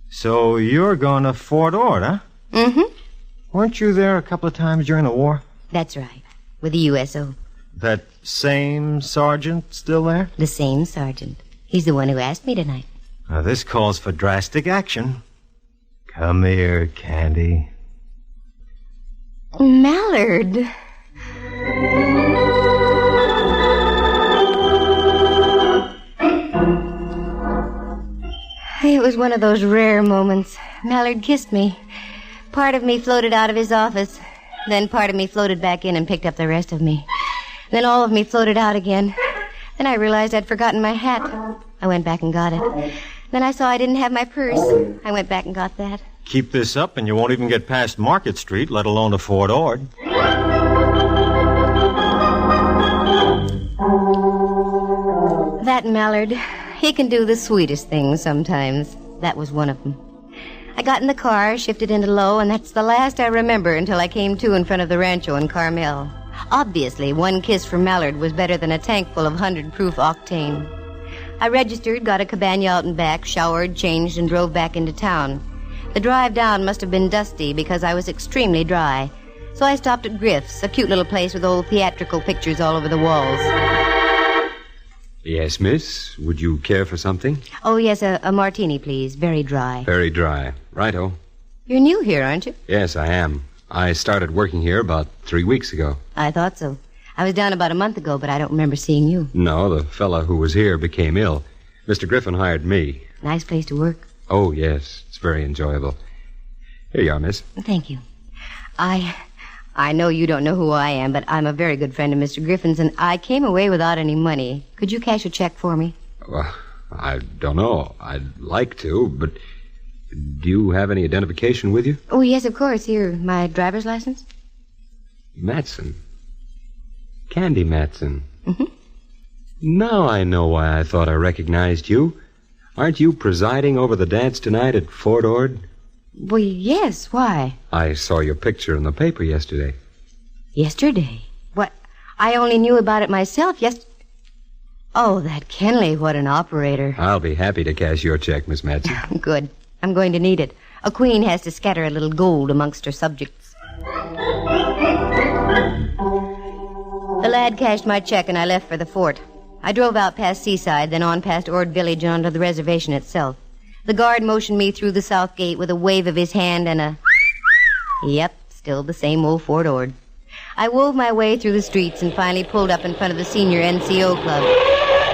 So you're going to Fort Ord, huh? Mm-hmm. Weren't you there a couple of times during the war? That's right. With the USO. That same sergeant still there? The same sergeant. He's the one who asked me tonight. Now, this calls for drastic action. Come here, Candy. Mallard. It was one of those rare moments. Mallard kissed me. Part of me floated out of his office. Then part of me floated back in and picked up the rest of me. Then all of me floated out again. Then I realized I'd forgotten my hat. I went back and got it. Then I saw I didn't have my purse. I went back and got that. Keep this up and you won't even get past Market Street, let alone to Fort Ord. That Mallard, he can do the sweetest things sometimes. That was one of them. I got in the car, shifted into low, and that's the last I remember until I came to in front of the Rancho in Carmel. Obviously, one kiss from Mallard was better than a tank full of 100-proof octane. I registered, got a cabana out and back, showered, changed, and drove back into town. The drive down must have been dusty because I was extremely dry. So I stopped at Griff's, a cute little place with old theatrical pictures all over the walls. Yes, miss. Would you care for something? Oh, yes, a martini, please. Very dry. Very dry. Righto. You're new here, aren't you? Yes, I am. I started working here about 3 weeks ago. I thought so. I was down about a month ago, but I don't remember seeing you. No, the fella who was here became ill. Mr. Griffin hired me. Nice place to work. Oh, yes. It's very enjoyable. Here you are, miss. Thank you. I know you don't know who I am, but I'm a very good friend of Mr. Griffin's, and I came away without any money. Could you cash a check for me? Well, I don't know. I'd like to, but do you have any identification with you? Oh, yes, of course. Here, my driver's license. Matson. Candy Matson. Mm-hmm. Now I know why I thought I recognized you. Aren't you presiding over the dance tonight at Fort Ord? Well, yes. Why? I saw your picture in the paper yesterday. Yesterday? What? I only knew about it myself Oh, that Kenley, what an operator. I'll be happy to cash your check, Miss Matson. Good. I'm going to need it. A queen has to scatter a little gold amongst her subjects. The lad cashed my check and I left for the fort. I drove out past Seaside, then on past Ord Village and onto the reservation itself. The guard motioned me through the south gate with a wave of his hand and a... Yep, still the same old Fort Ord. I wove my way through the streets and finally pulled up in front of the senior NCO club.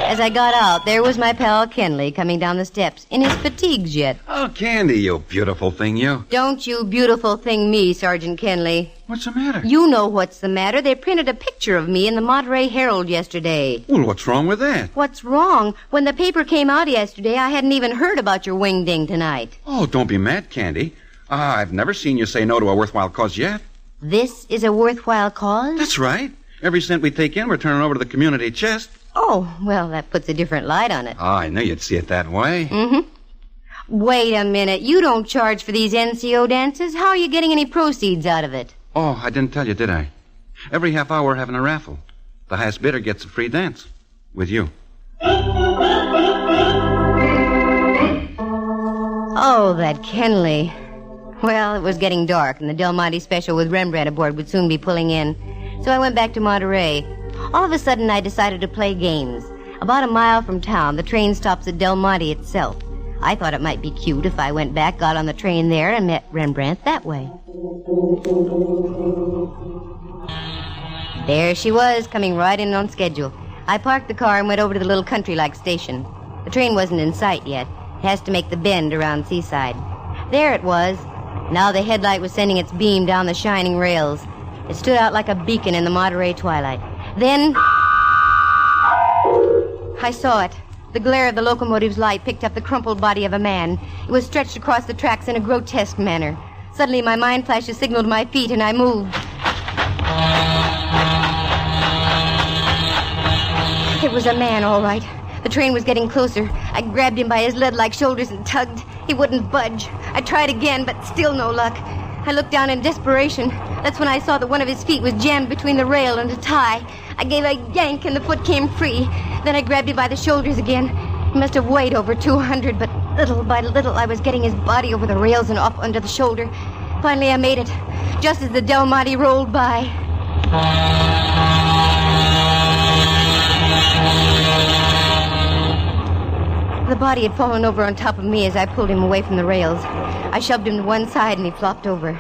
As I got out, there was my pal Kenley coming down the steps, in his fatigues yet. Oh, Candy, you beautiful thing, you. Don't you beautiful thing me, Sergeant Kenley. What's the matter? You know what's the matter. They printed a picture of me in the Monterey Herald yesterday. Well, what's wrong with that? What's wrong? When the paper came out yesterday, I hadn't even heard about your wing-ding tonight. Oh, don't be mad, Candy. I've never seen you say no to a worthwhile cause yet. This is a worthwhile cause? That's right. Every cent we take in, we're turning over to the community chest. Oh, well, that puts a different light on it. Oh, I knew you'd see it that way. Mm-hmm. Wait a minute. You don't charge for these NCO dances. How are you getting any proceeds out of it? Oh, I didn't tell you, did I? Every half hour we're having a raffle. The highest bidder gets a free dance. With you. Oh, that Kenley. Well, it was getting dark, and the Del Monte special with Rembrandt aboard would soon be pulling in. So I went back to Monterey. All of a sudden, I decided to play games. About a mile from town, the train stops at Del Monte itself. I thought it might be cute if I went back, got on the train there, and met Rembrandt that way. There she was, coming right in on schedule. I parked the car and went over to the little country-like station. The train wasn't in sight yet. It has to make the bend around Seaside. There it was. Now the headlight was sending its beam down the shining rails. It stood out like a beacon in the Monterey twilight. Then I saw it. The glare of the locomotive's light picked up the crumpled body of a man. It was stretched across the tracks in a grotesque manner. Suddenly my mind flash a signal to my feet, and I moved. It was a man, all right. The train was getting closer. I grabbed him by his lead-like shoulders and tugged. He wouldn't budge. I tried again, but still no luck. I looked down in desperation. That's when I saw that one of his feet was jammed between the rail and a tie. I gave a yank and the foot came free. Then I grabbed him by the shoulders again. He must have weighed over 200, but little by little I was getting his body over the rails and up under the shoulder. Finally I made it, just as the Del Monte rolled by. The body had fallen over on top of me as I pulled him away from the rails. I shoved him to one side and he flopped over.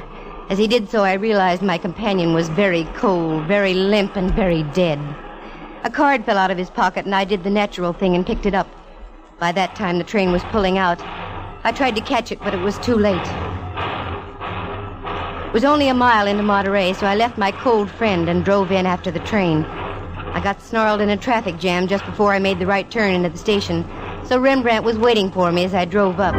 As he did so, I realized my companion was very cold, very limp, and very dead. A card fell out of his pocket, and I did the natural thing and picked it up. By that time, the train was pulling out. I tried to catch it, but it was too late. It was only a mile into Monterey, so I left my cold friend and drove in after the train. I got snarled in a traffic jam just before I made the right turn into the station, so Rembrandt was waiting for me as I drove up.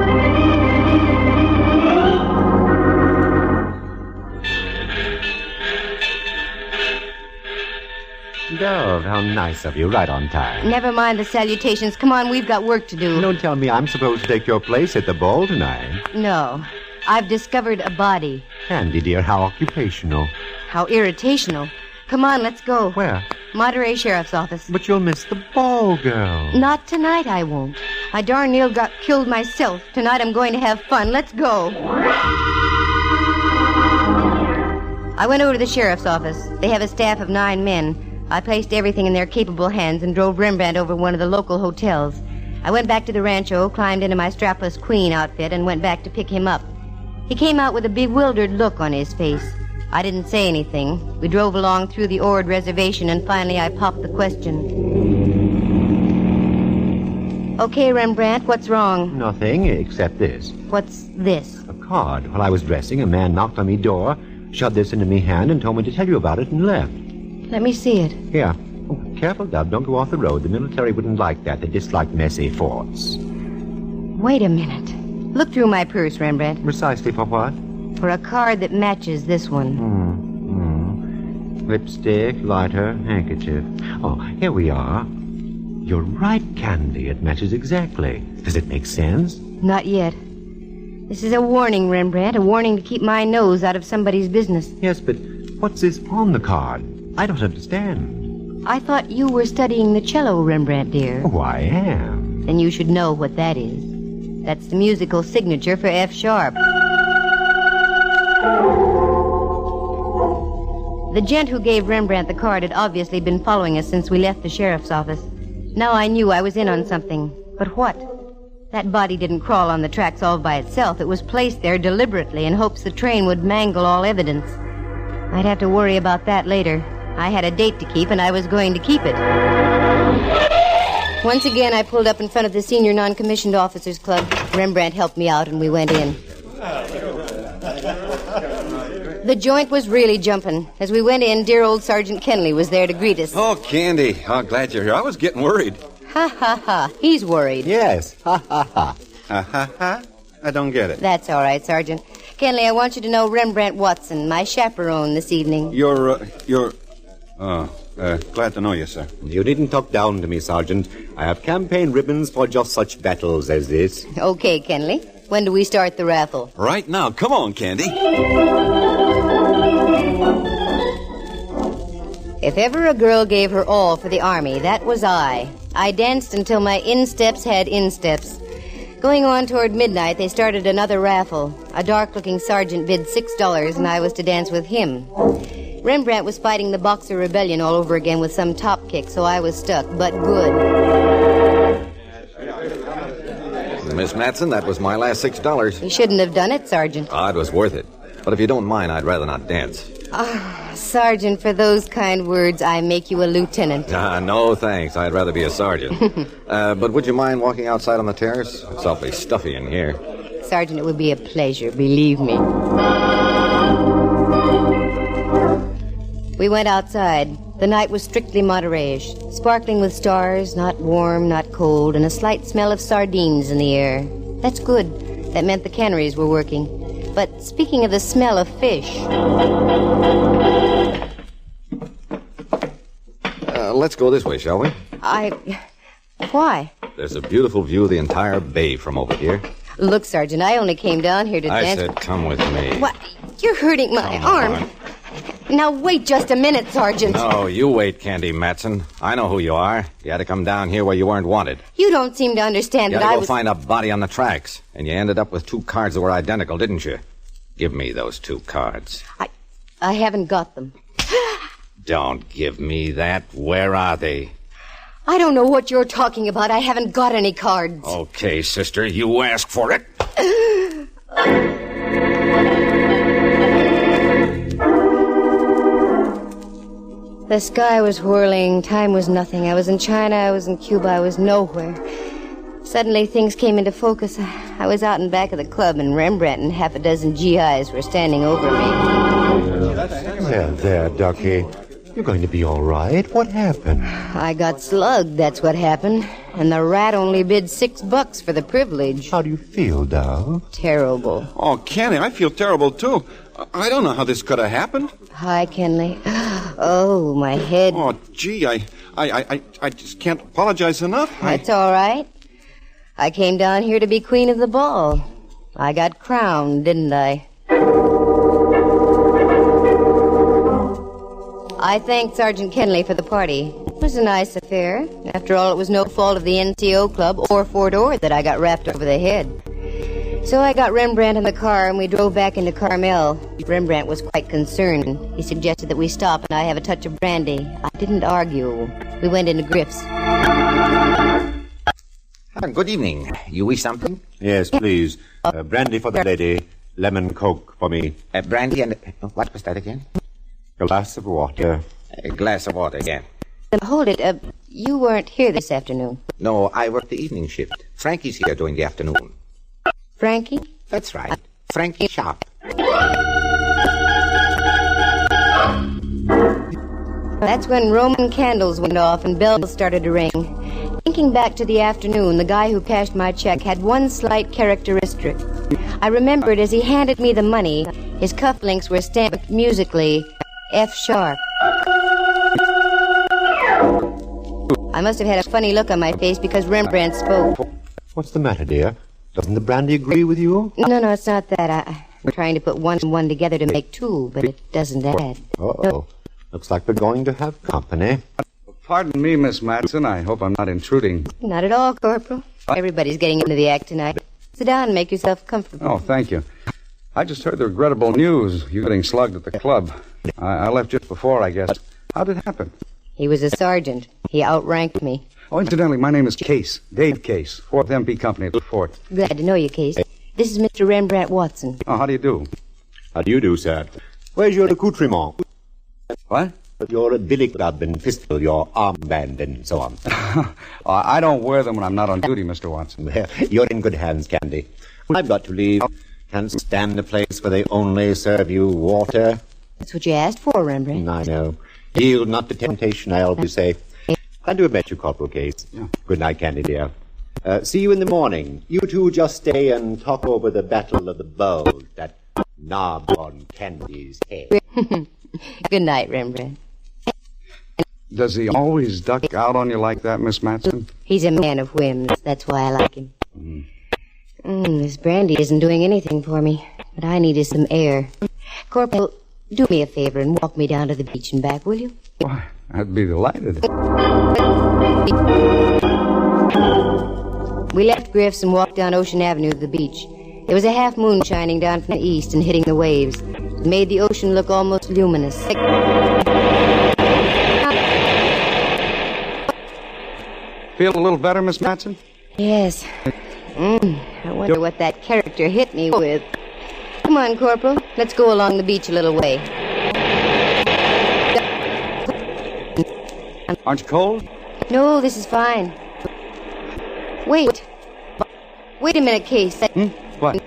Dove, how nice of you, right on time. Never mind the salutations. Come on, we've got work to do. Don't tell me I'm supposed to take your place at the ball tonight. No. I've discovered a body. Candy, dear, how occupational. How irritational. Come on, let's go. Where? Monterey Sheriff's Office. But you'll miss the ball, girl. Not tonight, I won't. I darn near got killed myself. Tonight I'm going to have fun. Let's go. I went over to the sheriff's office. They have a staff of 9 men. I placed everything in their capable hands and drove Rembrandt over one of the local hotels. I went back to the rancho, climbed into my strapless queen outfit, and went back to pick him up. He came out with a bewildered look on his face. I didn't say anything. We drove along through the Ord reservation, and finally I popped the question. Okay, Rembrandt, what's wrong? Nothing, except this. What's this? A card. While I was dressing, a man knocked on me door, shoved this into me hand, and told me to tell you about it, and left. Let me see it. Here. Oh, careful, Dub. Don't go off the road. The military wouldn't like that. They dislike messy forts. Wait a minute. Look through my purse, Rembrandt. Precisely for what? For a card that matches this one. Lipstick, lighter, handkerchief. Oh, here we are. You're right, Candy. It matches exactly. Does it make sense? Not yet. This is a warning, Rembrandt. A warning to keep my nose out of somebody's business. Yes, but what's this on the card? I don't understand. I thought you were studying the cello, Rembrandt, dear. Oh, I am. Then you should know what that is. That's the musical signature for F sharp. The gent who gave Rembrandt the card had obviously been following us since we left the sheriff's office. Now I knew I was in on something. But what? That body didn't crawl on the tracks all by itself. It was placed there deliberately in hopes the train would mangle all evidence. I'd have to worry about that later. I had a date to keep, and I was going to keep it. Once again, I pulled up in front of the Senior Non-Commissioned Officers Club. Rembrandt helped me out, and we went in. The joint was really jumping. As we went in, dear old Sergeant Kenley was there to greet us. Oh, Candy. Oh, glad you're here. I was getting worried. Ha, ha, ha. He's worried. Yes. Ha, ha, ha. Ha, ha, ha? I don't get it. That's all right, Sergeant. Kenley, I want you to know Rembrandt Watson, my chaperone this evening. You're... glad to know you, sir. You needn't talk down to me, Sergeant. I have campaign ribbons for just such battles as this. Okay, Kenley. When do we start the raffle? Right now. Come on, Candy. If ever a girl gave her all for the army, that was I. I danced until my insteps had insteps. Going on toward midnight, they started another raffle. A dark-looking sergeant bid $6, and I was to dance with him. Rembrandt was fighting the Boxer Rebellion all over again with some top kick, so I was stuck, but good. Miss Matson, that was my last $6. You shouldn't have done it, Sergeant. It was worth it. But if you don't mind, I'd rather not dance. Sergeant, for those kind words, I make you a lieutenant. No, thanks. I'd rather be a sergeant. But would you mind walking outside on the terrace? It's awfully stuffy in here. Sergeant, it would be a pleasure, believe me. We went outside. The night was strictly moderate, sparkling with stars, not warm, not cold, and a slight smell of sardines in the air. That's good. That meant the canneries were working. But speaking of the smell of fish... Let's go this way, shall we? Why? There's a beautiful view of the entire bay from over here. Look, Sergeant, I only came down here to dance... I said come with me. What? You're hurting my arm. Now, wait just a minute, Sergeant. No, you wait, Candy Matson. I know who you are. You had to come down here where you weren't wanted. You don't seem to understand that I was... You had to go find a body on the tracks, and you ended up with 2 cards that were identical, didn't you? Give me those 2 cards. I haven't got them. Don't give me that. Where are they? I don't know what you're talking about. I haven't got any cards. Okay, sister, you asked for it. The sky was whirling. Time was nothing. I was in China. I was in Cuba. I was nowhere. Suddenly, things came into focus. I was out in back of the club, and Rembrandt and half a dozen GIs were standing over me. There, Ducky. You're going to be all right. What happened? I got slugged, that's what happened. And the rat only bid $6 for the privilege. How do you feel, Dove? Terrible. Oh, Candy, I feel terrible, too. I don't know how this could have happened. Hi, Kenley. Oh, my head. Oh, gee, I just can't apologize enough. That's all right. I came down here to be queen of the ball. I got crowned, didn't I? I thanked Sergeant Kenley for the party. It was a nice affair. After all, it was no fault of the NCO club or Fort Ord that I got rapped over the head. So I got Rembrandt in the car, and we drove back into Carmel. Rembrandt was quite concerned. He suggested that we stop and I have a touch of brandy. I didn't argue. We went into Griff's. Good evening. You wish something? Yes, please. Brandy for the lady. Lemon Coke for me. Brandy and... what was that again? Glass of water. A glass of water again. Hold it. You weren't here this afternoon. No, I work the evening shift. Frankie's here during the afternoon. Frankie? That's right. Frankie Sharp. That's when Roman candles went off and bells started to ring. Thinking back to the afternoon, the guy who cashed my check had one slight characteristic. I remembered as he handed me the money, his cufflinks were stamped musically, F sharp. I must have had a funny look on my face because Rembrandt spoke. What's the matter, dear? Doesn't the brandy agree with you? No, it's not that. I'm trying to put 1 and 1 together to make 2, but it doesn't add. Uh-oh. Looks like we're going to have company. Pardon me, Miss Matson. I hope I'm not intruding. Not at all, Corporal. Everybody's getting into the act tonight. Sit down and make yourself comfortable. Oh, thank you. I just heard the regrettable news. You getting slugged at the club. I left just before, I guess. How did it happen? He was a sergeant. He outranked me. Oh, incidentally, my name is Case. Dave Case. 4th MP Company at the fort. Glad to know you, Case. This is Mr. Rembrandt Watson. Oh, how do you do? How do you do, sir? Where's your accoutrement? What? Your billy club and pistol, your armband, and so on. I don't wear them when I'm not on duty, Mr. Watson. Well, you're in good hands, Candy. I've got to leave. Can't stand a place where they only serve you water. That's what you asked for, Rembrandt. I know. Yield not to temptation, I always say. Glad to have met you, Corporal Case. Yeah. Good night, Candy, dear. See you in the morning. You two just stay and talk over the Battle of the Bulge, that knob on Candy's head. Good night, Rembrandt. Does he always duck out on you like that, Miss Matson? He's a man of whims. That's why I like him. This brandy isn't doing anything for me. What I need is some air. Corporal, do me a favor and walk me down to the beach and back, will you? Why, I'd be delighted. We left Griff's and walked down Ocean Avenue to the beach. There was a half moon shining down from the east and hitting the waves. It made the ocean look almost luminous. Feel a little better, Miss Matson? Yes. I wonder what that character hit me with. Come on, Corporal. Let's go along the beach a little way. Aren't you cold? No, this is fine. Wait. Wait a minute, Case. What?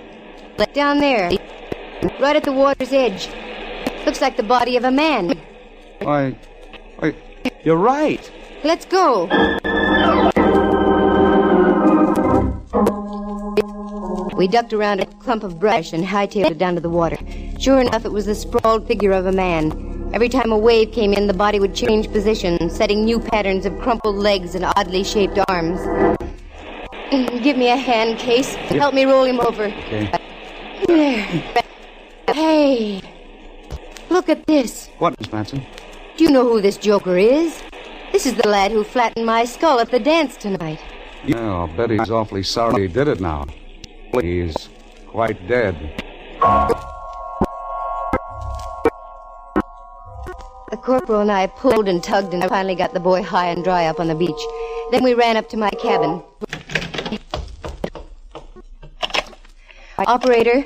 Down there. Right at the water's edge. Looks like the body of a man. Why, you're right. Let's go. We ducked around a clump of brush and hightailed it down to the water. Sure enough, it was the sprawled figure of a man. Every time a wave came in, the body would change position, setting new patterns of crumpled legs and oddly shaped arms. Give me a hand, Case. Help me roll him over. Okay. There. Hey, look at this. What, Miss Matson? Do you know who this joker is? This is the lad who flattened my skull at the dance tonight. Yeah, I'll bet he's awfully sorry he did it now. He's quite dead. The corporal and I pulled and tugged and finally got the boy high and dry up on the beach. Then we ran up to my cabin. Operator.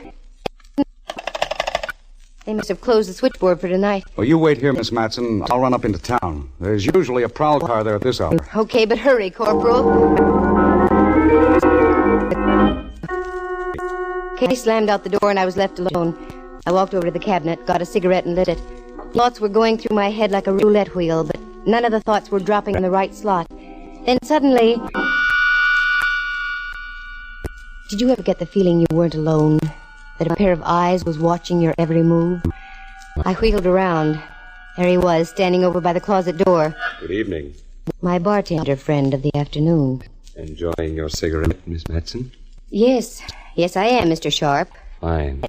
They must have closed the switchboard for tonight. Well, you wait here, Miss Matson. I'll run up into town. There's usually a prowl car there at this hour. Okay, but hurry, Corporal. Case slammed out the door and I was left alone. I walked over to the cabinet, got a cigarette and lit it. Thoughts were going through my head like a roulette wheel, but none of the thoughts were dropping in the right slot. Then suddenly... Did you ever get the feeling you weren't alone? That a pair of eyes was watching your every move? I wheeled around. There he was, standing over by the closet door. Good evening. My bartender friend of the afternoon. Enjoying your cigarette, Miss Matson? Yes. Yes, I am, Mr. Sharp. Fine.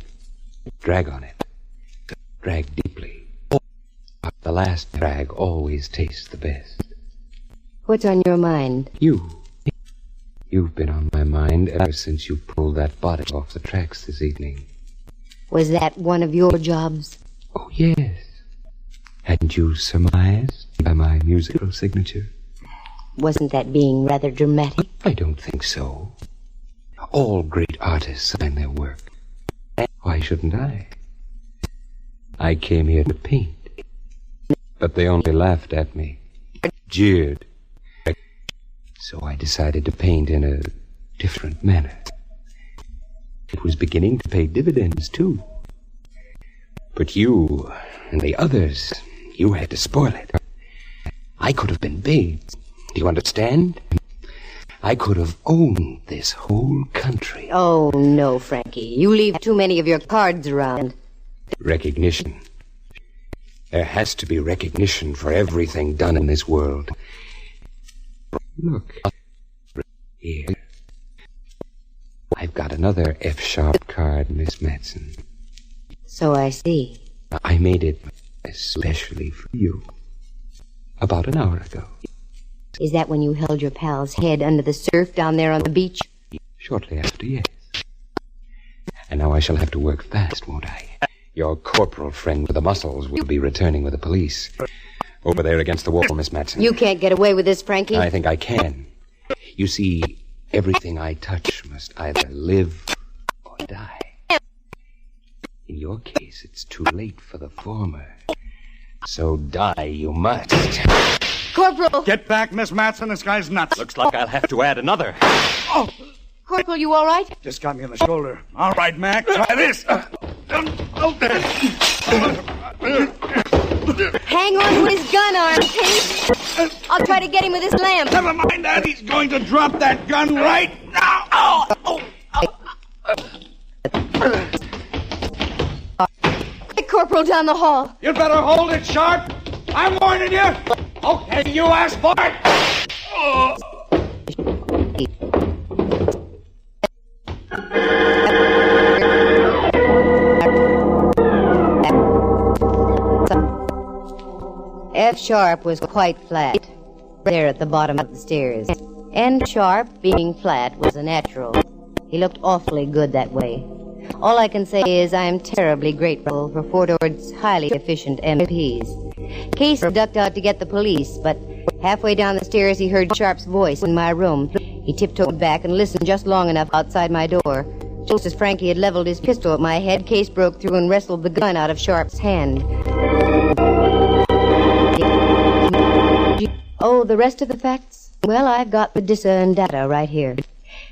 Drag on it. Drag deeply. The last drag always tastes the best. What's on your mind? You've been on my mind ever since you pulled that body off the tracks this evening. Was that one of your jobs? Oh, yes. Hadn't you surmised by my musical signature? Wasn't that being rather dramatic? I don't think so. All great artists sign their work. Why shouldn't I? I came here to paint. But they only laughed at me. Jeered. So I decided to paint in a different manner. It was beginning to pay dividends, too. But you and the others, you had to spoil it. I could have been big. Do you understand? I could have owned this whole country. Oh, no, Frankie. You leave too many of your cards around. Recognition. There has to be recognition for everything done in this world. Look. Here. I've got another F-sharp card, Miss Matson. So I see. I made it especially for you. About an hour ago. Is that when you held your pal's head under the surf down there on the beach? Shortly after, yes. And now I shall have to work fast, won't I? Your corporal friend with the muscles will be returning with the police. Over there against the wall, Miss Matson. You can't get away with this, Frankie. I think I can. You see, everything I touch must either live or die. In your case, it's too late for the former. So die you must. Corporal! Get back, Miss Matson. This guy's nuts. Looks like I'll have to add another. Oh! Corporal, you all right? Just got me on the shoulder. All right, Mac. Try this. Hang on to his gun arm, Case. I'll try to get him with this lamp. Never mind that. He's going to drop that gun right now. Oh! The corporal down the hall. You'd better hold it sharp. I'm warning you. Okay, you asked for it. Oh. F. Sharp was quite flat, there at the bottom of the stairs. And Sharp, being flat, was a natural. He looked awfully good that way. All I can say is I am terribly grateful for Fort Ord's highly efficient MPs. Case ducked out to get the police, but halfway down the stairs he heard Sharp's voice in my room. He tiptoed back and listened just long enough outside my door. Just as Frankie had leveled his pistol at my head, Case broke through and wrestled the gun out of Sharp's hand. Oh, the rest of the facts? Well, I've got the discern data right here.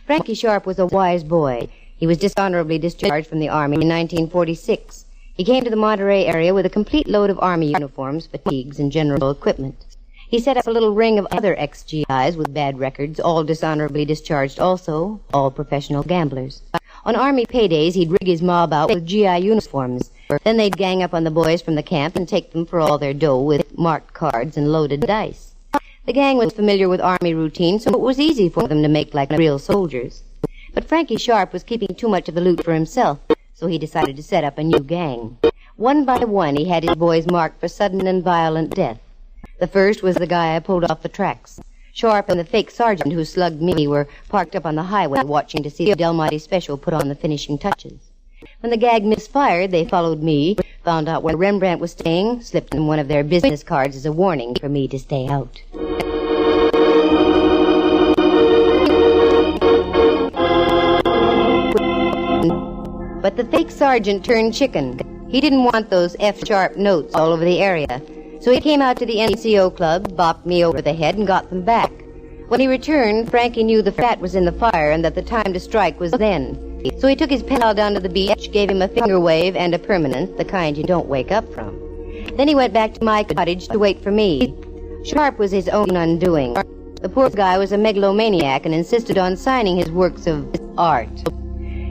Frankie Sharp was a wise boy. He was dishonorably discharged from the Army in 1946. He came to the Monterey area with a complete load of Army uniforms, fatigues, and general equipment. He set up a little ring of other ex-GIs with bad records, all dishonorably discharged also, all professional gamblers. On Army paydays, he'd rig his mob out with GI uniforms. Then they'd gang up on the boys from the camp and take them for all their dough with marked cards and loaded dice. The gang was familiar with Army routine, so it was easy for them to make like real soldiers. But Frankie Sharp was keeping too much of the loot for himself, so he decided to set up a new gang. One by one, he had his boys marked for sudden and violent death. The first was the guy I pulled off the tracks. Sharp and the fake sergeant who slugged me were parked up on the highway watching to see the Del Monte Special put on the finishing touches. When the gag misfired, they followed me, found out where Rembrandt was staying, slipped in one of their business cards as a warning for me to stay out. But the fake sergeant turned chicken. He didn't want those F. Sharp notes all over the area. So he came out to the NCO club, bopped me over the head, and got them back. When he returned, Frankie knew the fat was in the fire and that the time to strike was then. So he took his pal down to the beach, gave him a finger wave and a permanent, the kind you don't wake up from. Then he went back to my cottage to wait for me. Sharp was his own undoing. The poor guy was a megalomaniac and insisted on signing his works of art.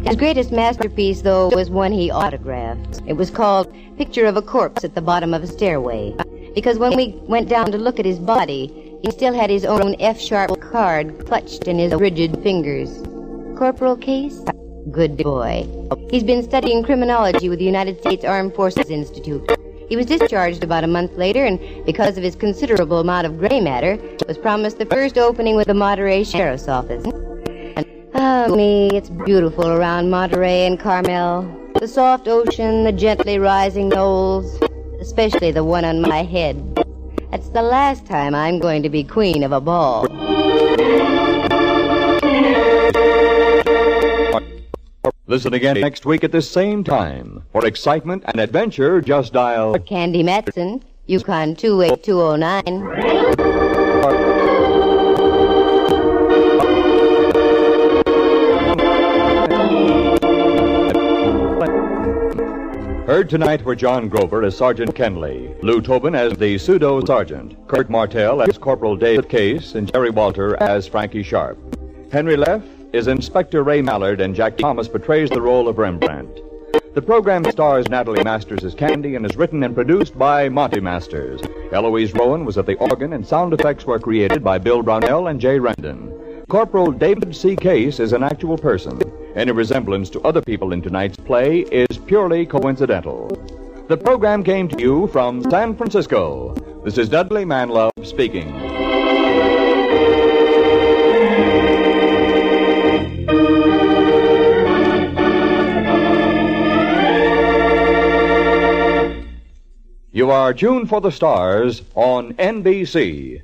His greatest masterpiece, though, was one he autographed. It was called Picture of a Corpse at the Bottom of a Stairway. Because when we went down to look at his body, he still had his own F-sharp card clutched in his rigid fingers. Corporal Case? Good boy. He's been studying criminology with the United States Armed Forces Institute. He was discharged about a month later, and because of his considerable amount of gray matter, was promised the first opening with the Monterey Sheriff's Office. Oh, me, it's beautiful around Monterey and Carmel. The soft ocean, the gently rising knolls, especially the one on my head. That's the last time I'm going to be queen of a ball. Listen again next week at this same time. For excitement and adventure, just dial... Candy Matson, Yukon 28209. Heard tonight were John Grover as Sergeant Kenley, Lou Tobin as the pseudo-sergeant, Kurt Martell as Corporal David Case, and Jerry Walter as Frankie Sharp. Henry Leff is Inspector Ray Mallard, and Jack Thomas portrays the role of Rembrandt. The program stars Natalie Masters as Candy and is written and produced by Monty Masters. Eloise Rowan was at the organ, and sound effects were created by Bill Brownell and Jay Rendon. Corporal David C. Case is an actual person. Any resemblance to other people in tonight's play is purely coincidental. The program came to you from San Francisco. This is Dudley Manlove speaking. You are tuned for the stars on NBC.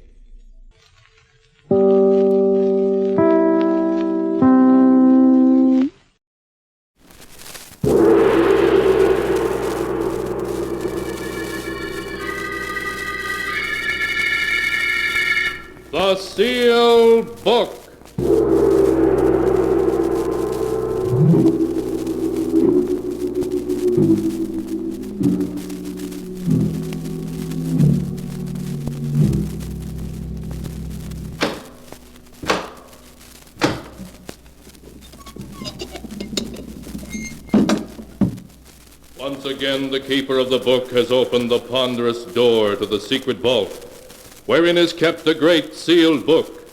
The Sealed Book. Once again, the keeper of the book has opened the ponderous door to the secret vault, wherein is kept the great sealed book,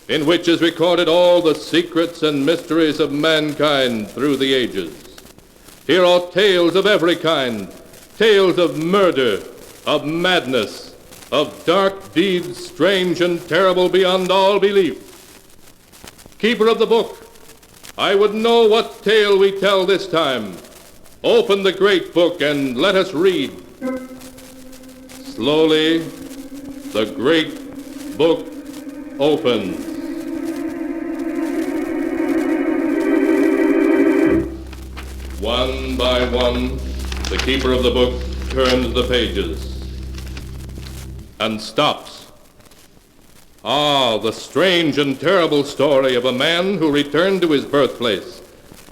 in which is recorded all the secrets and mysteries of mankind through the ages. Here are tales of every kind, tales of murder, of madness, of dark deeds strange and terrible beyond all belief. Keeper of the book, I would know what tale we tell this time. Open the great book and let us read. Slowly, the great book opens. One by one, the keeper of the book turns the pages and stops. Ah, the strange and terrible story of a man who returned to his birthplace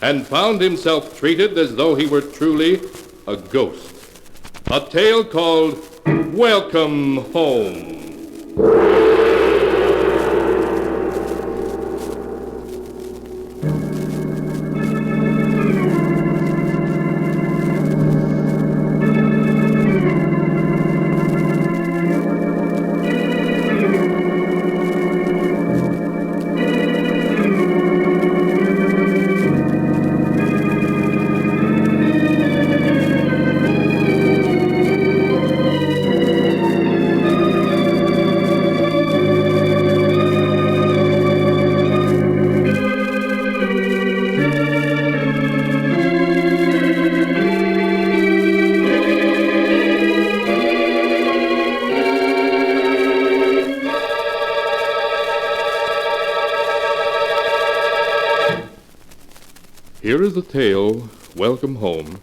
and found himself treated as though he were truly a ghost. A tale called Welcome Home. Here is the tale, Welcome Home,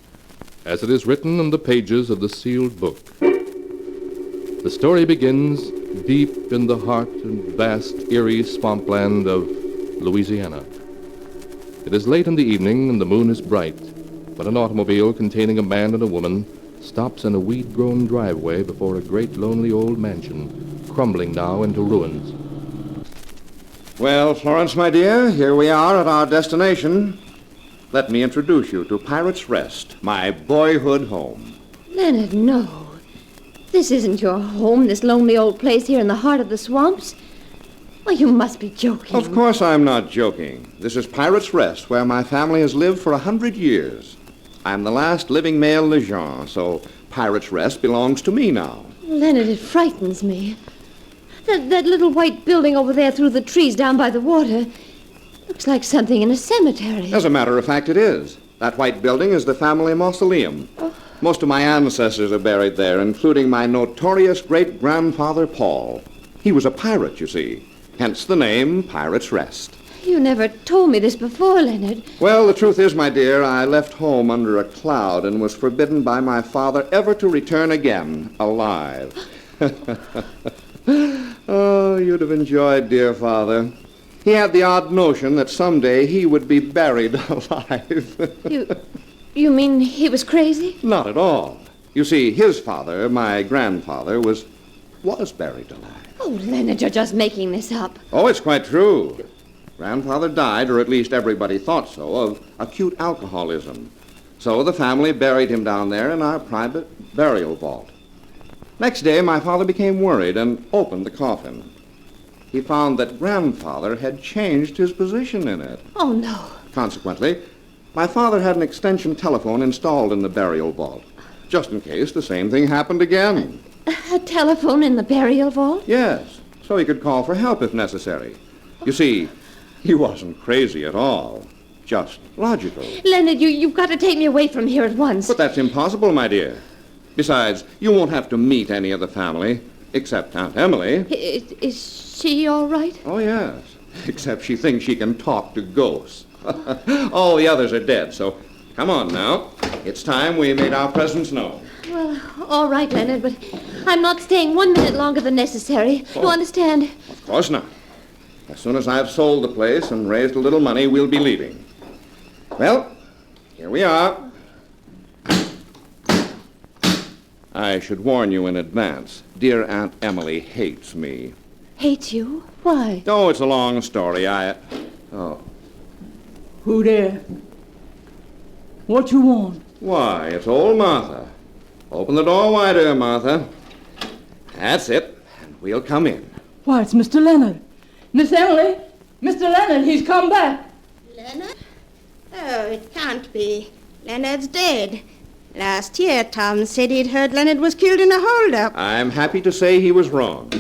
as it is written on the pages of the sealed book. The story begins deep in the heart and vast, eerie swampland of Louisiana. It is late in the evening and the moon is bright when an automobile containing a man and a woman stops in a weed-grown driveway before a great lonely old mansion, crumbling now into ruins. Well, Florence, my dear, here we are at our destination. Let me introduce you to Pirate's Rest, my boyhood home. Leonard, no. This isn't your home, this lonely old place here in the heart of the swamps. Well, you must be joking. Of course I'm not joking. This is Pirate's Rest, where my family has lived for 100 years. I'm the last living male Lejeune, so Pirate's Rest belongs to me now. Leonard, it frightens me. That little white building over there through the trees down by the water looks like something in a cemetery. As a matter of fact, it is. That white building is the family mausoleum. Most of my ancestors are buried there, including my notorious great-grandfather, Paul. He was a pirate, you see. Hence the name Pirate's Rest. You never told me this before, Leonard. Well, the truth is, my dear, I left home under a cloud and was forbidden by my father ever to return again, alive. Oh, you'd have enjoyed dear father. He had the odd notion that someday he would be buried alive. You mean he was crazy? Not at all. You see, his father, my grandfather, was buried alive. Oh, Leonard, you're just making this up. Oh, it's quite true. Grandfather died, or at least everybody thought so, of acute alcoholism. So the family buried him down there in our private burial vault. Next day, my father became worried and opened the coffin. He found that Grandfather had changed his position in it. Oh, no. Consequently, my father had an extension telephone installed in the burial vault, just in case the same thing happened again. A telephone in the burial vault? Yes, so he could call for help if necessary. You see, he wasn't crazy at all, just logical. Leonard, you've got to take me away from here at once. But that's impossible, my dear. Besides, you won't have to meet any of the family, except Aunt Emily. Is she all right? Oh, yes, except she thinks she can talk to ghosts. All the others are dead, so come on now. It's time we made our presence known. Well, all right, Leonard, but I'm not staying 1 minute longer than necessary. Oh. You understand? Of course not. As soon as I've sold the place and raised a little money, we'll be leaving. Well, here we are. I should warn you in advance. Dear Aunt Emily hates me. Hates you? Why? Oh, it's a long story. Oh. Who there? What you want? Why, it's old Martha. Open the door wider, Martha. That's it. And we'll come in. Why, it's Mr. Leonard. Miss Emily, Mr. Leonard, he's come back. Leonard? Oh, it can't be. Leonard's dead. Last year, Tom said he'd heard Leonard was killed in a holdup. I'm happy to say he was wrong.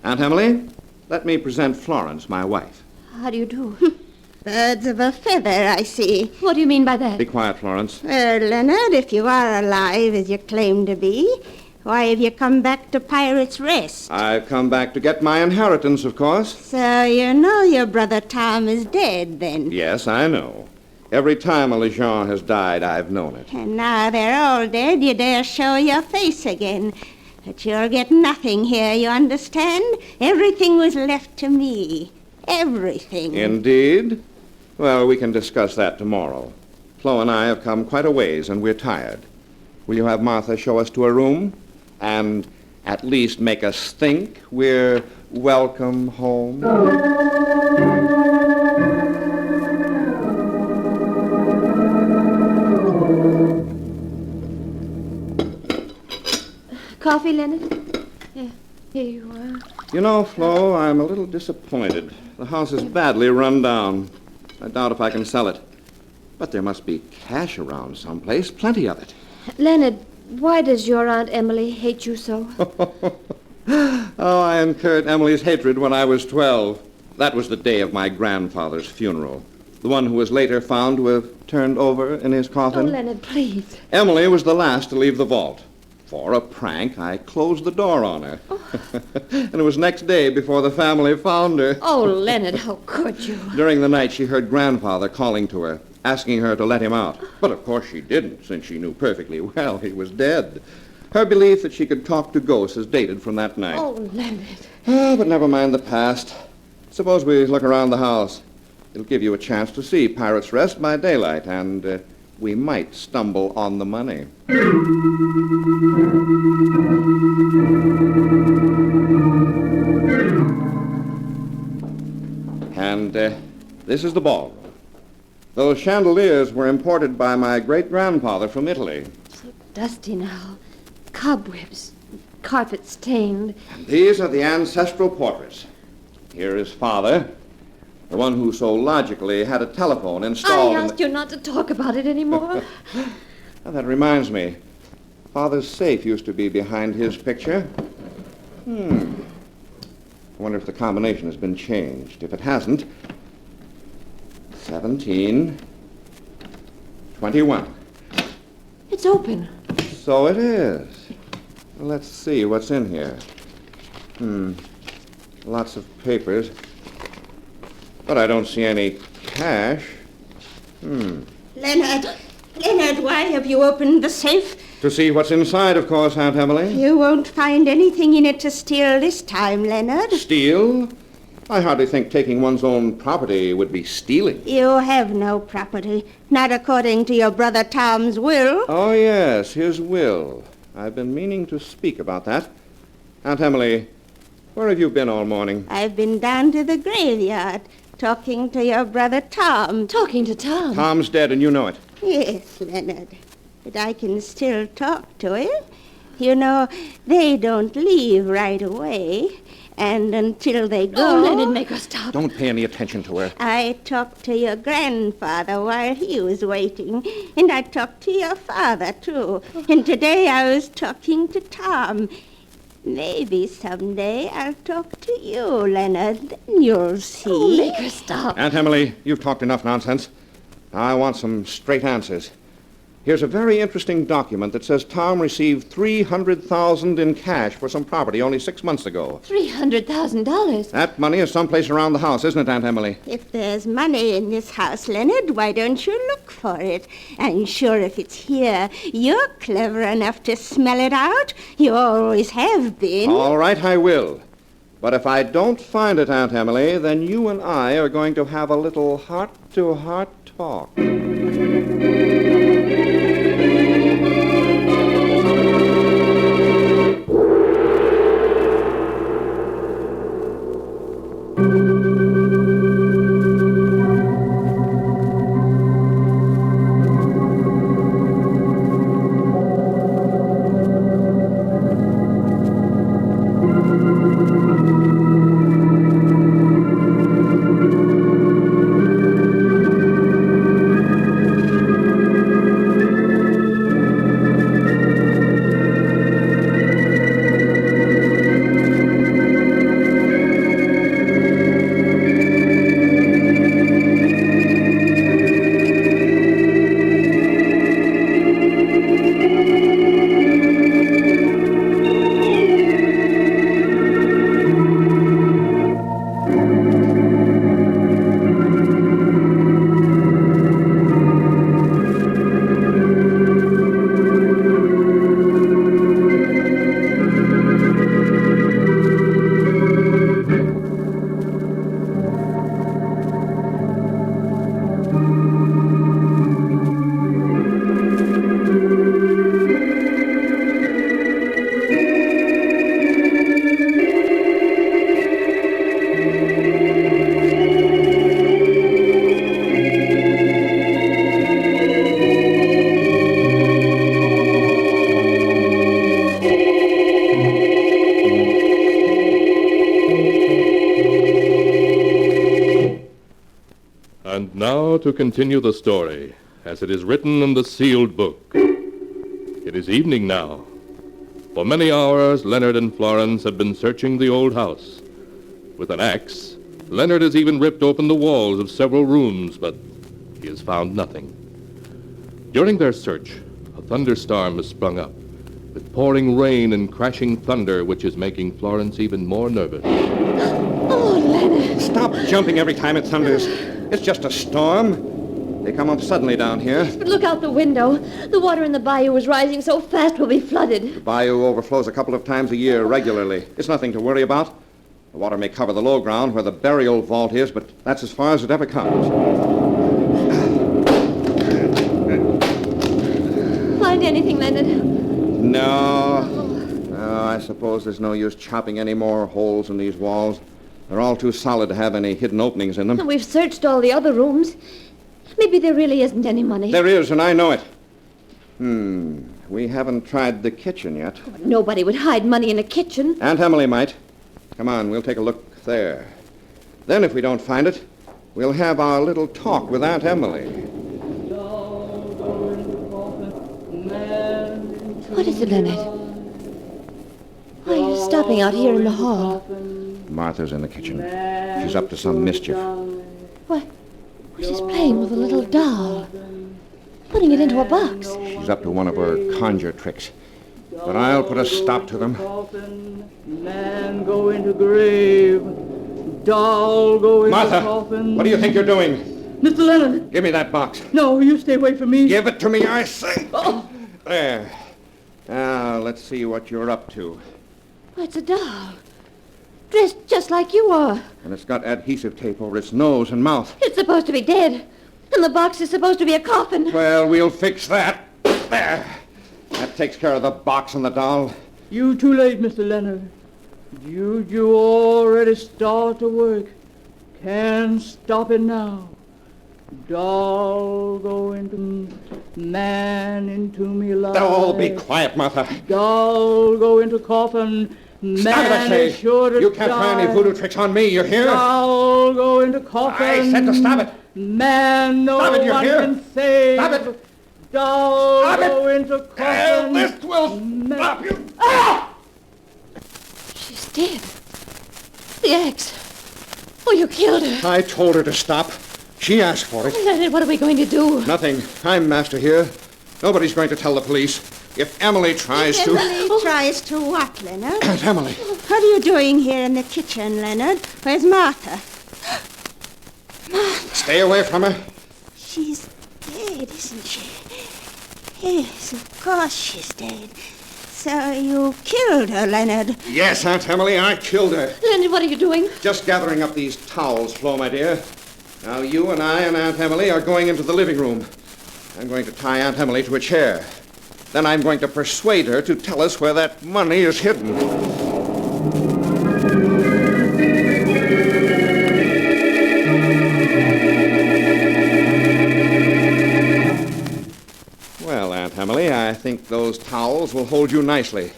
Aunt Emily, let me present Florence, my wife. How do you do? Birds of a feather, I see. What do you mean by that? Be quiet, Florence. Leonard, if you are alive as you claim to be, why have you come back to Pirate's Rest? I've come back to get my inheritance, of course. So you know your brother Tom is dead, then? Yes, I know. Every time a Lejean has died, I've known it. And now they're all dead, you dare show your face again. But you'll get nothing here, you understand? Everything was left to me. Everything. Indeed? Well, we can discuss that tomorrow. Flo and I have come quite a ways, and we're tired. Will you have Martha show us to a room? And at least make us think we're welcome home? Coffee, Leonard? Here you are. You know, Flo, I'm a little disappointed. The house is badly run down. I doubt if I can sell it. But there must be cash around someplace, plenty of it. Leonard, why does your Aunt Emily hate you so? Oh, I incurred Emily's hatred when I was 12. That was the day of my grandfather's funeral. The one who was later found to have turned over in his coffin. Oh, Leonard, please. Emily was the last to leave the vault. For a prank, I closed the door on her. And it was next day before the family found her. Oh, Leonard, how could you? During the night, she heard Grandfather calling to her, asking her to let him out. But of course she didn't, since she knew perfectly well he was dead. Her belief that she could talk to ghosts is dated from that night. Oh, Leonard. Oh, but never mind the past. Suppose we look around the house. It'll give you a chance to see Pirate's Rest by daylight, and we might stumble on the money. And this is the ballroom. Those chandeliers were imported by my great-grandfather from Italy. So dusty now. Cobwebs. Carpet stained. These are the ancestral portraits. Here is Father, the one who so logically had a telephone installed. I asked you not to talk about it anymore. Now, that reminds me. Father's safe used to be behind his picture. I wonder if the combination has been changed. If it hasn't, 17, 21. It's open. So it is. Let's see what's in here. Lots of papers. But I don't see any cash. Leonard, why have you opened the safe? To see what's inside, of course, Aunt Emily. You won't find anything in it to steal this time, Leonard. Steal? I hardly think taking one's own property would be stealing. You have no property, not according to your brother Tom's will. Oh, yes, his will. I've been meaning to speak about that. Aunt Emily, where have you been all morning? I've been down to the graveyard, talking to your brother Tom. Talking to Tom? Tom's dead, and you know it. Yes, Leonard. But I can still talk to him. You know, they don't leave right away. And until they go... Oh, Leonard, make her stop. Don't pay any attention to her. I talked to your grandfather while he was waiting. And I talked to your father, too. And today I was talking to Tom. Maybe someday I'll talk to you, Leonard. Then you'll see. Oh, make her stop. Aunt Emily, you've talked enough nonsense. I want some straight answers. Here's a very interesting document that says Tom received $300,000 in cash for some property only 6 months ago. $300,000? That money is someplace around the house, isn't it, Aunt Emily? If there's money in this house, Leonard, why don't you look for it? I'm sure if it's here, you're clever enough to smell it out. You always have been. All right, I will. But if I don't find it, Aunt Emily, then you and I are going to have a little heart-to-heart talk. to continue the story as it is written in the sealed book. It is evening now. For many hours, Leonard and Florence have been searching the old house. With an axe, Leonard has even ripped open the walls of several rooms, but he has found nothing. During their search, a thunderstorm has sprung up, with pouring rain and crashing thunder, which is making Florence even more nervous. Oh, Leonard! Stop jumping every time it thunders. It's just a storm. They come up suddenly down here. But look out the window. The water in the bayou is rising so fast we'll be flooded. The bayou overflows a couple of times a year regularly. It's nothing to worry about. The water may cover the low ground where the burial vault is, but that's as far as it ever comes. Find anything, Leonard? No, I suppose there's no use chopping any more holes in these walls. They're all too solid to have any hidden openings in them. And we've searched all the other rooms. Maybe there really isn't any money. There is, and I know it. We haven't tried the kitchen yet. Nobody would hide money in a kitchen. Aunt Emily might. Come on, we'll take a look there. Then if we don't find it, we'll have our little talk with Aunt Emily. What is it, Leonard? Why are you stopping out here in the hall? Martha's in the kitchen. She's up to some mischief. What? She's playing with a little doll. Putting it into a box. She's up to one of her conjure tricks. But I'll put a stop to them. Man go into grave. Doll go into Martha, coffin. what do you think you're doing? Mr. Leonard. Give me that box. No, you stay away from me. Give it to me, I say. Oh. There. Now, let's see what you're up to. Well, it's a doll. Dressed just like you are. And it's got adhesive tape over its nose and mouth. It's supposed to be dead. And the box is supposed to be a coffin. Well, we'll fix that. There. That takes care of the box and the doll. You too late, Mr. Leonard. Juju already start to work. Can't stop it now. Doll go into man into me alive. Oh, be quiet, Martha. Doll go into coffin. Stop it, I say. Sure to you can't try any voodoo tricks on me, you hear? Doll go into coffin. I said to stop it. Man, no stop it, you one hear? can save. Stop it. Doll stop go it. into coffin. This will stop you. Ah! She's dead. The axe. Oh, you killed her. I told her to stop. She asked for it. Leonard, what are we going to do? Nothing. I'm master here. Nobody's going to tell the police. If Emily tries to... Emily tries to what, Leonard? Aunt Emily. What are you doing here in the kitchen, Leonard? Where's Martha? Martha. Stay away from her. She's dead, isn't she? Yes, of course she's dead. So you killed her, Leonard? Yes, Aunt Emily, I killed her. Leonard, what are you doing? Just gathering up these towels, Flo, my dear. Now you and I and Aunt Emily are going into the living room. I'm going to tie Aunt Emily to a chair. Then I'm going to persuade her to tell us where that money is hidden. Well, Aunt Emily, I think those towels will hold you nicely.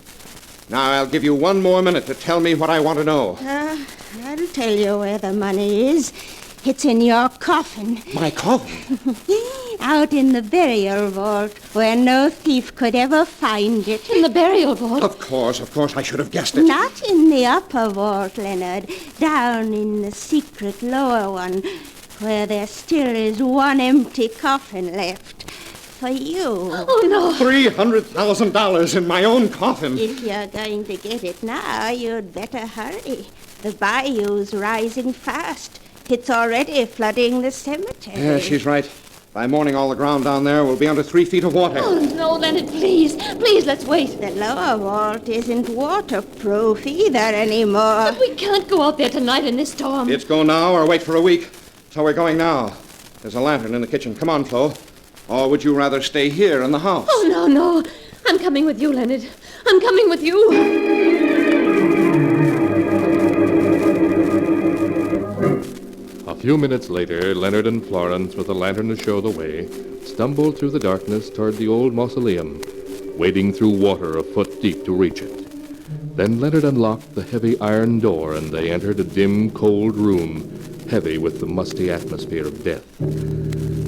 Now I'll give you one more minute to tell me what I want to know. I'll tell you where the money is. It's in your coffin. My coffin? Out in the burial vault, where no thief could ever find it. In the burial vault? Of course, I should have guessed it. Not in the upper vault, Leonard. Down in the secret lower one, where there still is one empty coffin left. For you. Oh, no. $300,000 in my own coffin. If you're going to get it now, you'd better hurry. The bayou's rising fast. It's already flooding the cemetery. Yeah, she's right. By morning, all the ground down there will be under 3 feet of water. Oh, no, Leonard, please. Please, let's wait. The lower vault isn't waterproof either anymore. But we can't go out there tonight in this storm. It's go now or wait for a week. So we're going now. There's a lantern in the kitchen. Come on, Flo. Or would you rather stay here in the house? Oh, no. I'm coming with you, Leonard. I'm coming with you. A few minutes later, Leonard and Florence, with a lantern to show the way, stumbled through the darkness toward the old mausoleum, wading through water a foot deep to reach it. Then Leonard unlocked the heavy iron door, and they entered a dim, cold room, heavy with the musty atmosphere of death.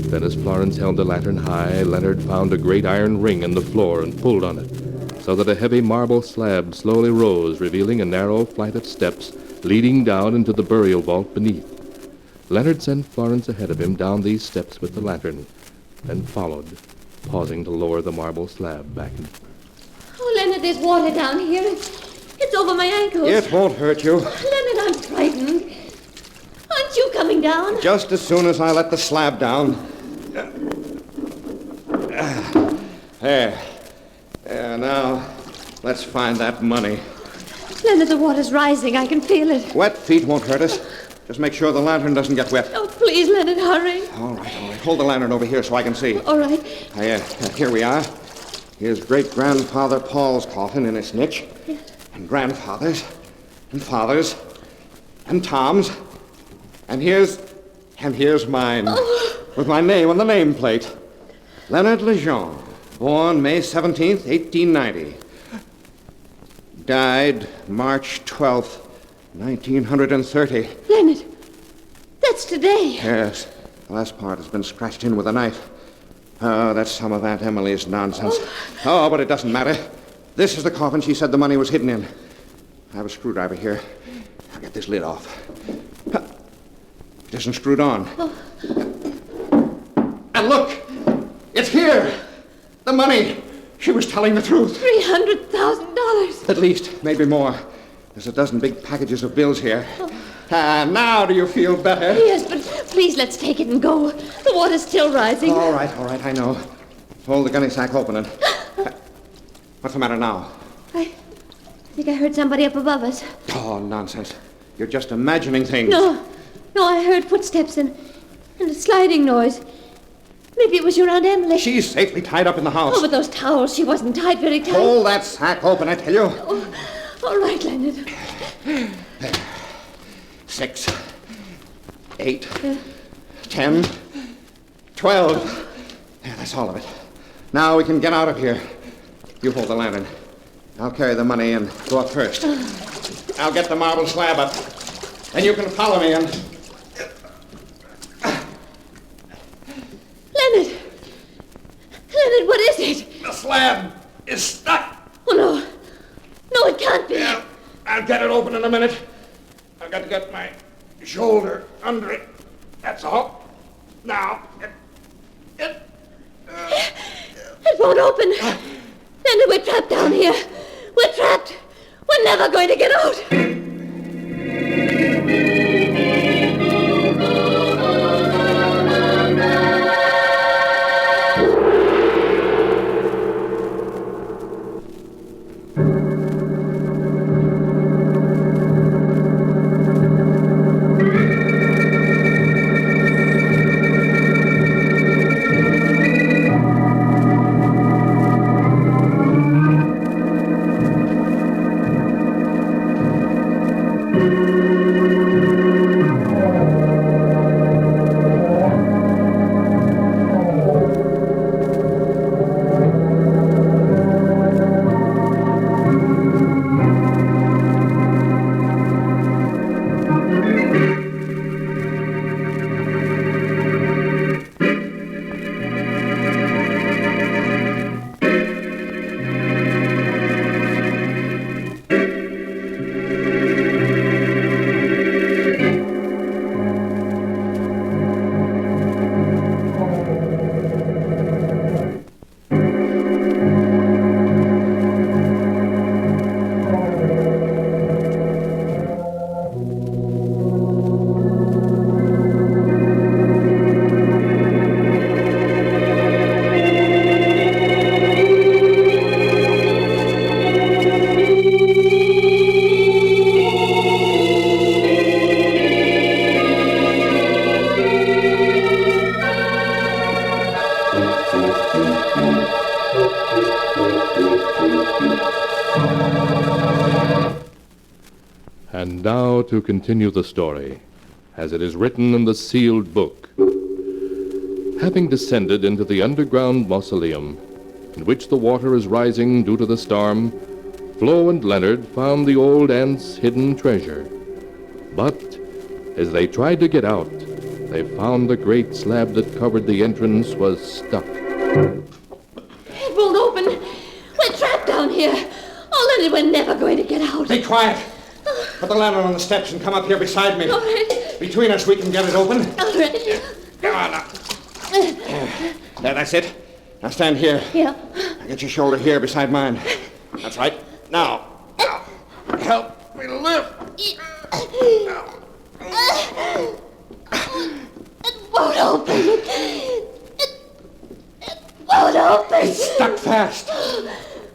Then as Florence held the lantern high, Leonard found a great iron ring in the floor and pulled on it, so that a heavy marble slab slowly rose, revealing a narrow flight of steps leading down into the burial vault beneath. Leonard sent Florence ahead of him down these steps with the lantern, then followed, pausing to lower the marble slab back. Oh, Leonard, there's water down here. It's over my ankles. It won't hurt you. Leonard, I'm frightened. Aren't you coming down? Just as soon as I let the slab down. There. There, now, let's find that money. Leonard, the water's rising. I can feel it. Wet feet won't hurt us. Just make sure the lantern doesn't get wet. Oh, please, Leonard, hurry. All right. Hold the lantern over here so I can see. All right. Here we are. Here's great-grandfather Paul's coffin in its niche. Yes. And grandfather's. And father's. And Tom's. And here's mine. Oh. With my name on the nameplate. Leonard Lejeune. Born May 17th, 1890. Died March 12th, 1930. Leonard, that's today. Yes. The last part has been scratched in with a knife. Oh, that's some of Aunt Emily's nonsense. Oh, but it doesn't matter. This is the coffin she said the money was hidden in. I have a screwdriver here. I'll get this lid off. It isn't screwed on. Oh. And look! It's here! The money! She was telling the truth. $300,000. At least, maybe more. There's a dozen big packages of bills here. Now do you feel better? Yes, but please let's take it and go. The water's still rising. All right, I know. Hold the gunny sack open and... What's the matter now? I think I heard somebody up above us. Oh, nonsense. You're just imagining things. No, I heard footsteps and a sliding noise. Maybe it was your Aunt Emily. She's safely tied up in the house. Oh, but those towels, she wasn't tied very tight. Hold that sack open, I tell you. Oh, all right, Leonard. 6, 8, 10, 12. Yeah, that's all of it. Now we can get out of here. You hold the lantern. I'll carry the money and go up first. I'll get the marble slab up. And you can follow me and... Leonard, what is it? The slab is stuck. Oh, no. No, it can't be. Yeah, I'll get it open in a minute. I've got to get my shoulder under it. That's all. Now, it won't open. Leonard, we're trapped down here. We're trapped. We're never going to get out. And now to continue the story, as it is written in the sealed book. Having descended into the underground mausoleum, in which the water is rising due to the storm, Flo and Leonard found the old aunt's hidden treasure. But as they tried to get out, they found the great slab that covered the entrance was stuck. It won't open. We're trapped down here. Oh, Leonard, we're never going to get out. Be quiet. Put the lantern on the steps and come up here beside me. All right. Between us, we can get it open. All right. Come on now. There, that's it. Now stand here. Yeah. Get your shoulder here beside mine. That's right. Now. Help me lift. It won't open. It won't open. It's stuck fast.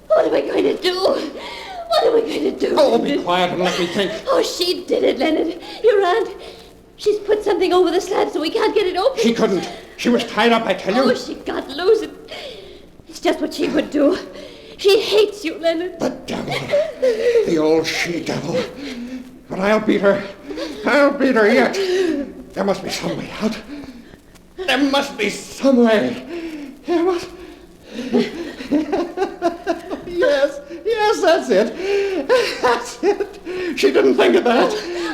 What are we going to do? What are we going to do? Oh, be quiet and let me think. Oh, she did it, Leonard. Your aunt. She's put something over the slab so we can't get it open. She couldn't. She was tied up, I tell you. Oh, she got loose. It's just what she would do. She hates you, Leonard. The devil. The old she-devil. But I'll beat her. I'll beat her yet. There must be some way out. There must be some way. There must... Yes, that's it. That's it. She didn't think of that.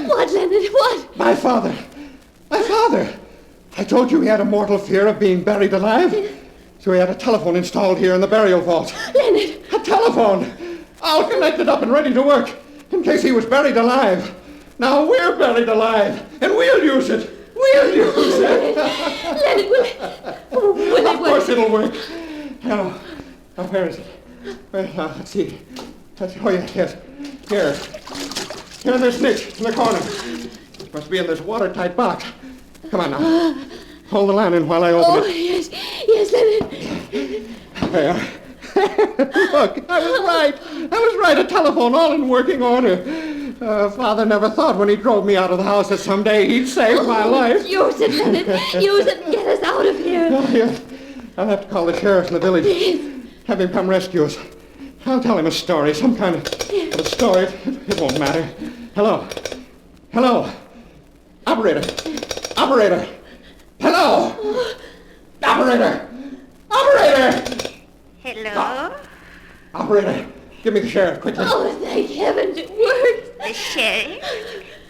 What, Leonard? What? My father. I told you he had a mortal fear of being buried alive. So he had a telephone installed here in the burial vault. Leonard! A telephone! All connected up and ready to work, in case he was buried alive. Now we're buried alive, and we'll use it. We'll use it. Leonard, will it Of course it'll work. Now, where is it? Let's see. Oh, yes. Here in this niche in the corner. It must be in this watertight box. Come on now. Hold the lantern while I open it. Yes, Leonard. There. Look, I was right. A telephone all in working order. Father never thought when he drove me out of the house that someday he'd save my life. Use it, Leonard. Use it and get us out of here. Oh, yes. I'll have to call the sheriff in the village. Have him come rescue us. I'll tell him a story, some kind of a story. It won't matter. Hello. Operator. Hello. Operator. Hello? Operator, give me the sheriff, quickly. Oh, thank heavens, it worked. The sheriff?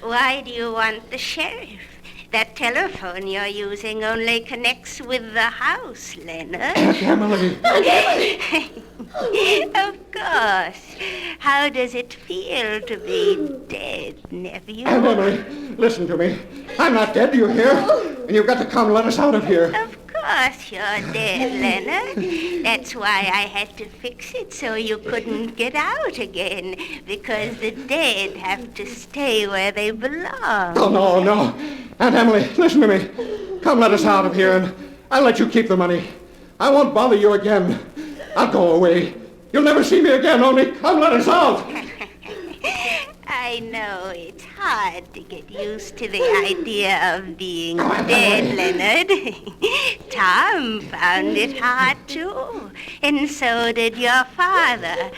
Why do you want the sheriff? That telephone you're using only connects with the house, Leonard. Emily. Of course. How does it feel to be dead, nephew? Aunt Emily, listen to me. I'm not dead, do you hear? And you've got to come let us out of here. Of course you're dead, Leonard. That's why I had to fix it so you couldn't get out again. Because the dead have to stay where they belong. Oh, no. Aunt Emily, listen to me. Come let us out of here, and I'll let you keep the money. I won't bother you again. I'll go away. You'll never see me again, only come let us out. I know it's hard to get used to the idea of being dead, Leonard. Tom found it hard, too. And so did your father.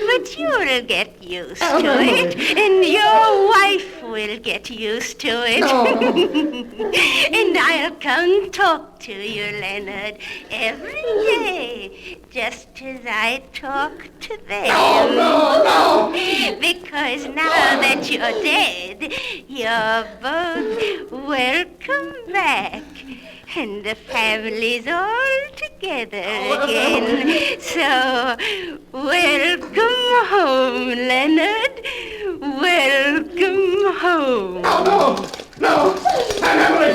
But you'll get used to it. And your wife will get used to it. And I'll come talk to you, Leonard, every day. Just as I talk to them. No! Because now that you're dead, you're both welcome back. And the family's all together again. So, welcome home, Leonard. Welcome home. No! Aunt Emily!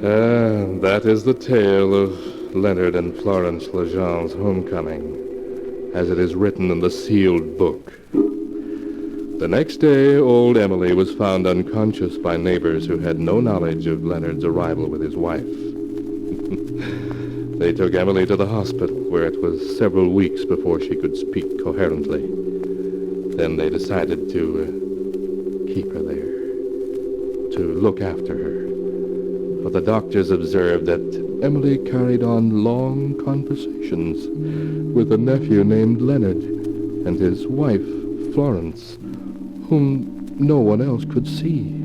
And that is the tale of Leonard and Florence Legend's homecoming, as it is written in the sealed book. The next day, old Emily was found unconscious by neighbors who had no knowledge of Leonard's arrival with his wife. They took Emily to the hospital, where it was several weeks before she could speak coherently. Then they decided to keep her there, to look after her. For the doctors observed that Emily carried on long conversations with a nephew named Leonard and his wife, Florence, whom no one else could see.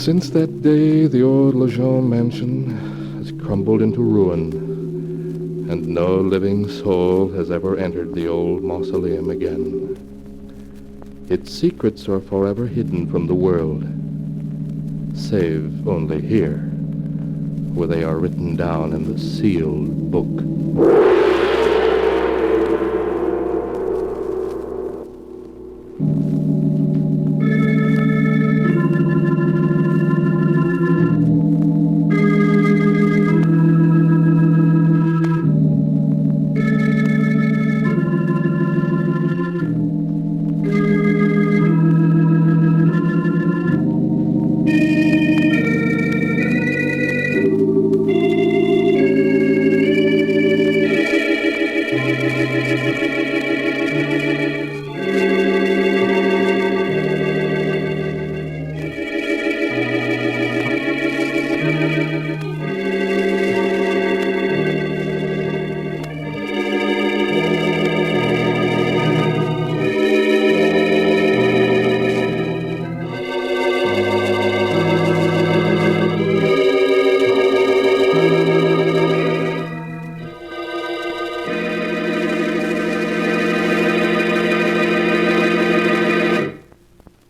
Since that day, the old Lejeune mansion has crumbled into ruin, and no living soul has ever entered the old mausoleum again. Its secrets are forever hidden from the world, save only here, where they are written down in the sealed book.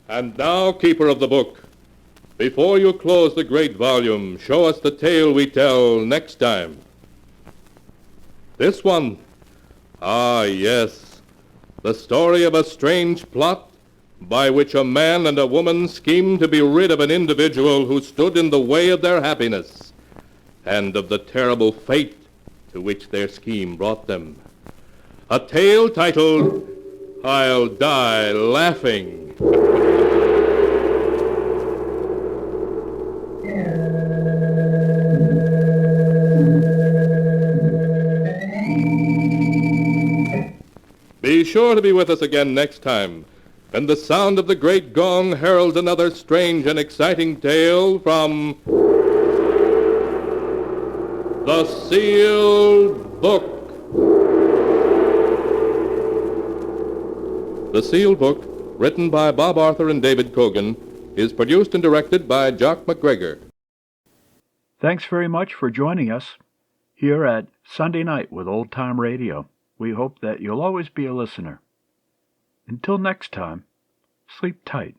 And now, keeper of the book, before you close the great volume, show us the tale we tell next time. This one. Ah, yes. The story of a strange plot by which a man and a woman schemed to be rid of an individual who stood in the way of their happiness, and of the terrible fate to which their scheme brought them. A tale titled, I'll Die Laughing. Be sure to be with us again next time, and the sound of the great gong heralds another strange and exciting tale from The Sealed Book. The Sealed Book, written by Bob Arthur and David Cogan, is produced and directed by Jock McGregor. Thanks very much for joining us here at Sunday Night with Old Time Radio. We hope that you'll always be a listener. Until next time, sleep tight.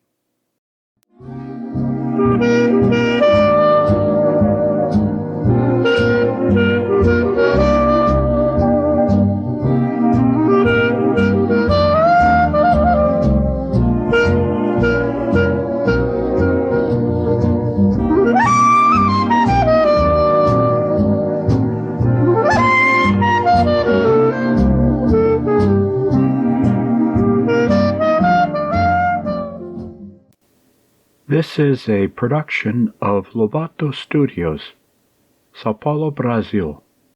This is a production of Lovato Studios, Sao Paulo, Brazil.